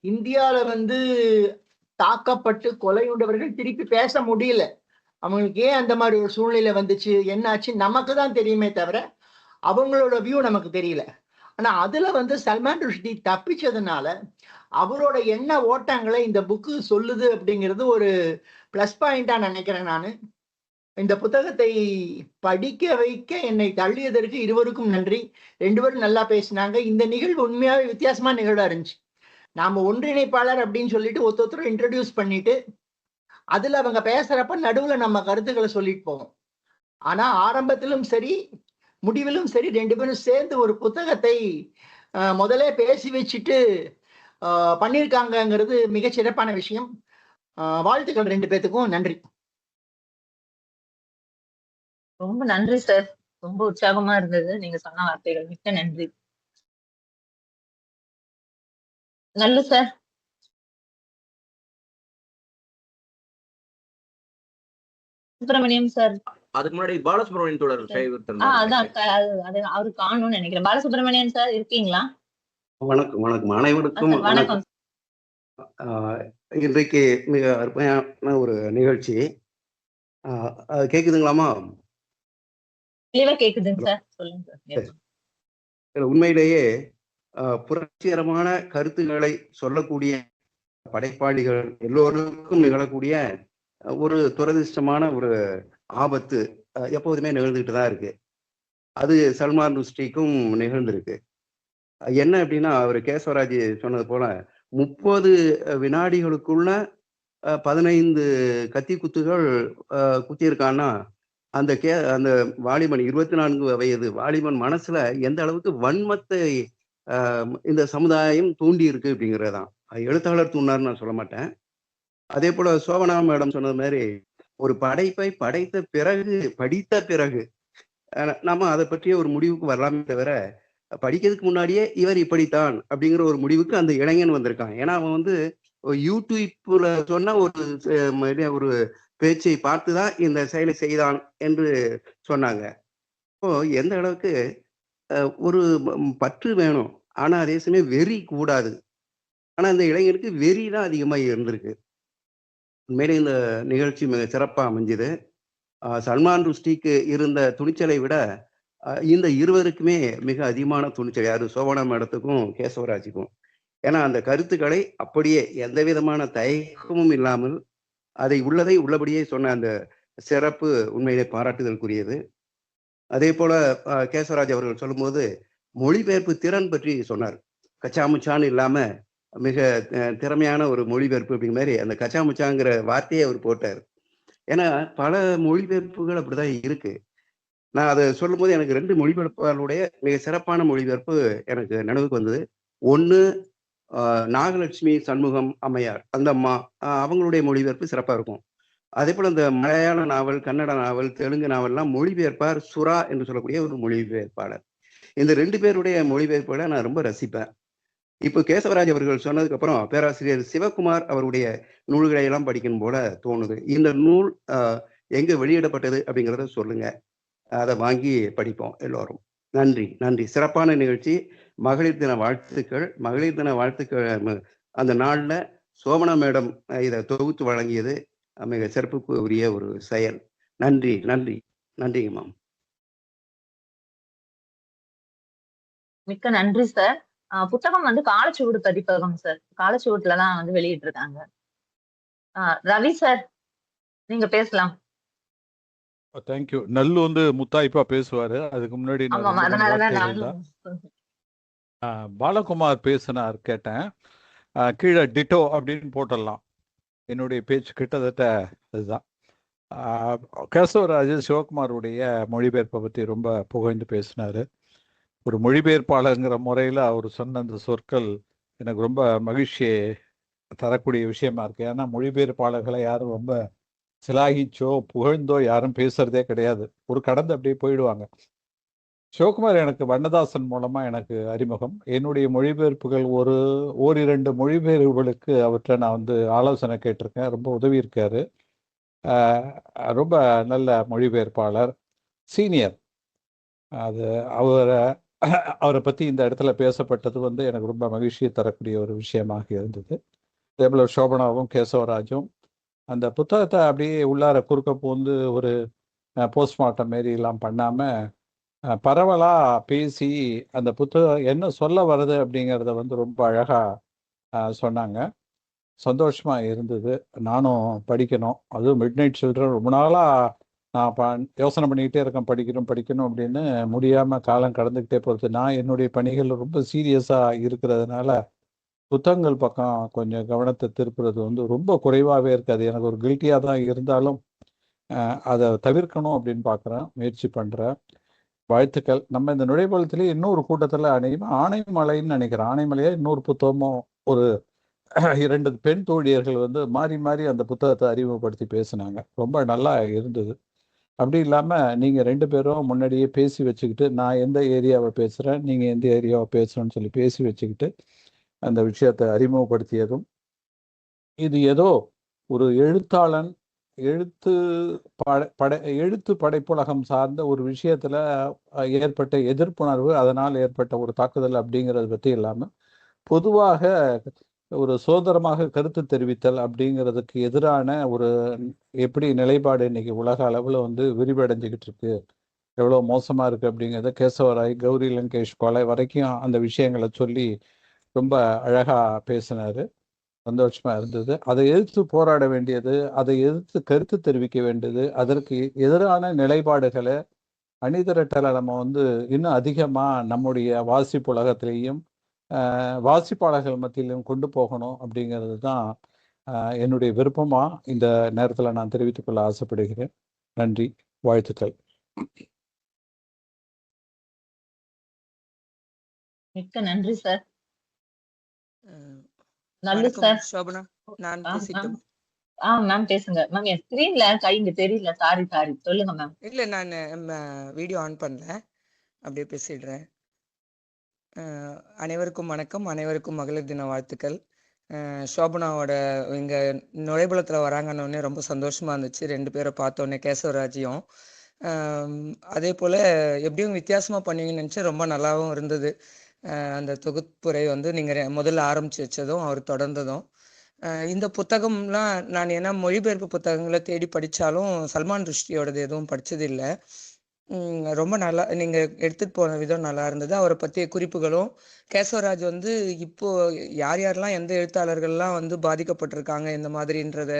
இந்தியாவில வந்து தாக்கப்பட்டு கொலையுண்டவர்கள் திருப்பி பேச முடியல, அவங்களுக்கு ஏன் அந்த மாதிரி ஒரு சூழ்நிலை வந்துச்சு, என்னாச்சு நமக்கு தான் தெரியுமே தவிர அவங்களோட வியூ நமக்கு தெரியல. ஆனா அதுல வந்து சல்மான் ருஷ்டி தப்பிச்சதுனால அவரோட எண்ண ஓட்டங்களை இந்த புக்கு சொல்லுது அப்படிங்கிறது ஒரு பிளஸ் பாயிண்டா நினைக்கிறேன். நான் இந்த புத்தகத்தை படிக்க வைக்க என்னை தள்ளியதற்கு இருவருக்கும் நன்றி. 2 பேரும் நல்லா பேசினாங்க. இந்த நிகழ்வு உண்மையாவே வித்தியாசமா நிகழ்வா இருந்துச்சு. நாம ஒன்றிணைப்பாளர் அப்படின்னு சொல்லிட்டு ஒருத்தர் இன்ட்ரடியூஸ் பண்ணிட்டு அதுல அவங்க பேசுறப்ப நடுவுல நம்ம கருத்துக்களை சொல்லிட்டு போவோம். ஆனா ஆரம்பத்திலும் சரி முடிவிலும் சரி 2 பேரும் சேர்ந்து ஒரு புத்தகத்தை முதலே பேசி வச்சுட்டு பண்ணியிருக்காங்கிறது மிகச் சிறப்பான விஷயம். வாழ்த்துக்கள் 2 பேத்துக்கும். நன்றி. ரொம்ப நன்றி சார். ரொம்ப உற்சாகமா இருந்தது நீங்க சொன்ன வார்த்தைகள். மிக்க நன்றி. நல்லு சார். சுப்பிரமணியம் சார். அதுக்கு முன்னாடி பாலசுப்ரமணியன் தோழர் அதான் அவரு காணும்னு நினைக்கிறேன். பாலசுப்ரமணியன் சார் இருக்கீங்களா? வணக்கம். வணக்கம் அனைவருக்கும் வணக்கம். இன்றைக்கு மிக அருமையான ஒரு நிகழ்ச்சி. கேக்குதுங்களாமா? கேக்குதுங்க சார், சொல்லுங்க சார். உண்மையிலேயே புரட்சிகரமான கருத்துக்களை சொல்லக்கூடிய படைப்பாளிகள் எல்லோருக்கும் நிகழக்கூடிய ஒரு துரதிர்ஷ்டமான ஒரு ஆபத்து எப்போதுமே நிகழ்ந்துகிட்டு தான் இருக்கு. அது சல்மான் ருஷ்டிக்கும் நிகழ்ந்திருக்கு. என்ன அப்படின்னா, அவர் கேசவராஜ் சொன்னது போல 30 வினாடிகளுக்குள்ள 15 கத்தி குத்துகள் குத்தியிருக்கான்னா, அந்த வாலிபன் 24 வயது வாலிபன் மனசுல எந்த அளவுக்கு வன்மத்தை இந்த சமுதாயம் தூண்டி இருக்கு அப்படிங்கிறதான். எழுத்தாளர் தூண்டினார்னு நான் சொல்ல மாட்டேன். அதே போல சோபனா மேடம் சொன்னது மாதிரி, ஒரு படைப்பை படித்த பிறகு நம்ம அதை பற்றிய ஒரு முடிவுக்கு வரலாமே தவிர, படிக்கிறதுக்கு முன்னாடியே இவர் இப்படித்தான் அப்படிங்கிற ஒரு முடிவுக்கு அந்த இளைஞன் வந்திருக்கான். ஏன்னா அவன் வந்து யூடியூப்ல சொன்ன ஒரு பேச்சை பார்த்துதான் இந்த செயலை செய்தான் என்று சொன்னாங்க. இப்போ எந்த அளவுக்கு ஒரு பற்று வேணும், ஆனா அதே சமயம் வெறி கூடாது. ஆனா இந்த இளைஞருக்கு வெறி தான் அதிகமா இருந்திருக்கு. உண்மையிலே இந்த நிகழ்ச்சி மிக சிறப்பா அமைஞ்சுது. சல்மான் ருஷ்டிக்கு இருந்த துணிச்சலை விட இந்த இருவருக்குமே மிக அதிகமான துணிச்சல். யாரு? சோபனா மேடத்துக்கும் கேசவராஜுக்கும். ஏன்னா அந்த கருத்துக்களை அப்படியே எந்த விதமான தயக்கமும் இல்லாமல் அதை உள்ளதை உள்ளபடியே சொன்ன அந்த சிறப்பு உண்மையிலே பாராட்டுதலுக்குரியது. அதே போல கேசவராஜ் அவர்கள் சொல்லும்போது மொழிபெயர்ப்பு திறன் பற்றி சொன்னார். கச்சாமுச்சான்னு இல்லாம மிக திறமையான ஒரு மொழிபெயர்ப்பு அப்படிங்கிற மாதிரி அந்த கச்சாமுச்சாங்கிற வார்த்தையை அவர் போட்டார். ஏன்னா பல மொழிபெயர்ப்புகள் அப்படிதான் இருக்கு. நான் அதை சொல்லும் போது எனக்கு 2 மொழிபெயர்ப்பாளருடைய மிக சிறப்பான மொழிபெயர்ப்பு எனக்கு நினைவுக்கு வந்தது. ஒன்று நாகலட்சுமி சண்முகம் அம்மையார், அந்த அம்மா, அவங்களுடைய மொழிபெயர்ப்பு சிறப்பா இருக்கும். அதே போல இந்த மலையாள நாவல், கன்னட நாவல், தெலுங்கு நாவல்லாம் மொழிபெயர்ப்பார் சுரா என்று சொல்லக்கூடிய ஒரு மொழிபெயர்ப்பாளர். இந்த 2 பேருடைய மொழிபெயர்ப்புகளை நான் ரொம்ப ரசிப்பேன். இப்போ கேசவராஜ் அவர்கள் சொன்னதுக்கு அப்புறம் பேராசிரியர் சிவகுமார் அவருடைய நூல்களை எல்லாம் படிக்கணும் போல தோணுது. இந்த நூல் எங்க வெளியிடப்பட்டது அப்படிங்கிறத சொல்லுங்க, அதை வாங்கி படிப்போம் எல்லோரும். நன்றி நன்றி. சிறப்பான நிகழ்ச்சி. மகளிர் தின வாழ்த்துக்கள். மகளிர் தின வாழ்த்துக்கள் அந்த நாள்ல சோபனா மேடம் இதை தொகுத்து வழங்கியது மிக சிறப்புக்கு உரிய ஒரு செயல். நன்றி நன்றி நன்றிங்க மேம். மிக்க நன்றி சார். புத்தகம் வந்து காலச்சுவடு பதிப்பகம் சார். காலச்சுவட்டுல தான் வந்து வெளியிட்டு இருக்காங்க. ரவி சார், நீங்க பேசலாம். தேங்க்யூ. நல்லு வந்து முத்தாய்ப்பா பேசுவாரு. அதுக்கு முன்னாடி நான் ஆமா, ரெண்டு மூணு அதனாலதான் வார்த்தைகள் தான். நானும் பாலகுமார் பேசினார் கேட்டேன். கீழே டிட்டோ அப்படின்னு போட்டுடலாம். என்னுடைய பேச்சு கிட்டத்தட்ட அதுதான். கேசவராஜ் சிவகுமாருடைய மொழிபெயர்ப்பை பற்றி ரொம்ப புகழ்ந்து பேசினார். ஒரு மொழிபெயர்ப்பாளருங்கிற முறையில் அவர் சொன்ன அந்த சொற்கள் எனக்கு ரொம்ப மகிழ்ச்சியை தரக்கூடிய விஷயமா இருக்கு. ஏன்னா மொழிபெயர்ப்பாளர்களை யாரும் ரொம்ப சிலாகிச்சோ புகழ்ந்தோ யாரும் பேசுறதே கிடையாது. ஒரு கடந்து அப்படியே போயிடுவாங்க. சிவகுமார் எனக்கு வண்ணதாசன் மூலமா எனக்கு அறிமுகம். என்னுடைய மொழிபெயர்ப்புகள் ஓரிரண்டு மொழிபெயர்ப்புகளுக்கு அவற்றை நான் வந்து ஆலோசனை கேட்டிருக்கேன். ரொம்ப உதவி இருக்காரு. ரொம்ப நல்ல மொழிபெயர்ப்பாளர், சீனியர். அது அவரை பற்றி இந்த இடத்துல பேசப்பட்டது வந்து எனக்கு ரொம்ப மகிழ்ச்சியை தரக்கூடிய ஒரு விஷயமாக இருந்தது. அதேபோல் சோபனாவும் கேசவராஜும் அந்த புத்தகத்தை அப்படியே உள்ளார குறுக்க பூந்து ஒரு போஸ்ட்மார்ட்டம் மாரி எல்லாம் பண்ணாமல் பரவலாக பேசி அந்த புத்தகம் என்ன சொல்ல வருது அப்படிங்கிறத வந்து ரொம்ப அழகாக சொன்னாங்க. சந்தோஷமாக இருந்தது. நானும் படிக்கணும். அதுவும் மிட் நைட் சில்ட்ரன் ரொம்ப நாளாக நான் யோசனை பண்ணிக்கிட்டே இருக்கேன், படிக்கணும் அப்படின்னு. முடியாமல் காலம் கடந்துக்கிட்டே போகிறது. நான் என்னுடைய பணிகள் ரொம்ப சீரியஸாக இருக்கிறதுனால புத்தகங்கள் பக்கம் கொஞ்சம் கவனத்தை திருப்புறது வந்து ரொம்ப குறைவாகவே இருக்காது. எனக்கு ஒரு கில்ட்டியாக தான் இருந்தாலும் அதை தவிர்க்கணும் அப்படின்னு பார்க்குறேன், முயற்சி பண்ணுறேன். வாழ்த்துக்கள். நம்ம இந்த நுழைவாளத்திலே இன்னொரு கூட்டத்தில் ஆனைமலைன்னு நினைக்கிறேன். ஆனைமலையா இன்னொரு புத்தகமும் ஒரு 2 பெண் தோழியர்கள் வந்து மாறி மாறி அந்த புத்தகத்தை அறிமுகப்படுத்தி பேசினாங்க. ரொம்ப நல்லா இருந்தது. அப்படி இல்லாமல் நீங்கள் 2 பேரும் முன்னாடியே பேசி வச்சுக்கிட்டு, நான் எந்த ஏரியாவை பேசுகிறேன், நீங்கள் எந்த ஏரியாவை பேசுகிறேன்னு சொல்லி பேசி வச்சுக்கிட்டு அந்த விஷயத்தை அறிமுகப்படுத்தியதும், இது ஏதோ ஒரு எழுத்தாளன் எழுத்து படைப்புலகம் சார்ந்த ஒரு விஷயத்துல ஏற்பட்ட எதிர்ப்புணர்வு, அதனால் ஏற்பட்ட ஒரு தாக்குதல் அப்படிங்கிறத பற்றி இல்லாமல் பொதுவாக ஒரு சுதந்திரமாக கருத்து தெரிவித்தல் அப்படிங்கிறதுக்கு எதிரான ஒரு எப்படி நிலைப்பாடு இன்னைக்கு உலக அளவில் வந்து விரிவடைஞ்சிக்கிட்டு இருக்கு, எவ்வளோ மோசமாக இருக்குது அப்படிங்கிறத கேசவராய், கௌரி லங்கேஷ் கொலை வரைக்கும் அந்த விஷயங்களை சொல்லி ரொம்ப அழகாக பேசினார். சந்தோஷமா இருந்தது. அதை எதிர்த்து போராட வேண்டியது, அதை எதிர்த்து கருத்து தெரிவிக்க வேண்டியது, அதற்கு எதிரான நிலைப்பாடுகளை அணிதிரட்டலை நம்ம இன்னும் அதிகமா நம்முடைய வாசிப்பு உலகத்திலையும் வாசிப்பாளர்கள் மத்தியிலும் கொண்டு போகணும் அப்படிங்கிறது தான் என்னுடைய விருப்பமா இந்த நேரத்தில் நான் தெரிவித்துக் கொள்ள ஆசைப்படுகிறேன். நன்றி, வாழ்த்துக்கள். மிக்க நன்றி சார். நல்ல வணக்கம் சார். சோபனா, நான் பேசிட்டோம். மேம் பேசுங்க மேம். என் ஸ்கிரீன்ல கை இங்க தெரியல. சாரி சொல்லுங்க மேம். இல்ல, நான் வீடியோ ஆன் பண்ணல, அப்படியே பேசிடுறேன். அனைவருக்கும் வணக்கம், அனைவருக்கும் மகளிர் தின வாழ்த்துக்கள். சோபனாவோட இங்க நுழைபுலத்துல வராங்கன்னொடனே ரொம்ப சந்தோஷமா இருந்துச்சு. 2 பேரை பார்த்தோன்னே, கேசவராஜையும். அதே போல எப்படியும் வித்தியாசமா பண்ணுவீங்கன்னு நினைச்சு ரொம்ப நல்லாவும் இருந்தது. அந்த தொகுப்புரை நீங்க முதல்ல ஆரம்பிச்சு வச்சதும் அவர் தொடர்ந்ததும். இந்த புத்தகம்லாம் நான் ஏன்னா மொழிபெயர்ப்பு புத்தகங்களை தேடி படித்தாலும் சல்மான் ருஷ்டியோடது எதுவும் படித்தது இல்லை. ரொம்ப நல்லா நீங்க எடுத்துட்டு போன விதம் நல்லா இருந்தது. அவரை பற்றிய குறிப்புகளும், கேசவராஜ் இப்போ யார் யாரெல்லாம் எந்த எழுத்தாளர்கள்லாம் பாதிக்கப்பட்டிருக்காங்க இந்த மாதிரின்றத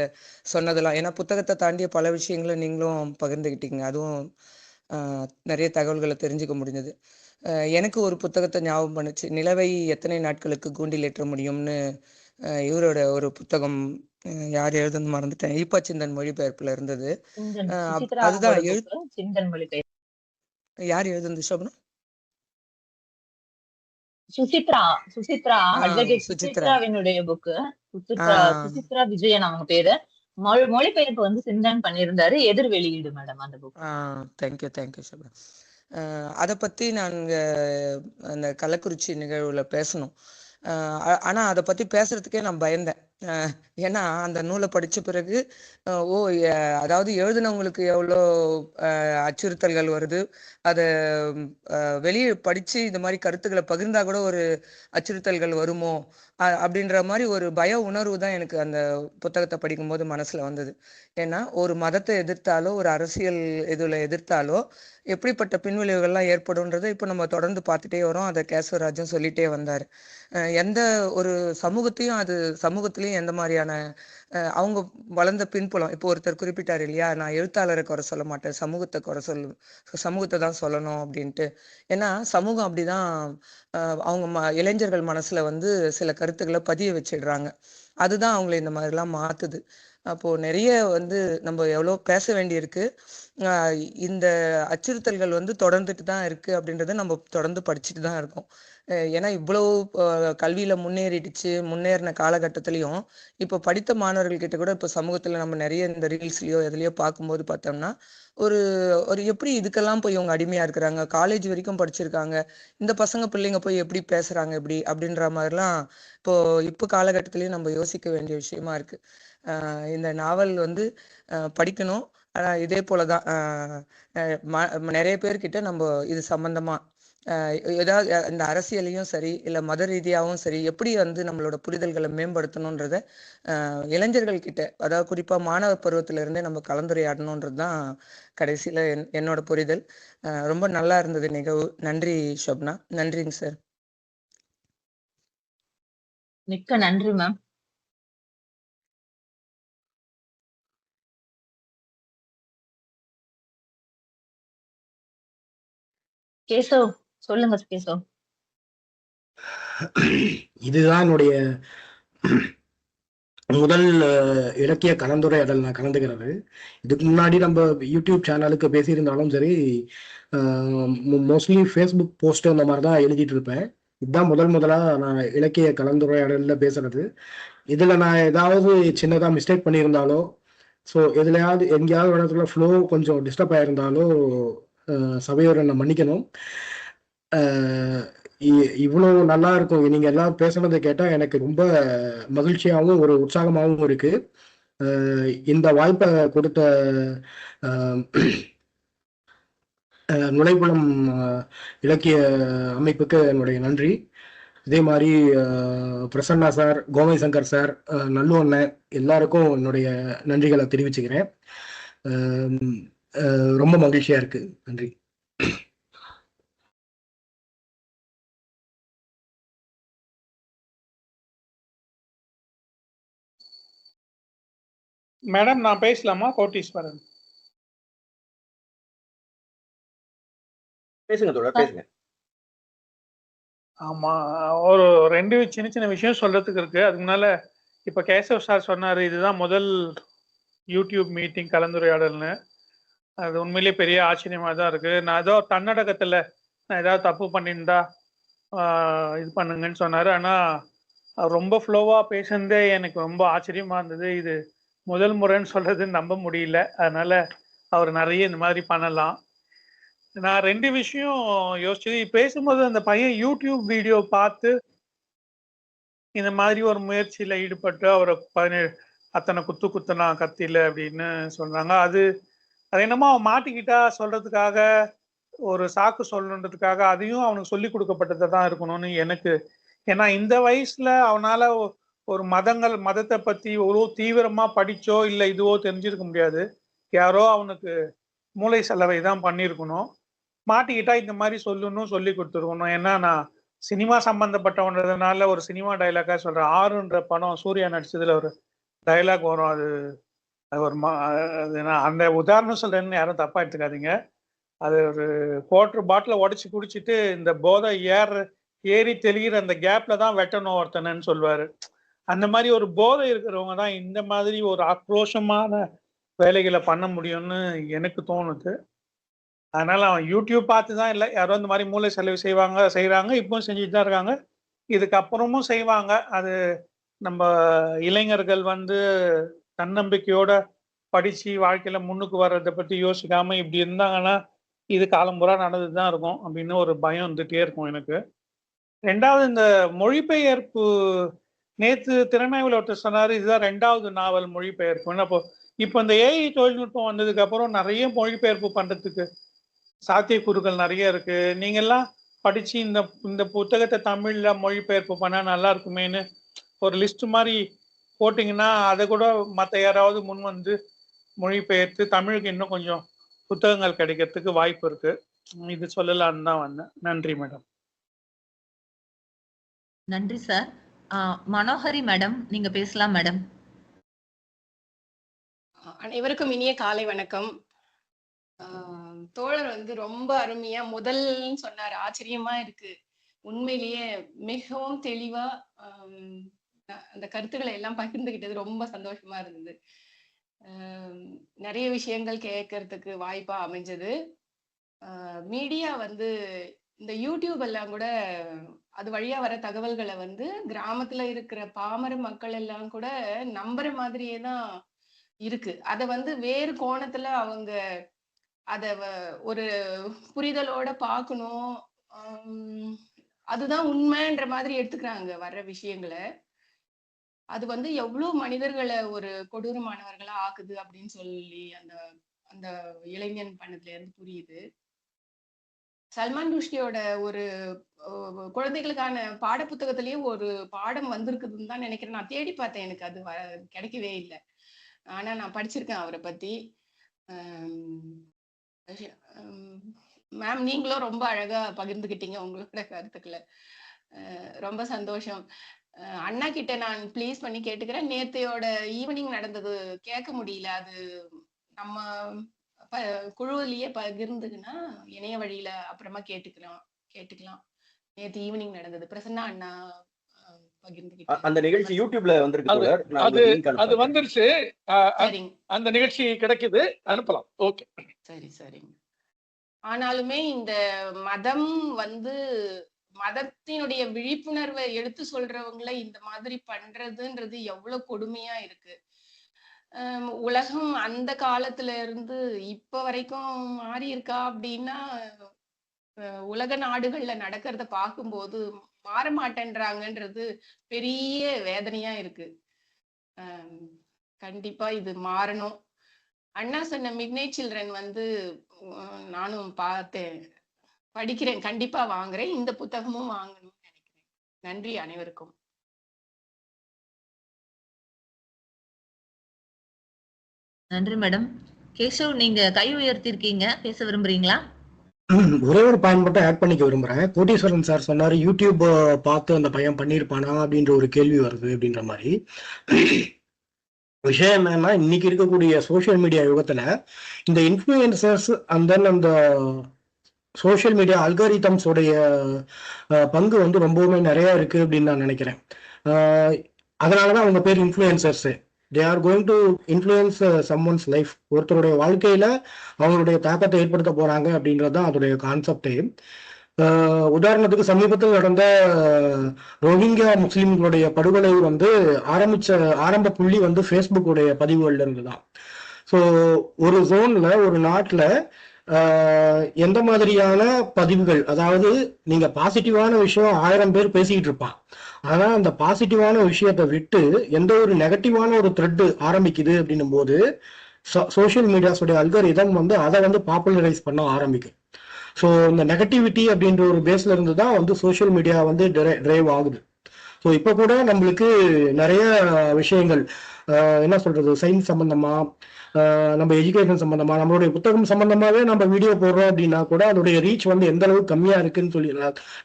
சொன்னதெல்லாம், ஏன்னா புத்தகத்தை தாண்டிய பல விஷயங்களை நீங்களும் பகிர்ந்துக்கிட்டீங்க. அதுவும் நிறைய தகவல்களை தெரிஞ்சுக்க முடிஞ்சது. எனக்கு ஒரு புத்தகத்தை ஞாபகம் பண்ணுச்சு. நிலவை எத்தனை நாட்களுக்கு கூண்டில் ஏற்ற முடியும்னு இவரோட ஒரு புத்தகம், யார் எழுதுன்னு மறந்துட்டேன், ஈப்பா சிந்தன் மொழிபெயர்ப்புல இருந்தது. அதுதான் யார் எழுதுனது சோபனா? சுசித்ராவினுடைய புக்கு. சுசித்ரா விஜயன் அவங்க பேரு. மொழிபெயர்ப்பு சிந்தன் பண்ணியிருந்தாரு. எதிர் வெளியீடு மேடம் அந்த புக். தேங்க்யூ சோபனா. அதை பத்தி நாங்க அந்த கள்ளக்குறிச்சி நிகழ்வுல பேசணும். ஆனா அதை பத்தி பேசுறதுக்கே நான் பயந்தேன். ஏன்னா அந்த நூலை படிச்ச பிறகு அதாவது எழுதினவங்களுக்கு எவ்வளோ அச்சுறுத்தல்கள் வருது, அதை வெளியே படிச்சு இந்த மாதிரி கருத்துக்களை பகிர்ந்தா கூட ஒரு அச்சுறுத்தல்கள் வருமோ அப்படின்ற மாதிரி ஒரு பய உணர்வு தான் எனக்கு அந்த புத்தகத்தை படிக்கும்போது மனசுல வந்தது. ஏன்னா ஒரு மதத்தை எதிர்த்தாலோ ஒரு அரசியல் இதுல எதிர்த்தாலோ எப்படிப்பட்ட பின்விளைவுகள்லாம் ஏற்படும்ன்றதை இப்போ நம்ம தொடர்ந்து பார்த்துட்டே வரோம். அதை கேசவராஜும் சொல்லிட்டே வந்தார். எந்த ஒரு சமூகத்தையும் சமூகத்திலையும் எந்த மாதிரியான அவங்க வளர்ந்த பின்புலம், இப்போ ஒருத்தர் குறிப்பிட்டார் இல்லையா, நான் எழுத்தாளரை குறை சொல்ல மாட்டேன், சமூகத்தை தான் சொல்லணும் அப்படின்ட்டு. ஏன்னா சமூகம் அப்படிதான் அவங்க இளைஞர்கள் மனசுல சில கருத்துக்களை பதிய வச்சிடுறாங்க. அதுதான் அவங்களை இந்த மாதிரிலாம் மாத்துது. அப்போ நிறைய நம்ம எவ்வளோ பேச வேண்டியிருக்கு. இந்த அச்சுறுத்தல்கள் தொடர்ந்துட்டு தான் இருக்கு அப்படின்றத நம்ம தொடர்ந்து படிச்சுட்டு தான் இருக்கோம். ஏன்னா இவ்வளவு கல்வியில முன்னேறின காலகட்டத்திலையும் இப்போ படித்த மாணவர்கள் கிட்ட கூட இப்போ சமூகத்துல நம்ம நிறைய இந்த ரீல்ஸ்லயோ எதுலயோ பார்க்கும்போது பார்த்தோம்னா ஒரு எப்படி இதுக்கெல்லாம் போய் இவங்க அடிமையா இருக்கிறாங்க, காலேஜ் வரைக்கும் படிச்சிருக்காங்க, இந்த பசங்க பிள்ளைங்க போய் எப்படி பேசுறாங்க இப்படி அப்படின்ற மாதிரிலாம் இப்போ காலகட்டத்திலயும் நம்ம யோசிக்க வேண்டிய விஷயமா இருக்கு. இந்த நாவல் படிக்கணும். இதே போலதான் நிறைய பேர்கிட்ட நம்ம இது சம்பந்தமா ஏதாவது இந்த அரசியலையும் சரி இல்ல மத ரீதியாகவும் சரி எப்படி நம்மளோட புரிதல்களை மேம்படுத்தணும்ன்றத இளைஞர்கள் கிட்ட, அதாவது குறிப்பா மாணவ பருவத்தில இருந்தே நம்ம கலந்துரையாடணும்ன்றதுதான் கடைசியில என்னோட புரிதல். ரொம்ப நல்லா இருந்தது நிகழ்வு. நன்றி ஷோபனா. நன்றிங்க சார். மிக்க நன்றி மேம். கேசவ் சொல்லுங்க கேசவ். இதுதான் என்னுடைய முதல் இலக்கிய கலந்துரையாடல் நான் கலந்துக்கிறது. இதுக்கு முன்னாடி நம்ம யூடியூப் சேனலுக்கு பேசியிருந்தாலும் சரி, மோஸ்ட்லி ஃபேஸ்புக் போஸ்ட் அந்த மாதிரி தான் எழுதிட்டு இருப்பேன். இதுதான் முதலாக நான் இலக்கிய கலந்துரையாடலில் பேசுறது. இதில் நான் ஏதாவது சின்னதாக மிஸ்டேக் பண்ணியிருந்தாலோ, ஸோ எதுலையாவது எங்கேயாவது இடத்துல ஃப்ளோ கொஞ்சம் டிஸ்டர்ப் ஆகிருந்தாலோ சபையோரை நான் மன்னிக்கணும். இவ்வளோ நல்லா இருக்கும். நீங்க எல்லாம் பேசுனதை கேட்டா எனக்கு ரொம்ப மகிழ்ச்சியாகவும் ஒரு உற்சாகமாகவும் இருக்கு. இந்த வாய்ப்பை கொடுத்த நுழைபுலம் இலக்கிய அமைப்புக்கு என்னுடைய நன்றி. இதே மாதிரி பிரசன்னா சார், கோவை சங்கர் சார், நல்லு அண்ணன் எல்லாருக்கும் என்னுடைய நன்றிகளை தெரிவிச்சுக்கிறேன். ரொம்ப மகிழ்ச்சியா இருக்கு. நன்றி. மேடம் நான் பேசலாமா? கோட்டீஸ்வரன் பேசுங்க தோழர், பேசுங்க. ஆமா, ஒரு 2 சின்ன சின்ன விஷயம் சொல்றதுக்கு இருக்கு. அதுக்கு முன்னால இப்ப கேசவ் சார் சொன்னாரு இதுதான் முதல் யூடியூப் மீட்டிங் கலந்துரையாடல்னு. அது உண்மையிலேயே பெரிய ஆச்சரியமா தான் இருக்கு. நான் ஏதோ தன்னடக்கத்துல நான் ஏதாவது தப்பு பண்ணியிருந்தா இது பண்ணுங்கன்னு சொன்னாரு. ஆனா ரொம்ப ஃப்ளோவா பேசுனதே எனக்கு ரொம்ப ஆச்சரியமா இருந்தது. இது முதல் முறைன்னு சொல்றது நம்ப முடியல. அதனால அவர் நிறைய இந்த மாதிரி பண்ணலாம். நான் 2 விஷயம் யோசிச்சது பேசும்போது, அந்த பையன் யூடியூப் வீடியோ பார்த்து இந்த மாதிரி ஒரு முயற்சியில ஈடுபட்டு அவரை அத்தனை குத்துனா கத்தியில அப்படின்னு சொல்றாங்க. அது என்னமோ அவன் மாட்டிக்கிட்டா சொல்றதுக்காக ஒரு சாக்கு சொல்லணுன்றதுக்காக அதையும் அவனுக்கு சொல்லி கொடுக்கப்பட்டதை தான் இருக்கணும்னு எனக்கு. ஏன்னா இந்த வயசுல அவனால ஒரு மதத்தை பத்தி ஒரு தீவிரமா படிச்சோ இல்லை இதுவோ தெரிஞ்சிருக்க முடியாது. யாரோ அவனுக்கு மூளை செலவை தான் பண்ணியிருக்கணும். மாட்டிக்கிட்டா இந்த மாதிரி சொல்லி கொடுத்துருக்கணும். ஏன்னா நான் சினிமா சம்பந்தப்பட்டவன்றதுனால ஒரு சினிமா டைலாக்கா சொல்றேன். 6ன்ற படம் சூர்யா நடிச்சதுல ஒரு டைலாக் வரும். அது ஒரு அந்த உதாரணம் சொல்றேன்னு யாரும் தப்பா எடுத்துக்காதீங்க. அது ஒரு குவார்டர் பாட்டில உடைச்சு குடிச்சிட்டு இந்த போதை ஏறி தெளிகிற அந்த கேப்ல தான் வெட்டணும் ஒருத்தனன்னு சொல்லுவாரு. அந்த மாதிரி ஒரு போதை இருக்கிறவங்க தான் இந்த மாதிரி ஒரு ஆக்ரோஷமான வேலைகளை பண்ண முடியும்னு எனக்கு தோணுது. அதனால அவன் யூடியூப் பார்த்து தான் இல்லை, யாரோ இந்த மாதிரி மூளை செலவு செய்கிறாங்க, இப்பவும் செஞ்சுட்டு தான் இருக்காங்க, இதுக்கப்புறமும் செய்வாங்க. அது நம்ம இளைஞர்கள் தன்னம்பிக்கையோட படித்து வாழ்க்கையில் முன்னுக்கு வர்றதை பற்றி யோசிக்காமல் இப்படி இருந்தாங்கன்னா இது காலம்புறா நடந்து தான் இருக்கும் அப்படின்னு ஒரு பயம் வந்துட்டே இருக்கும் எனக்கு. 2வது இந்த மொழிபெயர்ப்பு, நேற்று திறனாய்வில் ஒருத்தர் சொன்னார் இதுதான் 2வது நாவல் மொழிபெயர்ப்பு. இப்போ இந்த ஏஐ தொழில்நுட்பம் வந்ததுக்கு அப்புறம் நிறைய மொழிபெயர்ப்பு பண்ணுறதுக்கு சாத்தியக்கூறுகள் நிறைய இருக்கு. நீங்கெல்லாம் படிச்சு இந்த புத்தகத்தை தமிழ்ல மொழிபெயர்ப்பு பண்ணா நல்லா இருக்குமேன்னு ஒரு லிஸ்ட் மாதிரி போட்டிங்கன்னா அதை கூட மற்ற யாராவது முன் மொழிபெயர்த்து தமிழுக்கு இன்னும் கொஞ்சம் புத்தகங்கள் கிடைக்கிறதுக்கு வாய்ப்பு இருக்கு. இது சொல்லலான்னு தான் வந்தேன். நன்றி மேடம். நன்றி சார். மனோகரி மேடம், நீங்க பேசலாம் மேடம். அனைவருக்கும் இனிய காலை வணக்கம். தோழர் ரொம்ப அருமையா முதல்னு சொன்னாரு, ஆச்சரியமா இருக்கு. உண்மையிலேயே மிகவும் தெளிவா அந்த கருத்துக்களை எல்லாம் பகிர்ந்துகிட்டது ரொம்ப சந்தோஷமா இருந்தது. நிறைய விஷயங்கள் கேட்கறதுக்கு வாய்ப்பா அமைஞ்சது. மீடியா இந்த யூடியூப் எல்லாம் கூட அது வழியா வர தகவல்களை கிராமத்துல இருக்கிற பாமர மக்கள் எல்லாம் கூட நம்புற மாதிரியே தான் இருக்கு. அத வேறு கோணத்துல அவங்க அத ஒரு புரிதலோட பார்க்கணும், அதுதான் உண்மைன்ற மாதிரி எடுத்துக்கிறாங்க வர்ற விஷயங்களை. அது எவ்வளவு மனிதர்களை ஒரு கொடூரமானவர்களா ஆக்குது அப்படின்னு சொல்லி அந்த அந்த இளைஞன் பண்ணதுல இருந்து புரியுது. சல்மான் ருஷ்டியோட ஒரு குழந்தைகளுக்கான பாட புத்தகத்திலேயே ஒரு பாடம் வந்திருக்குதுன்னு தான் நினைக்கிறேன். நான் தேடி பார்த்தேன், எனக்கு அது கிடைக்கவே இல்லை. ஆனா நான் படிச்சிருக்கேன் அவரை பத்தி. மேம் நீங்களும் ரொம்ப அழகா பகிர்ந்துகிட்டீங்க உங்களோட கருத்துக்களை. ரொம்ப சந்தோஷம். அண்ணா கிட்ட நான் ப்ளீஸ் பண்ணி கேட்டுக்கிறேன், நேத்தையோட ஈவினிங் நடந்தது கேட்க முடியல. அது நம்ம குழுவிலேயே பகிர்ந்துக்குன்னா இணைய வழியில அப்புறமா கேட்டுக்கலாம். நேத்து ஈவினிங் நடந்தது பிரசன்னா அண்ணா பகிர்ந்துக்கிட்டாங்க. அந்த நிகழ்ச்சி யூடியூப்ல வந்திருக்கு. அது வந்துருச்சு. அந்த நிகழ்ச்சி கிடைக்குது, அனுப்பலாம். ஓகே, சரிங்க. ஆனாலுமே இந்த மதம் மதத்தினுடைய விழிப்புணர்வை எடுத்து சொல்றவங்களை இந்த மாதிரி பண்றதுன்றது எவ்வளவு கொடுமையா இருக்கு. உலகம் அந்த காலத்துல இருந்து இப்ப வரைக்கும் மாறி இருக்கா அப்படின்னா, உலக நாடுகள்ல நடக்கிறத பார்க்கும்போது மாற மாட்டேன்றாங்கன்றது பெரிய வேதனையா இருக்கு. கண்டிப்பா இது மாறணும். அண்ணா சொன்ன மிட்நைட் சில்ட்ரன் நானும் பார்த்தேன், படிக்கிறேன், கண்டிப்பா வாங்குறேன். இந்த புத்தகமும் வாங்கணும்னு நினைக்கிறேன். நன்றி அனைவருக்கும். நன்றி மேடம். கேசவ், நீங்க கை உயர்த்திருக்கீங்க, பேச விரும்புறீங்களா? ஒரே ஒரு பாயிண்ட் மட்டும் ஆட் பண்ணிக்க விரும்புறேன். கோட்டீஸ்வரன் சார் சொன்னாரு யூடியூப் பார்த்து அந்த பையன் பண்ணியிருப்பானா அப்படின்ற ஒரு கேள்வி வருது அப்படின்ற மாதிரி. விஷயம் என்னன்னா, இன்னைக்கு இருக்கக்கூடிய சோஷியல் மீடியா யுகத்துல இந்த இன்ஃப்ளூயன்சர்ஸ் அண்ட் தென் அந்த சோஷியல் மீடியா அல்காரிதம்ஸ் உடைய பங்கு வந்து ரொம்பவுமே நிறைய இருக்கு அப்படின்னு நான் நினைக்கிறேன். அதனாலதான் அவங்க பேர் influencers. They are going to influence someone's life. ஒருத்தருடைய வாழ்க்கையில அவங்களுடைய தாக்கத்தை ஏற்படுத்த போறாங்க அப்படின்றது தான் அதோடைய கான்செப்டே. உதாரணத்துக்கு சமீபத்தில் நடந்த ரோஹிங்கியா முஸ்லிம்களுடைய படுகொலை வந்து ஆரம்ப புள்ளி வந்து ஃபேஸ்புக்குடைய பதிவுகள்ல இருந்து தான். ஸோ ஒரு ஜோன்ல ஒரு நாட்டில் எந்த மாதிரியான பதிவுகள், அதாவது நீங்க பாசிட்டிவான விஷயம் 1000 பேர் பேசிக்கிட்டு இருப்பான், ஆனா அந்த பாசிட்டிவான விஷயத்தை விட்டு எந்த ஒரு நெகட்டிவான ஒரு த்ரெட் ஆரம்பிக்குது அப்படின்னும் போது சோஷியல் மீடியாஸோடைய அல்காரிதம் வந்து அதை வந்து பாப்புலரைஸ் பண்ண ஆரம்பிக்கும். ஸோ இந்த நெகட்டிவிட்டி அப்படின்ற ஒரு பேஸ்ல இருந்து தான் வந்து சோஷியல் மீடியா வந்து டிரைவ் ஆகுது. ஸோ இப்போ கூட நம்மளுக்கு நிறைய விஷயங்கள் என்ன சொல்றது, சயின்ஸ் சம்பந்தமா, நம்ம எஜுகேஷன் சம்பந்தமா, நம்மளுடைய புத்தகம் சம்பந்தமாவே நம்ம வீடியோ போடுறோம் அப்படின்னா கூட அதோடைய ரீச் வந்து எந்த அளவுக்கு கம்மியா இருக்குன்னு சொல்லி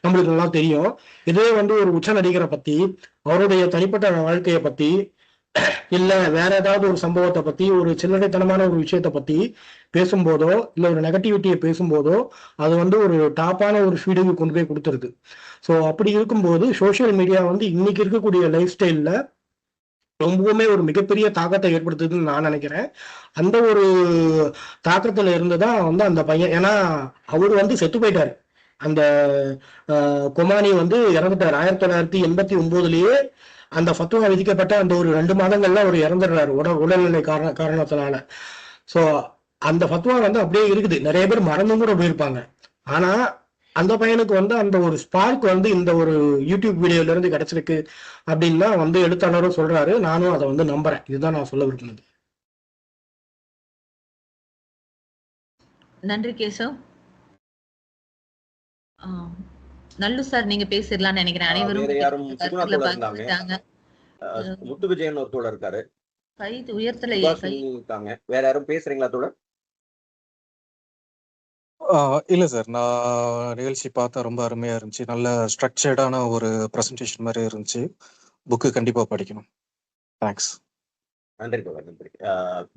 நம்மளுக்கு நல்லா தெரியும். இதே வந்து ஒரு உச்ச நடிகரை பத்தி, அவருடைய தனிப்பட்ட வாழ்க்கையை பத்தி, இல்ல வேற ஏதாவது ஒரு சம்பவத்தை பத்தி, ஒரு சில்லறைத்தனமான ஒரு விஷயத்தை பத்தி பேசும்போதோ, இல்ல ஒரு நெகட்டிவிட்டியை பேசும்போதோ அது வந்து ஒரு டாப்பான ஒரு ஃபீடுக்கு கொண்டு போய் கொடுத்துருது. ஸோ அப்படி இருக்கும்போது சோஷியல் மீடியா வந்து இன்னைக்கு இருக்கக்கூடிய லைஃப் ஸ்டைல்ல ரொம்பவுமே ஒரு மிகப்பெரிய தாக்கத்தை ஏற்படுத்துதுன்னு நான் நினைக்கிறேன். அந்த ஒரு தாக்கத்துல இருந்துதான் வந்து அந்த பையன், ஏன்னா அவரு வந்து செத்து போயிட்டாரு. அந்த கொமானி வந்து இறந்துட்டார் 1989லயே. அந்த ஃபத்வா விதிக்கப்பட்ட அந்த ஒரு 2 மாதங்கள்ல அவர் இறந்துடுறாரு உடல்நிலை காரணத்தினால. ஸோ அந்த ஃபத்வா வந்து அப்படியே இருக்குது, நிறைய பேர் மறந்தும் கூட போயிருப்பாங்க. ஆனா அந்த பையனுக்கு வந்து அந்த ஒரு ஸ்பார்க் வந்து இந்த ஒரு யூடியூப் வீடியோல இருந்து கிடைச்சிருக்கு அப்படின்னு தான் வந்து எழுத்தாளரும் சொல்றாரு. நானும் அதை வந்து நம்புறேன். இதுதான் நான் சொல்ல விரும்பினது. நன்றி கேசவ். நல்லு சார், நீங்க பேசிடலாம்னு நினைக்கிறேன். அனைவரும் வேற யாரும் சுகுணா தோழர் இருந்தாங்க. முத்து விஜயன் ஒரு தோழர் இருக்காரு. கை உயர்த்தலையே கை இருக்காங்க. வேற யாரும் பேசுறீங்களா தோழர்? இல்ல சார், நான் நிகழ்ச்சி பார்த்தா ரொம்ப அருமையா இருந்துச்சு. நல்ல ஸ்ட்ரக்சர்டான ஒரு ப்ரெசன்டேஷன் மாதிரி இருந்துச்சு. புக்கு கண்டிப்பா படிக்கணும். தேங்க்ஸ். நன்றி தோழர், நன்றி.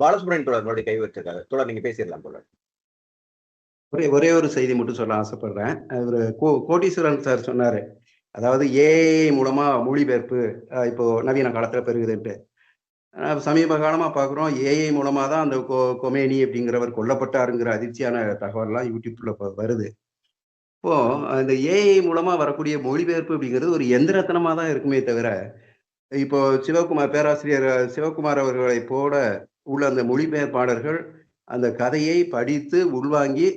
பாலசுப்ரமணியன் தோழர் மறுபடியும் கை வச்சிருக்காரு. தோழர் நீங்க பேசிடலாம் தோழர். ஒரே ஒரு செய்தி மட்டும் சொல்ல ஆசைப்படுறேன். ஒரு கோட்டீஸ்வரன் சார் சொன்னாரு, அதாவது ஏஐ மூலமா மொழிபெயர்ப்பு இப்போ நவீன காலத்துல பெருகுதுன்ட்டு. சமீப காலமா பார்க்குறோம், ஏஐ மூலமா தான் அந்த கொமேனி அப்படிங்கிறவர் கொல்லப்பட்டாருங்கிற அதிர்ச்சியான தகவல்லாம் யூடியூப்ல வருது. இப்போ அந்த ஏஐ மூலமா வரக்கூடிய மொழிபெயர்ப்பு அப்படிங்கிறது ஒரு எந்திரத்தனமா தான் இருக்குமே தவிர, இப்போ பேராசிரியர் சிவகுமார் அவர்களை போல உள்ள அந்த மொழிபெயர்ப்பாளர்கள் அந்த கதையை படித்து உள்வாங்கி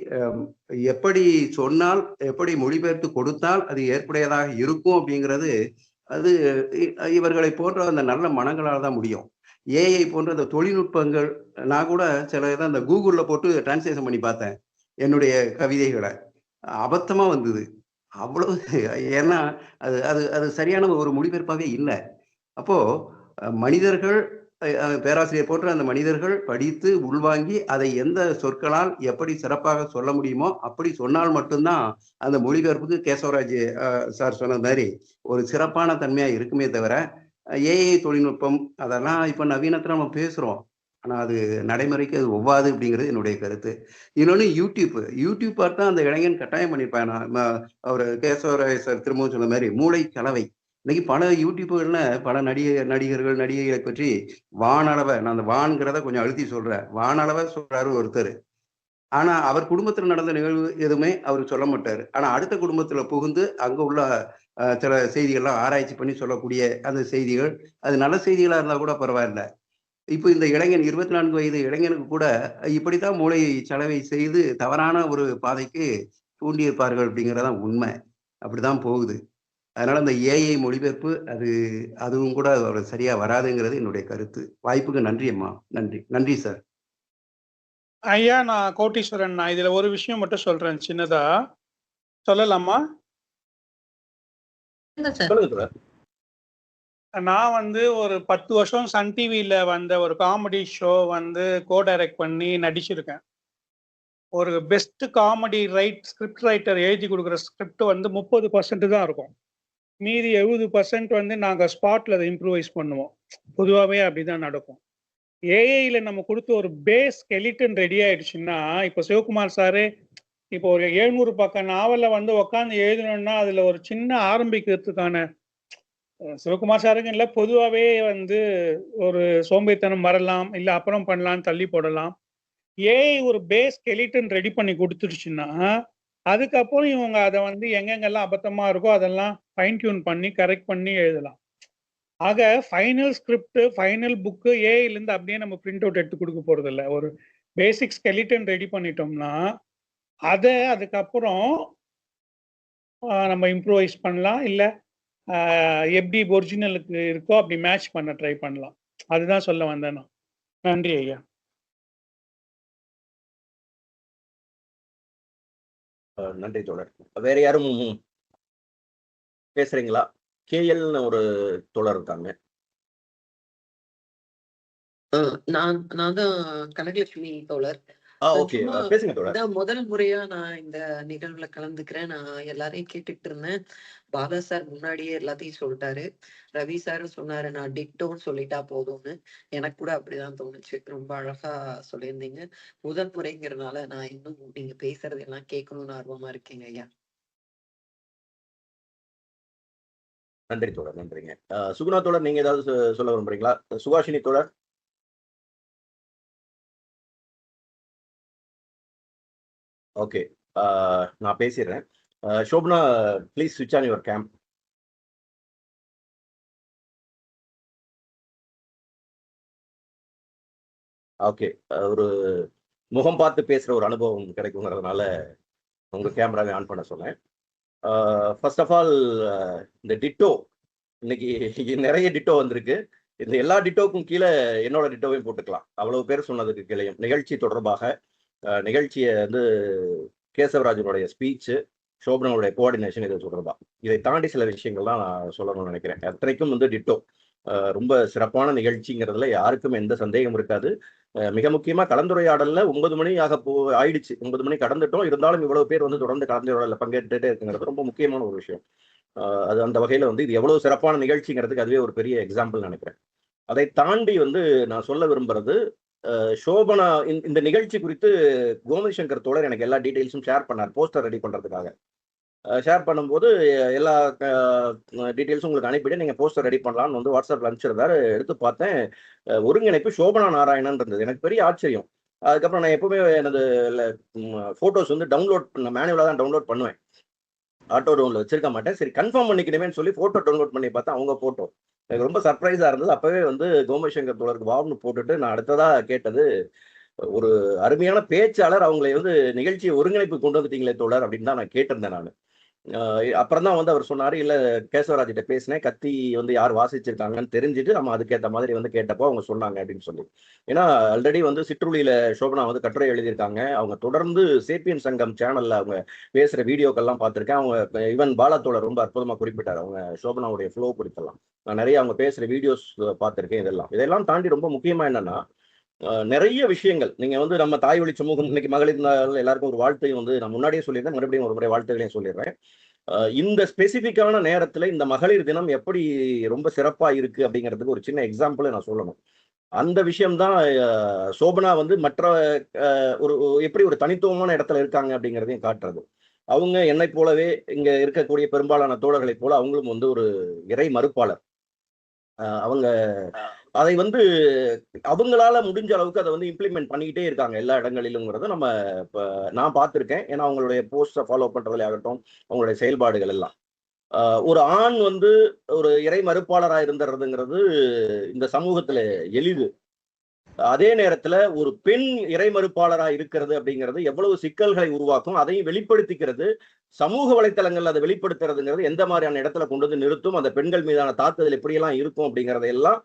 எப்படி சொன்னால், எப்படி மொழிபெயர்த்து கொடுத்தால் அது ஏற்புடையதாக இருக்கும் அப்படிங்கிறது அது இவர்களை போன்ற அந்த நல்ல மனங்களால் தான் முடியும். ஏஐ போன்ற அந்த தொழில்நுட்பங்கள், நான் கூட சில இதை அந்த கூகுள்ல போட்டு டிரான்ஸ்லேஷன் பண்ணி பார்த்தேன். என்னுடைய கவிதைகளை அபத்தமா வந்தது அவ்வளவு. ஏன்னா அது அது அது சரியான ஒரு மொழிபெயர்ப்பாகவே இல்லை. அப்போ மனிதர்கள், பேராசிரியர் போன்ற அந்த மனிதர்கள் படித்து உள்வாங்கி அதை எந்த சொற்களால் எப்படி சிறப்பாக சொல்ல முடியுமோ அப்படி சொன்னால் மட்டும்தான் அந்த மொழிபெயர்ப்புக்கு கேசவராஜ் சார் சொன்ன மாதிரி ஒரு சிறப்பான தன்மையா இருக்குமே தவிர, ஏஐ தொழில்நுட்பம் அதெல்லாம் இப்ப நவீனத்துல நம்ம பேசுறோம், ஆனா அது நடைமுறைக்கு அது ஒவ்வாது அப்படிங்கிறது என்னுடைய கருத்து. இன்னொன்னு யூடியூப் பார்த்தா அந்த இளைஞன் கட்டாயம் பண்ணியிருப்பேன். அவர் கேசவராஜ் சார் திரும்பவும் சொன்ன மாதிரி மூளை கலவை. இன்னைக்கு பல யூடியூப்புகள்ல பல நடிகர்கள் நடிகைகளை பற்றி வானளவை, நான் அந்த வான்கிறத கொஞ்சம் அழுத்தி சொல்றேன், வானளவை சொல்றாரு ஒருத்தர். ஆனா அவர் குடும்பத்துல நடந்த நிகழ்வு எதுவுமே அவர் சொல்ல மாட்டாரு. ஆனா அடுத்த குடும்பத்துல புகுந்து அங்க உள்ள சில செய்திகள்லாம் ஆராய்ச்சி பண்ணி சொல்லக்கூடிய அந்த செய்திகள், அது நல்ல செய்திகளா இருந்தா கூட பரவாயில்ல. இப்போ இந்த இளைஞன் 24 வயது இளைஞனுக்கு கூட இப்படித்தான் மூளை சலவை செய்து தவறான ஒரு பாதைக்கு தூண்டியிருப்பார்கள் அப்படிங்கிறதான் உண்மை. அப்படிதான் போகுது. அதனால அந்த ஏஐ மொழிபெயர்ப்பு அதுவும் கூட சரியா வராதுங்கிறது என்னுடைய கருத்து. வாய்ப்புக்கு நன்றி அம்மா. நன்றி சார். ஐயா, நான் கோட்டீஸ்வரன். நான் இதுல ஒரு விஷயம் மட்டும் சொல்றேன், சின்னதா சொல்லலாமா? நான் வந்து ஒரு 10 வருஷம் சன் டிவியில வந்த ஒரு காமெடி ஷோ வந்து டைரக்ட் பண்ணி நடிச்சிருக்கேன். ஒரு பெஸ்ட் காமெடி ஸ்கிரிப்ட் ரைட்டர் எழுதி கொடுக்குற ஸ்கிரிப்ட் வந்து 30% தான் இருக்கும். மீதி 70% வந்து நாங்கள் ஸ்பாட்ல அதை இம்ப்ரூவைஸ் பண்ணுவோம். பொதுவாகவே அப்படிதான் நடக்கும். ஏஐல நம்ம கொடுத்த ஒரு பேஸ் ஸ்கெலிட்டன் ரெடி ஆயிடுச்சுன்னா, இப்போ சிவகுமார் சாரு இப்போ ஒரு 700 பக்க நாவலை வந்து உட்காந்து எழுதணும்னா அதுல ஒரு சின்ன ஆரம்பிக்கிறதுக்கான சிவகுமார் சாருங்க இல்லை, பொதுவாகவே வந்து ஒரு சோம்பேறித்தனம் வரலாம், இல்லை அப்புறம் பண்ணலான்னு தள்ளி போடலாம். ஏஐ ஒரு பேஸ் ஸ்கெலிட்டன் ரெடி பண்ணி கொடுத்துருச்சுன்னா அதுக்கப்புறம் இவங்க அதை வந்து எங்கெங்கெல்லாம் அபத்தமா இருக்கோ அதெல்லாம் ஃபைன் டியூன் பண்ணி கரெக்ட் பண்ணி எழுதலாம். ஆக ஃபைனல் ஸ்கிரிப்ட் ஃபைனல் புக்கு ஏஐலேருந்து அப்படியே நம்ம பிரிண்ட் அவுட் எடுத்து கொடுக்க போறது இல்லை. ஒரு பேசிக் ஸ்கெலிட்டன் ரெடி பண்ணிட்டோம்னா அதை அதுக்கப்புறம் நம்ம இம்ப்ரூவைஸ் பண்ணலாம், இல்லை எப்படி ஒரிஜினலுக்கு இருக்கோ அப்படி மேட்ச் பண்ண ட்ரை பண்ணலாம். அதுதான் சொல்ல வந்தேன் நான். நன்றி ஐயா. நன்றி தோழர். வேற யாரும் பேசுறீங்களா? கேஎல்னு ஒரு தோழர் இருக்காங்க. நான் தான் கனகலட்சுமி தோழர். ஓகே, பேசுங்க தோழர். இதான் முதல் முறையா நான் இந்த நிகழ்வுல கலந்துக்கிறேன். நான் எல்லாரையும் கேட்டுட்டு இருந்தேன். பாலா சார் முன்னாடியே எல்லாத்தையும் சொல்லிட்டாரு. ரவி சாரும் சொன்னாரு நான் டிக்டோன்னு சொல்லிட்டா போதும்னு. எனக்கு கூட அப்படிதான் தோணுச்சு. ரொம்ப அழகா சொல்லியிருந்தீங்க. முதல் முறைங்கிறதுனால நான் இன்னும் நீங்க பேசுறது எல்லாம் கேட்கணும்னு ஆர்வமா இருக்கேங்க ஐயா. நன்றி தோழர், நன்றிங்க. சுகுணா தோழர், நீங்க ஏதாவது சொல்ல விரும்புறீங்களா? சுகாஷினி தோழர். ஓகே, நான் பேசிடுறேன். ஷோபனா, ப்ளீஸ் ஸ்விட்ச் ஆன் யுவர் கேம். ஓகே, ஒரு முகம் பார்த்து பேசுற ஒரு அனுபவம் கிடைக்குங்கிறதுனால உங்க கேமராவை ஆன் பண்ண சொன்னேன். ஃபர்ஸ்ட் ஆஃப் ஆல், இந்த டிட்டோ இன்னைக்கு நிறைய டிட்டோ வந்திருக்கு. இந்த எல்லா டிட்டோக்கும் கீழே என்னோட டிட்டோவையும் போட்டுக்கலாம். அவ்வளவு பேர் சொன்னதுக்கு கீழேயும் நிகழ்ச்சி தொடர்பாக நிகழ்ச்சியை வந்து கேசவராஜனுடைய ஸ்பீச்சு, சோபனாவுடைய கோஆர்டினேஷன், இதை தொடர்பா இதை தாண்டி சில விஷயங்கள்லாம் நான் சொல்லணும்னு நினைக்கிறேன். அத்தனைக்கும் வந்து டிட்டோ ரொம்ப சிறப்பான நிகழ்ச்சிங்கிறதுல யாருக்கும் எந்த சந்தேகம் இருக்காது. மிக முக்கியமா கலந்துரையாடல்ல 9 மணி ஆயிடுச்சு, 9 மணி கடந்துட்டோம். இருந்தாலும் இவ்வளவு பேர் வந்து தொடர்ந்து கலந்துரையாடல பங்கேற்றுட்டே இருக்குங்கிறது ரொம்ப முக்கியமான ஒரு விஷயம். அது அந்த வகையில வந்து இது எவ்வளவு சிறப்பான நிகழ்ச்சிங்கிறதுக்கு அதுவே ஒரு பெரிய எக்ஸாம்பிள் நினைக்கிறேன். அதை தாண்டி வந்து நான் சொல்ல விரும்புறது, சோபனா இந்த நிகழ்ச்சி குறித்து கோமதி சங்கர் தோழர் எனக்கு எல்லா டீட்டெயில்ஸும் ஷேர் பண்ணார். போஸ்டர் ரெடி பண்றதுக்காக ஷேர் பண்ணும்போது எல்லா டீட்டெயில்ஸும் உங்களுக்கு அனுப்பிட்டு நீங்க போஸ்டர் ரெடி பண்ணலாம்னு வந்து வாட்ஸ்அப்ல அனுப்பிச்சிருந்தாரு. எடுத்து பார்த்தேன், ஒருங்கிணைப்பு சோபனா நாராயணன் இருந்தது. எனக்கு பெரிய ஆச்சரியம். அதுக்கப்புறம் நான் எப்பவுமே எனது போட்டோஸ் வந்து டவுன்லோட் பண்ண மேனுவலா தான் டவுன்லோட் பண்ணுவேன், ஆட்டோ டவுன்ல வச்சிருக்க மாட்டேன். சரி, கன்ஃபார்ம் பண்ணிக்கணுமேன்னு சொல்லி போட்டோ டவுன்லோட் பண்ணி பார்த்தா அவங்க போட்டோ எனக்கு ரொம்ப சர்ப்ரைஸா இருந்தது. அப்பவே வந்து கோமதி சங்கர் தோழருக்கு வாவ்னு போட்டுட்டு நான் அடுத்ததா கேட்டது, ஒரு அருமையான பேச்சாளர், அவங்களை வந்து நிகழ்ச்சியை ஒருங்கிணைப்பு கொண்டு வந்துட்டீங்களே தோழர் அப்படின்னு தான் நான் கேட்டிருந்தேன். நான் அப்புறம் தான் வந்து அவர் சொன்னாரு, இல்ல கேசவராஜிட்ட பேசினேன், கத்தி வந்து யார் வாசிச்சிருக்காங்கன்னு தெரிஞ்சுட்டு நம்ம அதுக்கேற்ற மாதிரி வந்து கேட்டப்போ அவங்க சொன்னாங்க அப்படின்னு சொல்லி. ஏன்னா ஆல்ரெடி வந்து சிற்றுளியில சோபனா வந்து கட்டுரை எழுதியிருக்காங்க. அவங்க தொடர்ந்து சேப்பியன் சங்கம் சேனல்ல அவங்க பேசுற வீடியோக்கள்லாம் பார்த்திருக்கேன். அவங்க ஈவன் பாலாத்தோட ரொம்ப அற்புதமா குறிப்பிட்டார் அவங்க சோபனாவுடைய ஃப்ளோ குறித்தெல்லாம். நான் நிறைய அவங்க பேசுற வீடியோஸ் பார்த்திருக்கேன். இதெல்லாம் தாண்டி ரொம்ப முக்கியமா என்னன்னா, நிறைய விஷயங்கள் நீங்க வந்து நம்ம தாய் வழி சமூகம் இன்னைக்கு மகளிர் நாள் எல்லாருக்கும் ஒரு வாழ்த்தையும் வந்து நான் முன்னாடியே சொல்லியிருந்தேன், மறுபடியும் ஒரு முறை வாழ்த்துக்களையும் சொல்லிடுறேன். இந்த ஸ்பெசிபிக்கான நேரத்துல இந்த மகளிர் தினம் எப்படி ரொம்ப சிறப்பா இருக்கு அப்படிங்கிறதுக்கு ஒரு சின்ன எக்ஸாம்பிள் நான் சொல்லணும். அந்த விஷயம்தான் சோபனா வந்து மற்ற ஒரு எப்படி ஒரு தனித்துவமான இடத்துல இருக்காங்க அப்படிங்கிறதையும் காட்டுறது. அவங்க என்னை போலவே இங்க இருக்கக்கூடிய பெரும்பாலான தோழர்களைப் போல அவங்களும் வந்து ஒரு இறை மறுப்பாளர். அவங்க அதை வந்து அவங்களால முடிஞ்ச அளவுக்கு அதை வந்து இம்ப்ளிமெண்ட் பண்ணிக்கிட்டே இருக்காங்க எல்லா இடங்களிலும்ங்கிறத நம்ம நான் பார்த்துருக்கேன். ஏன்னா அவங்களுடைய போஸ்டை ஃபாலோ பண்றதுல ஆகட்டும், அவங்களுடைய செயல்பாடுகள் எல்லாம். ஒரு ஆண் வந்து ஒரு இறை மறுப்பாளராக இருந்துறதுங்கிறது இந்த சமூகத்துல எளிது. அதே நேரத்துல ஒரு பெண் இறை மறுப்பாளராக இருக்கிறது அப்படிங்கிறது எவ்வளவு சிக்கல்களை உருவாக்கும், அதையும் வெளிப்படுத்திக்கிறது. சமூக வலைத்தளங்கள் அதை வெளிப்படுத்துறதுங்கிறது எந்த மாதிரியான இடத்துல கொண்டு வந்து நிறுத்தும், அந்த பெண்கள் மீதான தாக்குதல் எப்படியெல்லாம் இருக்கும் அப்படிங்கிறதையெல்லாம்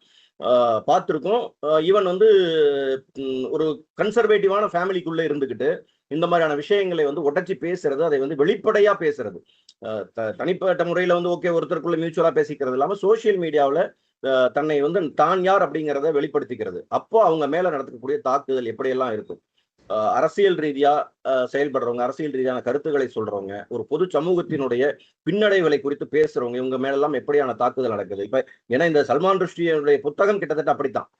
பார்த்துருக்கோம். ஈவன் வந்து ஒரு கன்சர்வேட்டிவான ஃபேமிலிக்குள்ள இருந்துக்கிட்டு இந்த மாதிரியான விஷயங்களை வந்து உடைச்சி பேசுறது, அதை வந்து வெளிப்படையா பேசுறது, தனிப்பட்ட முறையில வந்து ஓகே ஒருத்தருக்குள்ள மியூச்சுவலா பேசிக்கிறது இல்லாம சோசியல் மீடியாவில் தன்னை வந்து தான் யார் அப்படிங்கிறத வெளிப்படுத்திக்கிறது. அப்போ அவங்க மேல நடத்தக்கூடிய தாக்குதல் எப்படியெல்லாம் இருக்கும். அரசியல் ரீதியா செயல்படுறவங்க, அரசியல் ரீதியான கருத்துக்களை சொல்றவங்க, ஒரு பொது சமூகத்தினுடைய பின்னடைவுகளை குறித்து பேசுறவங்க, இவங்க மேலெல்லாம் எப்படியான தாக்குதல் நடக்குது. இப்ப ஏன்னா இந்த சல்மான் ருஷ்டியுடைய புத்தகம் கிட்டத்தட்ட அப்படித்தான்.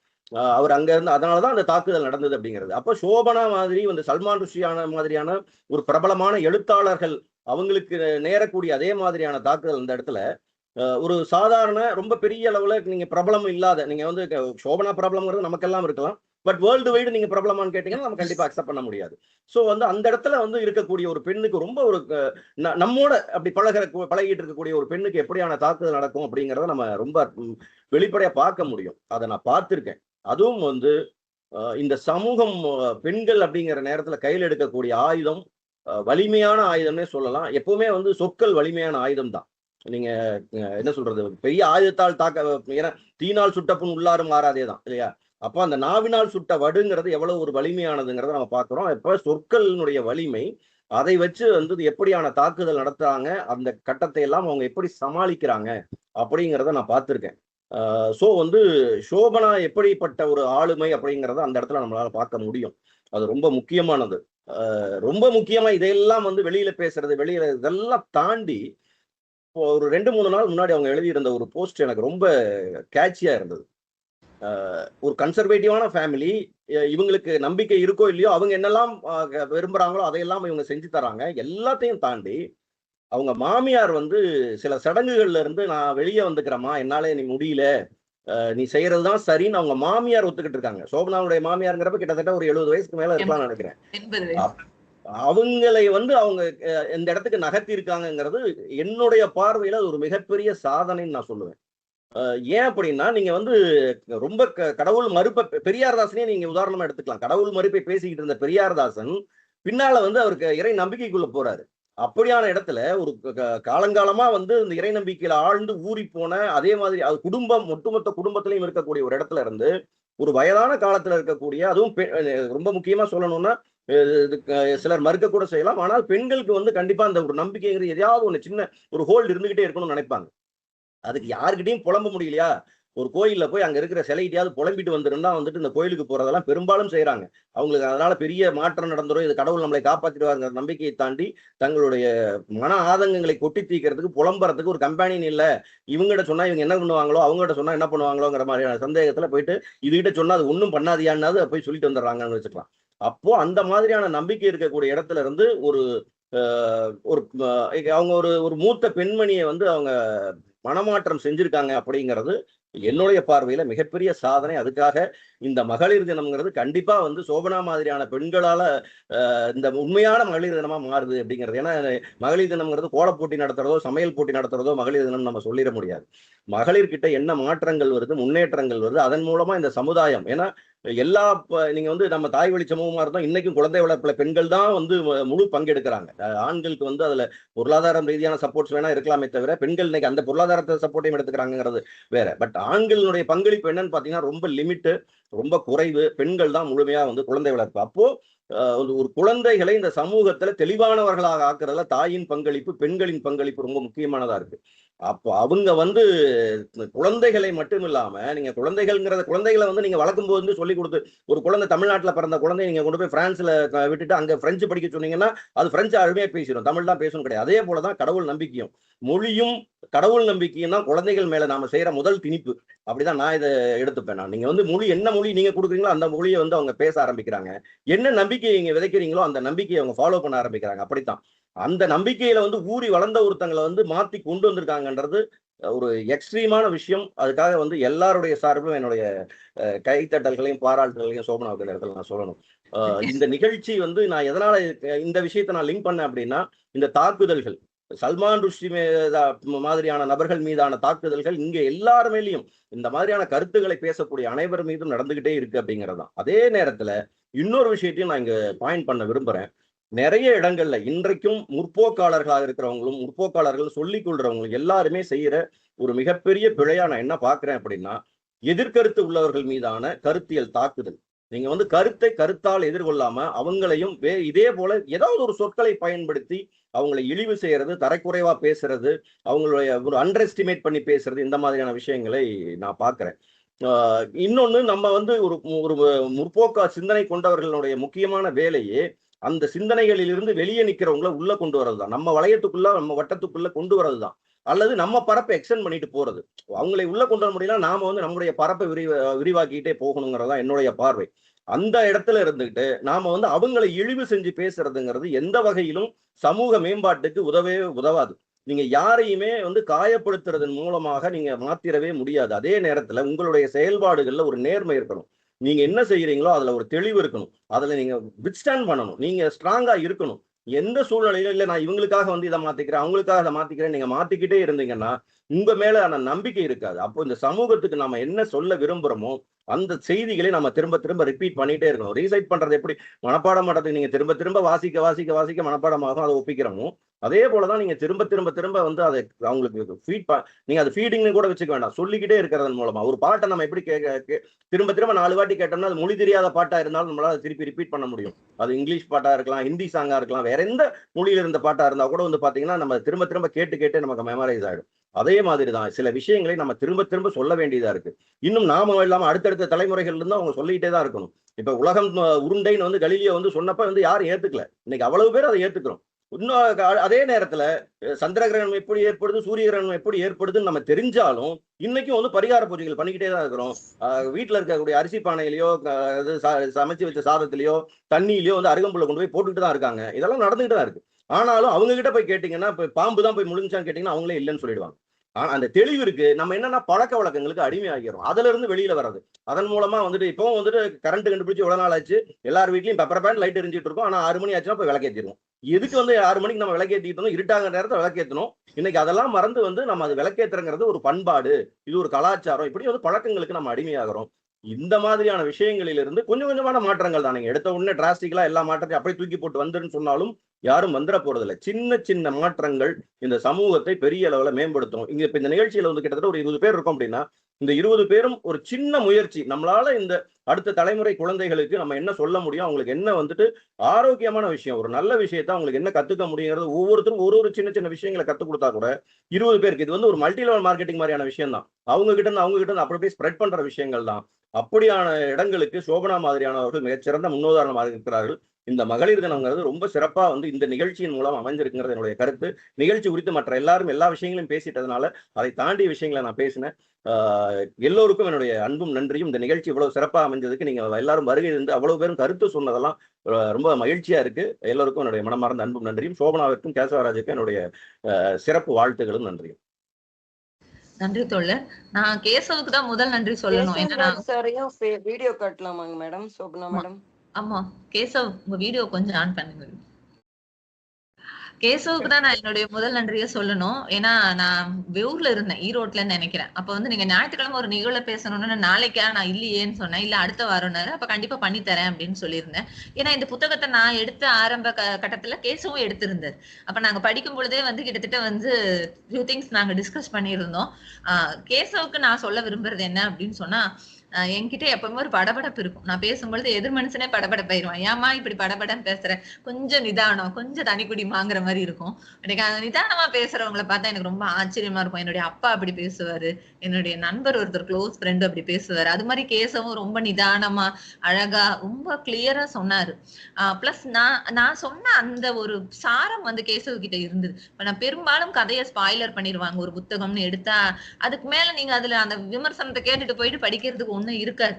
அவர் அங்க இருந்து, அதனாலதான் அந்த தாக்குதல் நடந்தது அப்படிங்கிறது. அப்போ சோபனா மாதிரி வந்து சல்மான் ருஷ்டியான மாதிரியான ஒரு பிரபலமான எழுத்தாளர்கள் அவங்களுக்கு நேரக்கூடிய அதே மாதிரியான தாக்குதல் அந்த இடத்துல ஒரு சாதாரண ரொம்ப பெரிய அளவுல நீங்க பிரபலம் இல்லாத, நீங்க வந்து சோபனா பிரபலம்ங்கிறது நமக்கெல்லாம் இருக்கலாம், பட் வேர்ல்டு வைடு நீங்க பிரபலமான்னு கேட்டீங்கன்னா நம்ம கண்டிப்பா அக்செப்ட் பண்ண முடியாது. ஸோ வந்து அந்த இடத்துல வந்து இருக்கக்கூடிய ஒரு பெண்ணுக்கு ரொம்ப ஒரு நம்மோட அப்படி பழகிட்டு இருக்கக்கூடிய ஒரு பெண்ணுக்கு எப்படியான தாக்குதல் நடக்கும் அப்படிங்கிறத நம்ம ரொம்ப வெளிப்படையா பார்க்க முடியும். அதை நான் பார்த்திருக்கேன். அதுவும் வந்து இந்த சமூகம் பெண்கள் அப்படிங்கிற நேரத்துல கையில் எடுக்கக்கூடிய ஆயுதம் வலிமையான ஆயுதம்னே சொல்லலாம். எப்பவுமே வந்து சொற்கள் வலிமையான ஆயுதம் தான். நீங்க என்ன சொல்றது, பெரிய ஆயுதத்தால் தாக்க, ஏன்னா தீனால் சுட்ட புண் உள்ளாரும் மாறாதே தான் இல்லையா? அப்போ அந்த நாவினால் சுட்ட வடுங்கிறது எவ்வளவு ஒரு வலிமையானதுங்கிறத நம்ம பார்க்கிறோம். இப்ப சொற்களினுடைய வலிமை, அதை வச்சு வந்து எப்படியான தாக்குதல் நடத்துறாங்க, அந்த கட்டத்தை எல்லாம் அவங்க எப்படி சமாளிக்கிறாங்க அப்படிங்கிறத நான் பார்த்திருக்கேன். ஸோ வந்து சோபனா எப்படிப்பட்ட ஒரு ஆளுமை அப்படிங்கிறத அந்த இடத்துல நம்மளால பார்க்க முடியும். அது ரொம்ப முக்கியமானது. ரொம்ப முக்கியமா இதையெல்லாம் வந்து வெளியில பேசுறது, வெளியில இதெல்லாம் தாண்டி ஒரு 2-3 நாள் முன்னாடி அவங்க எழுதியிருந்த ஒரு போஸ்ட் எனக்கு ரொம்ப கேட்சியா இருந்தது. ஒரு கன்சர்வேட்டிவான ஃபேமிலி, இவங்களுக்கு நம்பிக்கை இருக்கோ இல்லையோ அவங்க என்னெல்லாம் விரும்புறாங்களோ அதையெல்லாம் இவங்க செஞ்சு தராங்க. எல்லாத்தையும் தாண்டி அவங்க மாமியார் வந்து சில சடங்குகள்ல இருந்து நான் வெளியே வந்துக்கிறேம்மா, என்னால நீ முடியல, நீ செய்யறதுதான் சரின்னு அவங்க மாமியார் ஒத்துக்கிட்டு இருக்காங்க. சோபனாவுடைய மாமியாருங்கிறப்ப கிட்டத்தட்ட ஒரு 70 வயசுக்கு மேல இருக்கலாம்னு நினைக்கிறேன். அவங்களை வந்து அவங்க இந்த இடத்துக்கு நகர்த்தி இருக்காங்கிறது என்னுடைய பார்வையில அது ஒரு மிகப்பெரிய சாதனைன்னு நான் சொல்லுவேன். ஏன் அப்படின்னா, நீங்க வந்து ரொம்ப கடவுள் மறுப்ப பெரியார்தாசனே நீங்க உதாரணமா எடுத்துக்கலாம். கடவுள் மறுப்பை பேசிக்கிட்டு இருந்த பெரியார்தாசன் பின்னால வந்து அவருக்கு இறை நம்பிக்கைக்குள்ள போறாரு. அப்படியான இடத்துல ஒரு காலங்காலமா வந்து இந்த இறை நம்பிக்கையில ஆழ்ந்து ஊறி போன, அதே மாதிரி அது குடும்பம் ஒட்டுமொத்த குடும்பத்திலையும் இருக்கக்கூடிய ஒரு இடத்துல இருந்து ஒரு வயதான காலத்துல இருக்கக்கூடிய, அதுவும் ரொம்ப முக்கியமா சொல்லணும்னா சிலர் மறுக்க கூட செய்யலாம், ஆனால் பெண்களுக்கு வந்து கண்டிப்பா அந்த ஒரு நம்பிக்கைங்கிறது எதையாவது ஒண்ணு சின்ன ஒரு ஹோல்டு இருந்துகிட்டே இருக்கணும்னு நினைப்பாங்க. அதுக்கு யாருக்கிட்டையும் புலம்ப முடியலையா, ஒரு கோயில்ல போய் அங்க இருக்கிற சிலைகிட்டையாவது புலம்பிட்டு வந்துருந்தா வந்துட்டு இந்த கோயிலுக்கு போறதெல்லாம் பெரும்பாலும் செய்யறாங்க. அவங்களுக்கு அதனால பெரிய மாற்றம் நடந்துரும், இது கடவுள் நம்மளை காப்பாற்றிடுவாருங்கிற நம்பிக்கையை தாண்டி தங்களுடைய மன ஆதங்கங்களை கொட்டி தீக்கிறதுக்கு புலம்புறதுக்கு ஒரு கம்பெனின் இல்ல, இவங்ககிட்ட சொன்னா இவங்க என்ன பண்ணுவாங்களோ, அவங்ககிட்ட சொன்னா என்ன பண்ணுவாங்களோங்கிற மாதிரியான சந்தேகத்துல போயிட்டு இதுகிட்ட சொன்னா அது ஒன்றும் பண்ணாதியான்னு போய் சொல்லிட்டு வந்துடுறாங்கன்னு வச்சுக்கலாம். அப்போ அந்த மாதிரியான நம்பிக்கை இருக்கக்கூடிய இடத்துல இருந்து ஒரு அவங்க ஒரு மூத்த பெண்மணியை வந்து அவங்க மனமாற்றம் செஞ்சிருக்காங்க அப்படிங்கிறது என்னுடைய பார்வையில மிகப்பெரிய சாதனை. அதுக்காக இந்த மகளிர் தினம்ங்கிறது கண்டிப்பா வந்து சோபனா மாதிரியான பெண்களால இந்த உண்மையான மகளிர் தினமா மாறுது அப்படிங்கிறது. ஏன்னா மகளிர் தினம்ங்கிறது கோல போட்டி நடத்துறதோ சமையல் போட்டி நடத்துறதோ மகளிர் தினம் நம்ம சொல்லிட முடியாது. மகளிர்கிட்ட என்ன மாற்றங்கள் வருது, முன்னேற்றங்கள் வருது, அதன் மூலமா இந்த சமுதாயம், ஏன்னா எல்லா நீங்க வந்து நம்ம தாய் வழி சமூகமா இருந்தோம், இன்னைக்கும் குழந்தை வளர்ப்புல பெண்கள் தான் வந்து முழு பங்கெடுக்கிறாங்க. ஆண்களுக்கு வந்து அதுல பொருளாதாரம் ரீதியான சப்போர்ட்ஸ் வேணா இருக்கலாமே தவிர பெண்கள் இன்னைக்கு அந்த பொருளாதாரத்தை சப்போர்ட்டையும் எடுத்துக்கிறாங்கிறது வேற. பட் ஆண்களுடைய பங்களிப்பு என்னன்னு பாத்தீங்கன்னா ரொம்ப லிமிட்டு, ரொம்ப குறைவு. பெண்கள் தான் முழுமையா வந்து குழந்தை வளர்ப்பு. அப்போ ஒரு குழந்தைகளை இந்த சமூகத்துல தெளிவானவர்களாக ஆக்குறதுல தாயின் பங்களிப்பு, பெண்களின் பங்களிப்பு ரொம்ப முக்கியமானதா இருக்கு. அப்போ அவங்க வந்து குழந்தைகளை மட்டும் இல்லாம, நீங்க குழந்தைகளை வந்து நீங்க வளர்க்கும் போது சொல்லி கொடுத்து, ஒரு குழந்தை தமிழ்நாட்டுல பிறந்த குழந்தை நீங்க கொண்டு போய் பிரான்ஸ்ல விட்டுட்டு அங்க பிரெஞ்சு படிக்க சொன்னீங்கன்னா அது பிரெஞ்சு அருமையா பேசிடும், தமிழ் தான் பேசணும் கிடையாது. அதே போலதான் கடவுள் நம்பிக்கையும், மொழியும் கடவுள் நம்பிக்கையும் தான் குழந்தைகள் மேல நாம செய்யற முதல் திணிப்பு. அப்படிதான் நான் இதை எடுத்துப்பேன். நீங்க வந்து மொழி என்ன மொழி நீங்க கொடுக்குறீங்களோ அந்த மொழியை வந்து அவங்க பேச ஆரம்பிக்கிறாங்க. என்ன நம்பிக்கையை நீங்க விதைக்கிறீங்களோ அந்த நம்பிக்கையை அவங்க ஃபாலோ பண்ண ஆரம்பிக்கிறாங்க. அப்படித்தான் அந்த நம்பிக்கையில வந்து ஊறி வளர்ந்த ஒருத்தங்களை வந்து மாத்தி கொண்டு வந்திருக்காங்கன்றது ஒரு எக்ஸ்ட்ரீமான விஷயம். அதுக்காக வந்து எல்லாருடைய சார்பிலும் என்னுடைய கைத்தட்டல்களையும் பாராட்டுகளையும் சோபனாவுக்கு இடத்துல நான் சொல்லணும். இந்த நிகழ்ச்சி வந்து நான் எதனால இந்த விஷயத்தை நான் லிங்க் பண்ணேன் அப்படின்னா, இந்த தாக்குதல்கள் சல்மான் ருஷ்டி மாதிரியான நபர்கள் மீதான தாக்குதல்கள் இங்க எல்லாருமேலையும் இந்த மாதிரியான கருத்துக்களை பேசக்கூடிய அனைவர் மீதும் நடந்துகிட்டே இருக்கு அப்படிங்கறதுதான். அதே நேரத்துல இன்னொரு விஷயத்தையும் நான் இங்க பாயிண்ட் பண்ண விரும்புறேன். நிறைய இடங்கள்ல இன்றைக்கும் முற்போக்காளர்களாக இருக்கிறவங்களும் முற்போக்காளர்கள் சொல்லிக் கொள்றவங்களும் எல்லாருமே செய்யற ஒரு மிகப்பெரிய பிழையா நான் என்ன பாக்குறேன் அப்படின்னா, எதிர்கருத்து உள்ளவர்கள் மீதான கருத்தியல் தாக்குதல். நீங்க வந்து கருத்தை கருத்தால் எதிர்கொள்ளாம அவங்களையும் இதே போல ஏதாவது ஒரு சொற்களை பயன்படுத்தி அவங்களை இழிவு செய்யறது, தரக்குறைவா பேசுறது, அவங்களுடைய ஒரு அண்டர் எஸ்டிமேட் பண்ணி பேசுறது, இந்த மாதிரியான விஷயங்களை நான் பாக்குறேன். இன்னொன்னு, நம்ம வந்து ஒரு முற்போக்கா சிந்தனை கொண்டவர்களுடைய முக்கியமான வேலையே அந்த சிந்தனைகளில் இருந்து வெளியே நிக்கிறவங்களை உள்ள கொண்டு வரதுதான், நம்ம வளையத்துக்குள்ள நம்ம வட்டத்துக்குள்ள கொண்டு வரதுதான். அல்லது நம்ம பரப்பை எக்ஸ்டெண்ட் பண்ணிட்டு போறது. அவங்களை உள்ள கொண்டு வர முடியல, நாம வந்து நம்முடைய பரப்பை விரிவாக்கிட்டே போகணுங்கிறதா என்னுடைய பார்வை. அந்த இடத்துல இருந்துகிட்டு நாம வந்து அவங்களை இழிவு செஞ்சு பேசுறதுங்கிறது எந்த வகையிலும் சமூக மேம்பாட்டுக்கு உதவாது. நீங்க யாரையுமே வந்து காயப்படுத்துறதன் மூலமாக நீங்க மாத்திரவே முடியாது. அதே நேரத்துல உங்களுடைய செயல்பாடுகள்ல ஒரு நேர்மை இருக்கணும். நீங்க என்ன செய்யறீங்களோ அதுல ஒரு தெளிவு இருக்கணும். அதுல நீங்க வித்ஸ்டாண்ட் பண்ணணும். நீங்க ஸ்ட்ராங்கா இருக்கணும். எந்த சூழ்நிலையிலும் இல்ல நான் இவங்களுக்காக வந்து இதை மாத்திக்கிறேன், அவங்களுக்காக அதை மாத்திக்கிறேன், நீங்க மாத்திக்கிட்டே இருந்தீங்கன்னா உங்க மேல அந்த நம்பிக்கை இருக்காது. அப்போ இந்த சமூகத்துக்கு நாம என்ன சொல்ல விரும்புறோமோ அந்த செய்திகளை நம்ம திரும்ப திரும்ப ரிப்பீட் பண்ணிட்டே இருக்கணும். ரீசைட் பண்றது எப்படி, மனப்பாடம் பண்றதுக்கு நீங்க திரும்ப திரும்ப வாசிக்க மனப்பாடமாகும், அதை ஒப்பிக்கிறோமோ அதே போலதான் நீங்க திரும்ப திரும்ப திரும்ப வந்து அதை அவங்களுக்கு நீங்க அது ஃபீடிங்னு கூட வச்சுக்க வேண்டாம். சொல்லிக்கிட்டே இருக்கிறதன் மூலமா ஒரு பாட்டை நம்ம எப்படி திரும்ப திரும்ப 4 வாட்டி கேட்டோம்னா அது மொழி தெரியாத பாட்டா இருந்தாலும் நம்மளால திருப்பி ரிப்பீட் பண்ண முடியும். அது இங்கிலீஷ் பாட்டா இருக்கலாம், ஹிந்தி சாங்கா இருக்கலாம், வேற எந்த மொழியில இருந்த பாட்டா இருந்தா கூட வந்து பாத்தீங்கன்னா நம்ம திரும்ப திரும்ப கேட்டு நமக்கு மெமரைஸ் ஆயிடும். அதே மாதிரிதான் சில விஷயங்களை நம்ம திரும்ப திரும்ப சொல்ல வேண்டியதா இருக்கு. இன்னும் நாம இல்லாம அடுத்தடுத்த தலைமுறைகள் இருந்து அவங்க சொல்லிட்டே தான் இருக்கணும். இப்ப உலகம் உருண்டைன்னு வந்து கலீலியோ வந்து சொன்னப்ப வந்து யாரும் ஏத்துக்கல. இன்னைக்கு அவ்வளவு பேர் அதை ஏத்துக்கிறோம். இன்னும் அதே நேரத்துல சந்திர கிரகணம் எப்படி ஏற்படுது, சூரிய கிரகணம் எப்படி ஏற்படுதுன்னு நம்ம தெரிஞ்சாலும் இன்னைக்கும் வந்து பரிகார பூஜைகள் பண்ணிக்கிட்டே தான் இருக்கிறோம். வீட்டுல இருக்கக்கூடிய அரிசி பானையிலயோ சமைச்சு வச்ச சாதத்திலயோ தண்ணியிலயோ வந்து அருகம்புல்ல கொண்டு போய் போட்டுட்டு தான் இருக்காங்க. இதெல்லாம் நடந்துகிட்டு தான் இருக்கு. ஆனாலும் அவங்க கிட்ட போய் கேட்டீங்கன்னா இப்ப பாம்பு தான் போய் முழுஞ்சான்னு கேட்டீங்கன்னா அவங்களே இல்லைன்னு சொல்லிடுவாங்க. ஆனா அந்த தெளிவு இருக்கு. நம்ம என்னன்னா பழக்க வழக்கங்களுக்கு அடிமையாகிறோம். அதுல இருந்து வெளியில வர்றது. அதன் மூலமா வந்துட்டு இப்போ வந்துட்டு கரண்ட் கண்டுபிடிச்சு எவ்வளவு நாள் ஆச்சு, எல்லார் வீட்லயும் பெப்பர் பேண்ட் லைட் எரிஞ்சிட்டு இருக்கோம். ஆனா 6 மணி ஆச்சுன்னா போய் விளக்கேற்றிடுவோம். எதுக்கு வந்து 6 மணிக்கு நம்ம விளக்கேற்றிட்டு இருந்தோம், இருட்டாங்க நேரத்தை விளக்கேற்றணும். இன்னைக்கு அதெல்லாம் மறந்து வந்து நம்ம அது விளக்கேற்றுறது ஒரு பண்பாடு, இது ஒரு கலாச்சாரம், இப்படி வந்து பழக்கங்களுக்கு நம்ம அடிமையாகிறோம். இந்த மாதிரியான விஷயங்களிலிருந்து கொஞ்சம் கொஞ்சமான மாற்றங்கள் தான். நீங்க எடுத்த உடனே டிராஸ்டிக்கலா எல்லா மாற்றத்தையும் அப்படியே தூக்கி போட்டு வந்துருன்னு சொன்னாலும் யாரும் வந்துட போறதில்லை. சின்ன சின்ன மாற்றங்கள் இந்த சமூகத்தை பெரிய அளவுல மேம்படுத்தும். இங்க இப்ப இந்த நிகழ்ச்சியில வந்து கிட்டத்தட்ட ஒரு 20 பேர் இருக்கும் அப்படின்னா இந்த 20 பேரும் ஒரு சின்ன முயற்சி நம்மளால இந்த அடுத்த தலைமுறை குழந்தைகளுக்கு நம்ம என்ன சொல்ல முடியும், அவங்களுக்கு என்ன வந்துட்டு ஆரோக்கியமான விஷயம், ஒரு நல்ல விஷயத்த அவங்களுக்கு என்ன கத்துக்க முடியுங்கிறது ஒவ்வொருத்தரும் ஒரு சின்ன சின்ன விஷயங்களை கத்துக் கொடுத்தா கூட 20 பேருக்கு இது வந்து ஒரு மல்டி லெவல் மார்க்கெட்டிங் மாதிரியான விஷயம் தான். அவங்க கிட்ட இருந்து அப்படியே ஸ்ப்ரெட் பண்ற விஷயங்கள் தான். அப்படியான இடங்களுக்கு சோபனா மாதிரியானவர்கள் மிகச்சிறந்த முன்னுதாரணமாக இருக்கிறார்கள். இந்த மகளிர் தினம்ங்கிறது ரொம்ப சிறப்பா வந்து இந்த நிகழ்ச்சியின் மூலம் அமைஞ்சிருக்குங்கிறது என்னுடைய கருத்து. நிகழ்ச்சி குறித்து மற்ற எல்லாரும் எல்லா விஷயங்களையும் பேசிட்டதுனால அதை தாண்டிய விஷயங்களை நான் பேசினேன். எல்லோருக்கும் என்னுடைய அன்பும் நன்றியும். இந்த நிகழ்ச்சி இவ்வளவு சிறப்பா அமைஞ்சதுக்கு நீங்க எல்லாரும் வருகை இருந்து அவ்வளவு பேரும் கருத்து சொன்னதெல்லாம் ரொம்ப மகிழ்ச்சியா இருக்கு. எல்லோருக்கும் என்னுடைய மனமார்ந்த அன்பும் நன்றியும். சோபனாவிற்கும் கேசவராஜுக்கும் என்னுடைய சிறப்பு வாழ்த்துகளும் நன்றியும். நன்றி தோழர். நான் கேசவுக்கு தான் முதல் நன்றி சொல்லணும். வீடியோ காட்டலாமாங்க மேடம்? சோபனா மேடம். ஆமா, கேசவ் உங்க வீடியோ கொஞ்சம் ஆன் பண்ணுங்க. கேசவுக்கு தான் நான் என்னுடைய முதல் நன்றியை சொல்லணும். ஏன்னா நான் ஊர்ல இருந்தேன், ஈரோட்ல நினைக்கிறேன். அப்ப வந்து நீங்க ஞாயிற்றுக்கிழமை ஒரு நிகழ்வுல பேசணும்னு நாளைக்கா நான் இல்லையேன்னு சொன்னேன். இல்ல அடுத்த வாரம்னாரு. அப்ப கண்டிப்பா பண்ணி தரேன் அப்படின்னு சொல்லியிருந்தேன். ஏன்னா இந்த புத்தகத்தை நான் எடுத்த ஆரம்ப கட்டத்துல கேசவும் எடுத்திருந்தார். அப்ப நாங்க படிக்கும் பொழுதே வந்து கிட்டத்தட்ட வந்து ஃபியூ திங்ஸ் நாங்க டிஸ்கஸ் பண்ணியிருந்தோம். கேசவுக்கு நான் சொல்ல விரும்புறது என்ன அப்படின்னு சொன்னா, என்கிட்ட எப்பவுமே ஒரு படபடப்பு இருக்கும். நான் பேசும்பொழுது எதிர் மனுஷனே படபடப்பாயிருவான். ஏமா இப்படி படபடன்னு பேசுற, கொஞ்சம் நிதானம், கொஞ்சம் தனி குடிமாங்கிற மாதிரி இருக்கும். நிதானமா பேசுறவங்களை பார்த்தா எனக்கு ரொம்ப ஆச்சரியமா இருக்கும். என்னுடைய அப்பா அப்படி பேசுவாரு, என்னுடைய நண்பர் ஒருத்தர் க்ளோஸ் ஃப்ரெண்டு அப்படி பேசுவாரு. அது மாதிரி கேசவும் ரொம்ப நிதானமா அழகா ரொம்ப கிளியரா சொன்னாரு. பிளஸ் நான் சொன்ன அந்த ஒரு சாரம் வந்து கேசவ கிட்ட இருந்தது. இப்ப நான் பெரும்பாலும் கதையை ஸ்பாய்லர் பண்ணிடுவாங்க. ஒரு புத்தகம்னு எடுத்தா அதுக்கு மேல நீங்க அதுல அந்த விமர்சனத்தை கேட்டுட்டு போயிட்டு படிக்கிறதுக்கு ஒண்ணும் இருக்காது.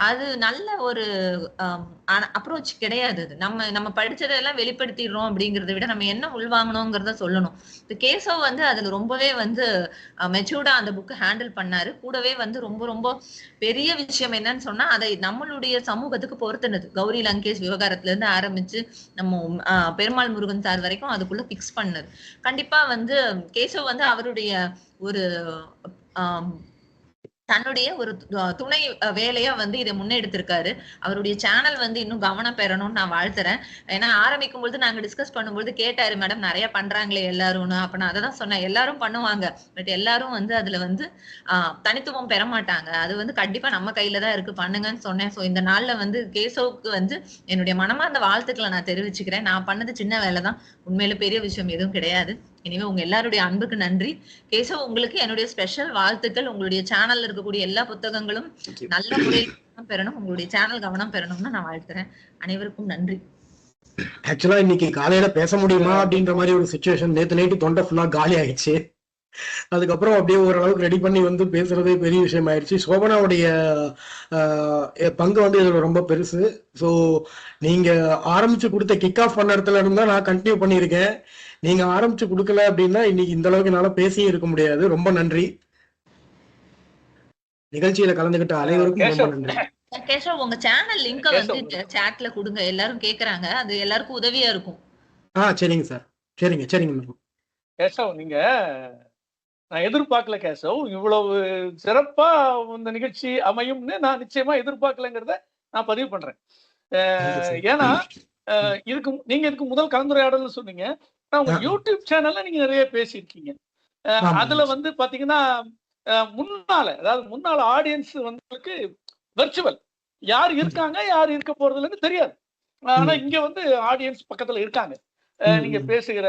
அது நல்ல ஒரு அப்ரோச் கிடையாது. அது நம்ம படிச்சதெல்லாம் வெளிப்படுத்திடுறோம் அப்படிங்கறத விட நம்ம என்ன உள்வாங்கணுங்கிறத சொல்லணும். இந்த கேசவ் வந்து அதுல ரொம்பவே வந்து மெச்சூர்டா அந்த புக் ஹேண்டில் பண்ணாரு. கூடவே வந்து ரொம்ப ரொம்ப பெரிய விஷயம் என்னன்னு சொன்னா, அதை நம்மளுடைய சமூகத்துக்கு பொருத்தினது. கௌரி லங்கேஷ் விவகாரத்துல இருந்து ஆரம்பிச்சு நம்ம பெருமாள் முருகன் சார் வரைக்கும் அதுக்குள்ள பிக்ஸ் பண்ணது. கண்டிப்பா வந்து கேசவ் வந்து அவருடைய ஒரு தன்னுடைய ஒரு துணை வேலையா வந்து இதை முன்னெடுத்திருக்காரு. அவருடைய சேனல் வந்து இன்னும் கவனம் பெறணும்னு நான் வாழ்த்துறேன். ஏன்னா ஆரம்பிக்கும் பொழுது நாங்க டிஸ்கஸ் பண்ணும்போது கேட்டாரு, மேடம் நிறைய பண்றாங்களே எல்லாரும். அப்ப நான் அதான் சொன்னேன், எல்லாரும் பண்ணுவாங்க, பட் எல்லாரும் வந்து அதுல வந்து தனித்துவம் பெற மாட்டாங்க. அது வந்து கண்டிப்பா நம்ம கையில தான் இருக்கு, பண்ணுங்கன்னு சொன்னேன். சோ இந்த நாள்ல வந்து கேசவுக்கு வந்து என்னுடைய மனமார்ந்த வாழ்த்துக்களை நான் தெரிவிச்சுக்கிறேன். நான் பண்ணது சின்ன வேலை தான், உண்மையில பெரிய விஷயம் எதுவும் கிடையாது. இனிமே உங்க எல்லாருடைய அன்புக்கு நன்றி. கேசவ் உங்களுக்கு என்னுடைய ஸ்பெஷல் வாழ்த்துக்கள். உங்களுடைய சேனல்ல இருக்கக்கூடிய எல்லா புத்தகங்களும் நல்ல முறையில் கவனம் பெறணும், உங்களுடைய சேனல் கவனம் பெறணும்னு நான் வாழ்த்துறேன். அனைவருக்கும் நன்றி. ஆக்சுவலா இன்னைக்கு காலையில பேச முடியுமா அப்படின்ற மாதிரி ஒரு சிச்சுவேஷன். நேத்து நைட்டு தொண்டை ஃபுல்லா காலி ஆயிடுச்சு. அதுக்கப்புறம் அப்படியே ஓரளவுக்கு ரெடி பண்ணி வந்து பேசுறதே பெரிய விஷயம் ஆயிடுச்சு. சோபனாவுடைய பங்கு வந்து இதுல ரொம்ப பெருசு. ஸோ நீங்க ஆரம்பிச்சு கொடுத்த கிக் ஆஃப் பண்ண இடத்துல இருந்தா நான் கண்டினியூ பண்ணியிருக்கேன். நீங்க ஆரம்பிச்சு கொடுக்கல அப்படின்னா இன்னைக்கு இந்த அளவுக்கு என்னால பேசியும் இருக்க முடியாது. ரொம்ப நன்றி. நிகழ்ச்சியில கலந்துகிட்ட அனைவருக்கும் ரொம்ப நன்றி. கேஷவ், உங்க சேனல் லிங்க வந்து சாட்ல கொடுங்க, எல்லாரும் கேக்குறாங்க, அது எல்லாருக்கும் உதவியா இருக்கும். சரிங்க சார். சரிங்க மேடம். கேசவ், நீங்க நான் எதிர்பார்க்கல கேசவ், இவ்வளவு சிறப்பா இந்த நிகழ்ச்சி அமையும்னு நான் நிச்சயமா எதிர்பார்க்கலங்கிறத நான் பதிவு பண்றேன். ஏன்னா இதுக்கு முதல் கலந்துரையாடல் சொன்னீங்க. உங்க யூடியூப் சேனல்ல நீங்க நிறைய பேசியிருக்கீங்க. அதுல வந்து பாத்தீங்கன்னா முன்னால ஆடியன்ஸ் வந்து வெர்ச்சுவல் யார் இருக்காங்க யார் இருக்க போறதுலன்னு தெரியாது. ஆனா இங்க வந்து ஆடியன்ஸ் பக்கத்துல இருக்காங்க. நீங்க பேசுகிற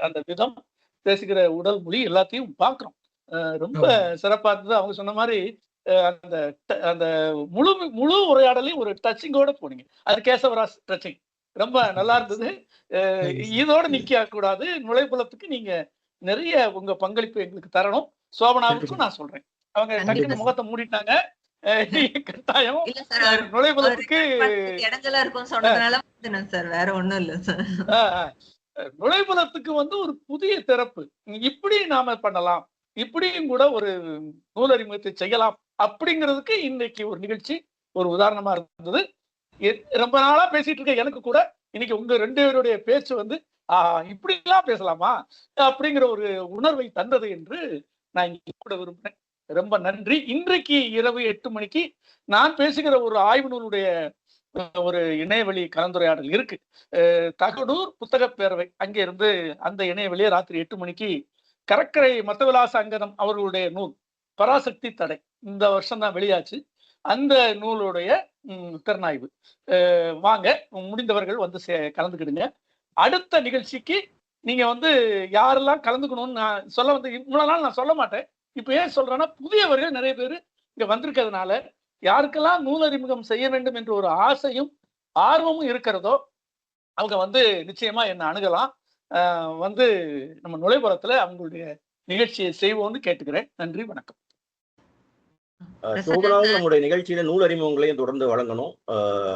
அந்த விதம், பேசுகிற உடல் மொழி எல்லாத்தையும் பாக்குறோம். ரொம்ப சிறப்பா இருந்தது. அவங்க சொன்ன மாதிரி அந்த அந்த முழு உரையாடலையும் ஒரு டச்சிங்கோட போனீங்க. அது கேசவராஜ் டச்சிங் ரொம்ப நல்லா இருந்தது. இதோட நிக்க கூடாது. நுழைப்புலத்துக்கு நீங்க நிறைய உங்க பங்களிப்பு எங்களுக்கு தரணும். சோபனாவுக்கும் நான் சொல்றேன். அவங்க டக்குனு முகத்தை மூடிட்டாங்க. கட்டாயம் நுழைப்புலத்துக்கு இடைஞ்சலா இருக்கும் சொன்னதுனால சார், வேற ஒண்ணும் இல்ல சார். நுழைப்புலத்துக்கு வந்து ஒரு புதிய திறப்பு, இப்படி நாம பண்ணலாம், இப்படியும் கூட ஒரு நூலறிமுகத்தை செய்யலாம் அப்படிங்கிறதுக்கு இன்னைக்கு ஒரு நிகழ்ச்சி ஒரு உதாரணமா இருந்தது. ரொம்ப நாளா பேசிட்டு இருக்க எனக்கு கூட இன்னைக்கு உங்க 2 பேருடைய பேச்சு வந்து இப்படி எல்லாம் பேசலாமா அப்படிங்கிற ஒரு உணர்வை தந்தது என்று நான் இங்க கூட விரும்புறேன். ரொம்ப நன்றி. இன்றைக்கு இரவு 8 மணிக்கு நான் பேசுகிற ஒரு ஆய்வு நூலுடைய ஒரு இணையவழி கலந்துரையாடல் இருக்கு. தகடூர் புத்தக பேரவை அங்கே இருந்து அந்த இணையவழியை ராத்திரி 8 மணிக்கு கடற்கரை மத்தவிலாச அங்கதம் அவர்களுடைய நூல் பராசக்தி தடை இந்த வருஷம் தான் வெளியாச்சு. அந்த நூலுடைய திறனாய்வு. வாங்க, முடிந்தவர்கள் வந்து கலந்துக்கிடுங்க. அடுத்த நிகழ்ச்சிக்கு நீங்க வந்து யாரெல்லாம் கலந்துக்கணும்னு நான் சொல்ல வந்து இவ்வளவு நாள் நான் சொல்ல மாட்டேன். இப்ப ஏன் சொல்றேன்னா, புதியவர்கள் நிறைய பேர் இங்க வந்திருக்கிறதுனால யாருக்கெல்லாம் நூலறிமுகம் செய்ய வேண்டும் என்ற ஒரு ஆசையும் ஆர்வமும் இருக்கிறதோ அவங்க வந்து நிச்சயமா என்ன அணுகலாம். வந்து நம்ம நுழைபுறத்துல அவங்களுடைய நிகழ்ச்சியை செய்வோம்னு கேட்டுக்கிறேன். நன்றி, வணக்கம். சோபனாவும் நம்மளுடைய நிகழ்ச்சியில நூல் அறிமுகங்களையும் தொடர்ந்து வழங்கணும்.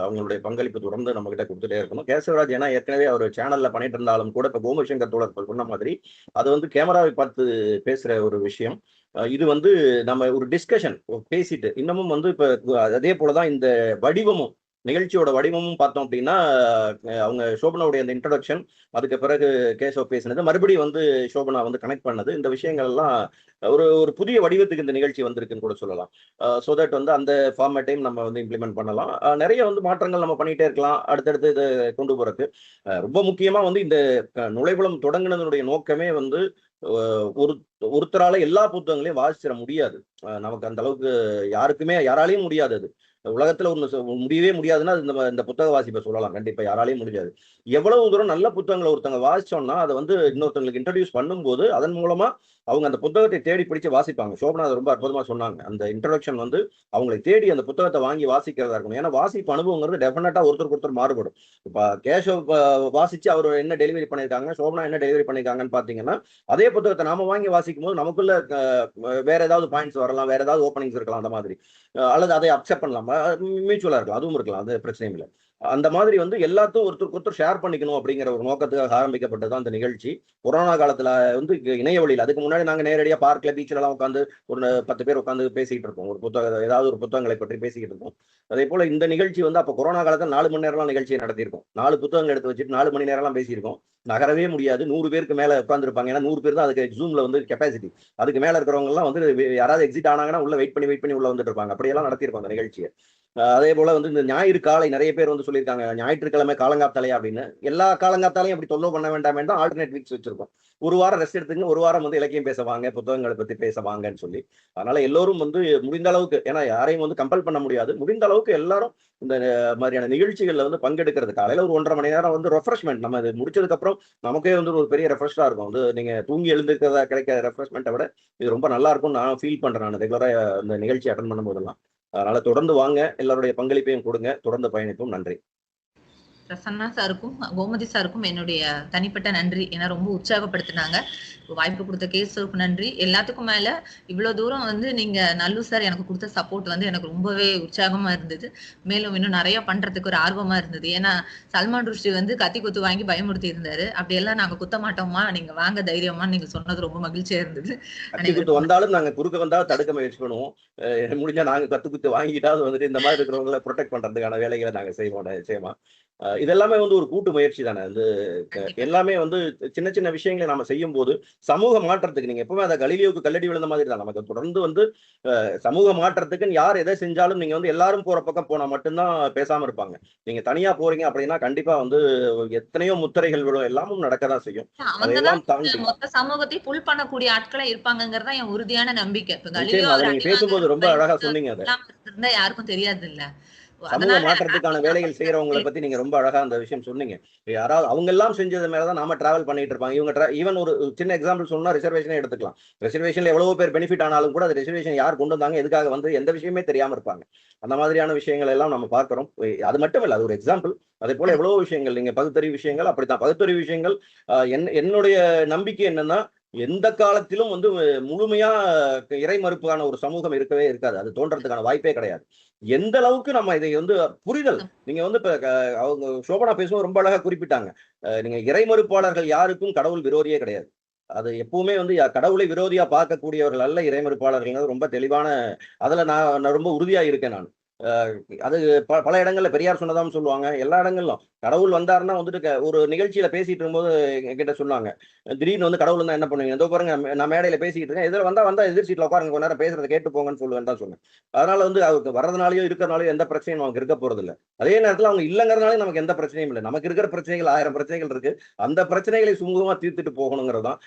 அவங்களுடைய பங்களிப்பு தொடர்ந்து நம்ம கிட்ட கொடுத்துட்டே இருக்கணும். கேசவராஜ் ஏன்னா ஏற்கனவே அவர் சேனல்ல பண்ணிட்டு இருந்தாலும் கூட இப்ப கோமசங்கர் தோழர் சொன்ன மாதிரி அது வந்து கேமராவை பார்த்து பேசுற ஒரு விஷயம். இது வந்து நம்ம ஒரு டிஸ்கஷன் பேசிட்டு இன்னமும் வந்து இப்ப அதே போலதான் இந்த வடிவமும் நிகழ்ச்சியோட வடிவமும் பார்த்தோம் அப்படின்னா அவங்க சோபனாவுடைய அந்த இன்ட்ரடக்ஷன், அதுக்கு பிறகு கேசவ் பேசினது, மறுபடியும் வந்து சோபனா வந்து கனெக்ட் பண்ணது, இந்த விஷயங்கள் எல்லாம் ஒரு புதிய வடிவத்துக்கு இந்த நிகழ்ச்சி வந்திருக்குன்னு கூட சொல்லலாம். ஸோ தட் வந்து அந்த ஃபார்மேட்டையும் நம்ம வந்து இம்ப்ளிமெண்ட் பண்ணலாம். நிறைய வந்து மாற்றங்கள் நம்ம பண்ணிட்டே இருக்கலாம் அடுத்தடுத்து இதை கொண்டு போறதுக்கு. ரொம்ப முக்கியமா வந்து இந்த நுழைவுளம் தொடங்கினதனுடைய நோக்கமே வந்து ஒருத்தரால எல்லா புத்தகங்களையும் வாசிச்சிட முடியாது. நமக்கு அந்த அளவுக்கு யாராலையும் முடியாது. அது உலகத்துல முடியவே முடியாதுன்னா இந்த புத்தக வாசிப்பை சொல்லலாம். கண்டிப்பா யாராலையும் முடியாது. எவ்வளவு தூரம் நல்ல புத்தகங்களை ஒருத்தவங்க வாசிச்சோம்னா அதை வந்து இன்னொருத்தவங்களுக்கு இன்ட்ரடியூஸ் பண்ணும்போது அதன் மூலமா அவங்க அந்த புத்தகத்தை தேடி பிடிச்சு வாசிப்பாங்க. சோபனா ரொம்ப அற்புதமா சொன்னாங்க. அந்த இன்ட்ரடக்ஷன் வந்து அவங்களை தேடி அந்த புத்தகத்தை வாங்கி வாசிக்கிறதா இருக்கணும். ஏன்னா வாசிப்பு அனுபவங்கிறது டெஃபினட்டா ஒருத்தருக்கு ஒருத்தர் மாறுபடும். இப்ப கேஷவ் வாசிச்சு அவர் என்ன டெலிவரி பண்ணியிருக்காங்க, சோபனா என்ன டெலிவரி பண்ணியிருக்காங்கன்னு பாத்தீங்கன்னா அதே புத்தகத்தை நாம வாங்கி வாசிக்கும் போது நமக்குள்ள வேற ஏதாவது பாயிண்ட்ஸ் வரலாம், வேற ஏதாவது ஓப்பனிங்ஸ் இருக்கலாம், அந்த மாதிரி அல்லது அதை அக்செப்ட் பண்ணலாம், மியூச்சுவலா இருக்கலாம், அதுவும் இருக்கலாம், அது பிரச்சனையும் இல்லை. அந்த மாதிரி வந்து எல்லாத்தையும் ஒருத்தருக்கு ஒருத்தர் ஷேர் பண்ணிக்கணும் அப்படிங்கிற ஒரு நோக்கத்துக்காக ஆரம்பிக்கப்பட்டதான் அந்த நிகழ்ச்சி. கொரோனா காலத்துல வந்து இணைய வழியில், அதுக்கு முன்னாடி நாங்க நேரடியாக பார்க்ல பீச்ல எல்லாம் உட்காந்து ஒரு 10 பேர் உட்காந்து பேசிக்கிட்டு இருக்கோம், ஏதாவது ஒரு புத்தகங்களை பற்றி பேசிக்கிட்டு இருக்கோம். அதே போல இந்த நிகழ்ச்சி வந்து அப்போ கொரோனா காலத்தில் 4 மணி நேரம்லாம் நிகழ்ச்சியை நடத்தியிருக்கோம். 4 புத்தகங்கள் எடுத்து வச்சுட்டு 4 மணி நேரம்லாம் பேசியிருக்கோம். நகரவே முடியாது, 100 பேருக்கு மேல உட்காந்துருப்பாங்க. ஏன்னா 100 பேர் தான் அதுக்கு ஜூம்ல வந்து கெப்பாசிட்டி. அதுக்கு மேல இருக்கிறவங்க எல்லாம் வந்து யாராவது எக்ஸிட் ஆனாங்கன்னா உள்ள வெயிட் பண்ணி உள்ள வந்துட்டு இருப்பாங்க. அப்படியெல்லாம் நடத்தியிருக்கோம் அந்த நிகழ்ச்சியை. அதே போல வந்து இந்த ஞாயிறு காலை நிறைய பேர் வந்து சொல்லியிருக்காங்க, ஞாயிற்றுக்கிழமை காலங்காத்தாலையா அப்படின்னு. எல்லா காலங்காத்தாலையும் அப்படி தொல்லை பண்ண வேண்டாம் தான் ஆல்டர்னேட் வீக்ஸ் வச்சிருக்கோம். ஒரு வாரம் ரெஸ்ட் எடுத்துங்க, ஒரு வாரம் வந்து இலக்கியம் பேசவாங்க, புத்தகங்களை பத்தி பேசவாங்கன்னு சொல்லி. அதனால எல்லோரும் வந்து முடிந்த அளவுக்கு, ஏன்னா யாரையும் வந்து கம்பல் பண்ண முடியாது, முடிந்த அளவுக்கு எல்லாரும் இந்த மாதிரியான நிகழ்ச்சிகள்ல வந்து பங்கெடுக்கிறது. காலையில ஒரு 1.5 மணி நேரம் வந்து ரெஃப்ரெஷ்மெண்ட், நம்ம இது முடிச்சதுக்கு அப்புறம் நமக்கே வந்து ஒரு பெரிய ரெஃப்ரெஷ்ஷா இருக்கும். வந்து நீங்க தூங்கி எழுந்துக்கிறதா கிடைக்கிற ரெஃப்ரெஷ்மெண்ட்டை விட இது ரொம்ப நல்லா இருக்கும்னு நான் ஃபீல் பண்றேன். நான் ரெகுலரா இந்த நிகழ்ச்சி அட்டன் பண்ணும் போதெல்லாம். அதனால தொடர்ந்து வாங்க, எல்லாருடைய பங்களிப்பையும் கொடுங்க, தொடர்ந்து பயணிப்போம். நன்றி. பிரசன்னா சாருக்கும் கோமதி சாருக்கும் என்னுடைய தனிப்பட்ட நன்றி. ஏன்னா ரொம்ப உற்சாகப்படுத்தினாங்க. வாய்ப்பு கொடுத்த கேசவருக்கு நன்றி. எல்லாத்துக்கும் மேல இவ்வளவு தூரம் வந்து நீங்க நல்லூர் சார் எனக்கு கொடுத்த சப்போர்ட் வந்து எனக்கு ரொம்பவே உற்சாகமா இருந்தது. மேலும் இன்னும் நிறைய பண்றதுக்கு ஒரு ஆர்வமா இருந்தது. ஏன்னா சல்மான் ருஷ்டி வந்து கத்தி குத்து வாங்கி பயமுறுத்தி இருந்தாரு. அப்படியெல்லாம் நாங்க குத்த மாட்டோமா, நீங்க வாங்க தைரியமா, நீங்க சொன்னது ரொம்ப மகிழ்ச்சியா இருந்தது. கத்தி குத்து வந்தாலும் நாங்க குறுக்க வந்தாலும் தடுக்க முயற்சி பண்ணுவோம். முடிஞ்சா நாங்க கத்து குத்து வாங்கிட்டாவது வந்துட்டு இந்த மாதிரி இருக்கிறவங்களை ப்ரொடெக்ட் பண்றதுக்கான வேலைகளை நாங்க செய்வோம் நிச்சயமா. இதெல்லாமே வந்து ஒரு கூட்டு முயற்சி தானே. வந்து எல்லாமே வந்து சின்ன சின்ன விஷயங்களை நாம செய்யும் போது சமூக மாற்றத்துக்கு, நீங்க எப்பவுமே அதை கலீலியோவுக்கு கல்லடி விழுந்த மாதிரி தான், நமக்கு தொடர்ந்து வந்து சமூக மாற்றத்துக்குன்னு யார் எதை செஞ்சாலும் நீங்க வந்து எல்லாரும் போற பக்கம் போனா மட்டும்தான் பேசாம இருப்பாங்க. நீங்க தனியா போறீங்க அப்படின்னா கண்டிப்பா வந்து எத்தனையோ முத்திரைகள் விழும், எல்லாமும் நடக்கதான் செய்யும். அதையெல்லாம் தாண்டி மொத்த சமூகத்தை புல் பண்ணக்கூடிய ஆட்களா இருப்பாங்கிறதா என் உறுதியான நம்பிக்கை. இப்ப கலீலியோ நிச்சயமா அதை நீங்க பேசும்போது ரொம்ப அழகா சொன்னீங்க. அதை இருந்தா யாருக்கும் தெரியாது இல்ல. சமூக மாற்றத்துக்கான வேலைகள் செய்யறவங்களை பத்தி நீங்க ரொம்ப அழகா அந்த விஷயம் சொன்னீங்க. யாராவது அவங்க எல்லாம் செஞ்சது மேலதான் நாம டிராவல் பண்ணிட்டு இருப்பாங்க. இவங்க ஈவன் ஒரு சின்ன எக்ஸாம்பிள் சொன்னா ரிசர்வேஷனே எடுத்துக்கலாம். ரிசர்வேஷன்ல எவ்வளவு பேர் பெனிஃபிட் ஆனாலும் கூட அது ரிசர்வேஷன் யார் கொண்டு வந்தாங்க, எதுக்காக வந்து எந்த விஷயமே தெரியாம இருப்பாங்க. அந்த மாதிரியான விஷயங்கள் எல்லாம் நம்ம பார்க்கிறோம். அது மட்டும் இல்ல, அது ஒரு எக்ஸாம்பிள். அதே போல எவ்வளவு விஷயங்கள் நீங்க பகுத்தறிவு விஷயங்கள் அப்படித்தான். பகுத்தறிவு விஷயங்கள் என்னுடைய நம்பிக்கை என்னன்னா, எந்த காலத்திலும் வந்து முழுமையா இறை மறுப்பான ஒரு சமூகம் இருக்கவே இருக்காது. அது தோன்றதுக்கான வாய்ப்பே கிடையாது. எந்த அளவுக்கு நம்ம இதை வந்து புரிதல், நீங்க வந்து இப்ப அவங்க சோபனா பேசுவோம் ரொம்ப அழகா குறிப்பிட்டாங்க. நீங்க இறை மறுப்பாளர்கள் யாருக்கும் கடவுள் விரோதியே கிடையாது. அது எப்பவுமே வந்து கடவுளை விரோதியா பார்க்கக்கூடியவர்கள் அல்ல இறை மறுப்பாளர்கள். ரொம்ப தெளிவான அதுல நான் ரொம்ப உறுதியா இருக்கேன். நான் அது பல இடங்கள்ல பெரியார் சொன்னதான்னு சொல்லுவாங்க. எல்லா இடங்களிலும் கடவுள் வந்தாருன்னா வந்துட்டு ஒரு நிகழ்ச்சியில பேசிட்டு இருக்கும்போது என்கிட்ட சொன்னாங்க, திடீர்னு வந்து கடவுள் தான் என்ன பண்ணுவீங்க, ஏதோ பாருங்க நான் மேடையில பேசிட்டு இருக்கேன், எதிர வந்தா எதிர் சீட்ல உட்காருங்க, கொஞ்ச நேரம் பேசுறதை கேட்டு போங்கன்னு சொல்லுவேன் தான் சொன்னேன். அதனால வந்து அவருக்கு வர்றதுனாலயோ இருக்கிறதுனாலயோ எந்த பிரச்சனையும் நமக்கு இருக்க போறது இல்லை. அதே நேரத்தில் அவங்க இல்லைங்கிறதுனால நமக்கு எந்த பிரச்சனையும் இல்லை. நமக்கு இருக்கிற பிரச்சனைகள் 1000 பிரச்சனைகள் இருக்கு. அந்த பிரச்சனைகளை சுமூகமா தீர்த்துட்டு போகணுங்கிறதுதான்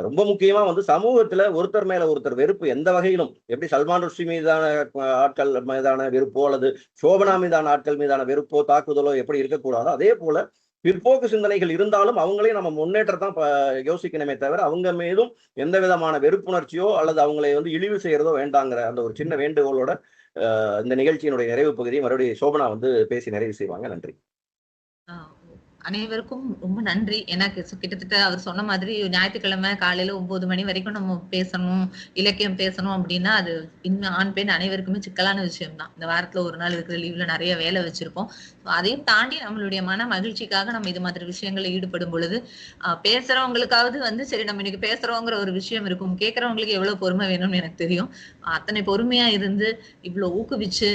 ரொம்ப முக்கியமா. வந்து சமூகத்துல ஒருத்தர் மேல ஒருத்தர் வெறுப்பு எந்த வகையிலும், எப்படி சல்மான் ருஷ்டி மீதான ஆட்கள் மீதான வெறுப்போ அல்லது சோபனா மீதான ஆட்கள் மீதான வெறுப்போ தாக்குதலோ எப்படி இருக்கக்கூடாதோ, அதே போல பிற்போக்கு சிந்தனைகள் இருந்தாலும் அவங்களே நம்ம முன்னேற்றத்தான் யோசிக்கணுமே தவிர அவங்க மீதும் எந்த விதமான வெறுப்புணர்ச்சியோ அல்லது அவங்களை வந்து இழிவு செய்யறதோ வேண்டாங்கிற அந்த ஒரு சின்ன வேண்டுகோளோட இந்த நிகழ்ச்சியினுடைய நிறைவு பகுதியை மறுபடியும் சோபனா வந்து பேசி நிறைவு செய்வாங்க. நன்றி. அனைவருக்கும் ரொம்ப நன்றி. எனக்கு கிட்டத்தட்ட அவர் சொன்ன மாதிரி ஞாயிற்றுக்கிழமை காலையில 9 மணி வரைக்கும் நம்ம பேசணும், இலக்கியம் பேசணும் அப்படின்னா அது இன்னும் ஆண் பெண் அனைவருக்குமே சிக்கலான விஷயம் தான். இந்த வாரத்துல ஒரு நாள் இருக்கிற லீவ்ல நிறைய வேலை வச்சிருப்போம். அதையும் தாண்டி நம்மளுடைய மன மகிழ்ச்சிக்காக நம்ம இது மாதிரி விஷயங்கள்ல ஈடுபடும் பொழுது பேசுறவங்களுக்காவது வந்து சரி நம்ம இன்னைக்கு பேசுறோங்கிற ஒரு விஷயம் இருக்கும். கேட்கறவங்களுக்கு எவ்வளவு பொறுமை வேணும்னு எனக்கு தெரியும். அத்தனை பொறுமையா இருந்து இவ்வளவு ஊக்குவிச்சு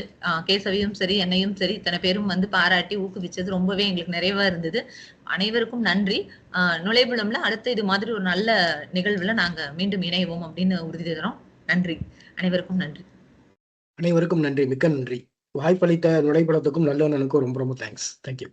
கேசவியும் சரி என்னையும் சரி இத்தனை பேரும் வந்து பாராட்டி ஊக்குவிச்சது ரொம்பவே எங்களுக்கு நிறைவா இருந்தது. அனைவருக்கும் நன்றி. நுழைவுலம்ல அடுத்த இது மாதிரி ஒரு நல்ல நிகழ்வுல நாங்க மீண்டும் இணைவோம் அப்படின்னு உறுதி தரோம். நன்றி, அனைவருக்கும் நன்றி. அனைவருக்கும் நன்றி, மிக்க நன்றி. வாய்ப்பளித்த நுழைபடத்துக்கும் நல்லவனுக்கும் ரொம்ப ரொம்ப தேங்க்ஸ். தேங்க்யூ.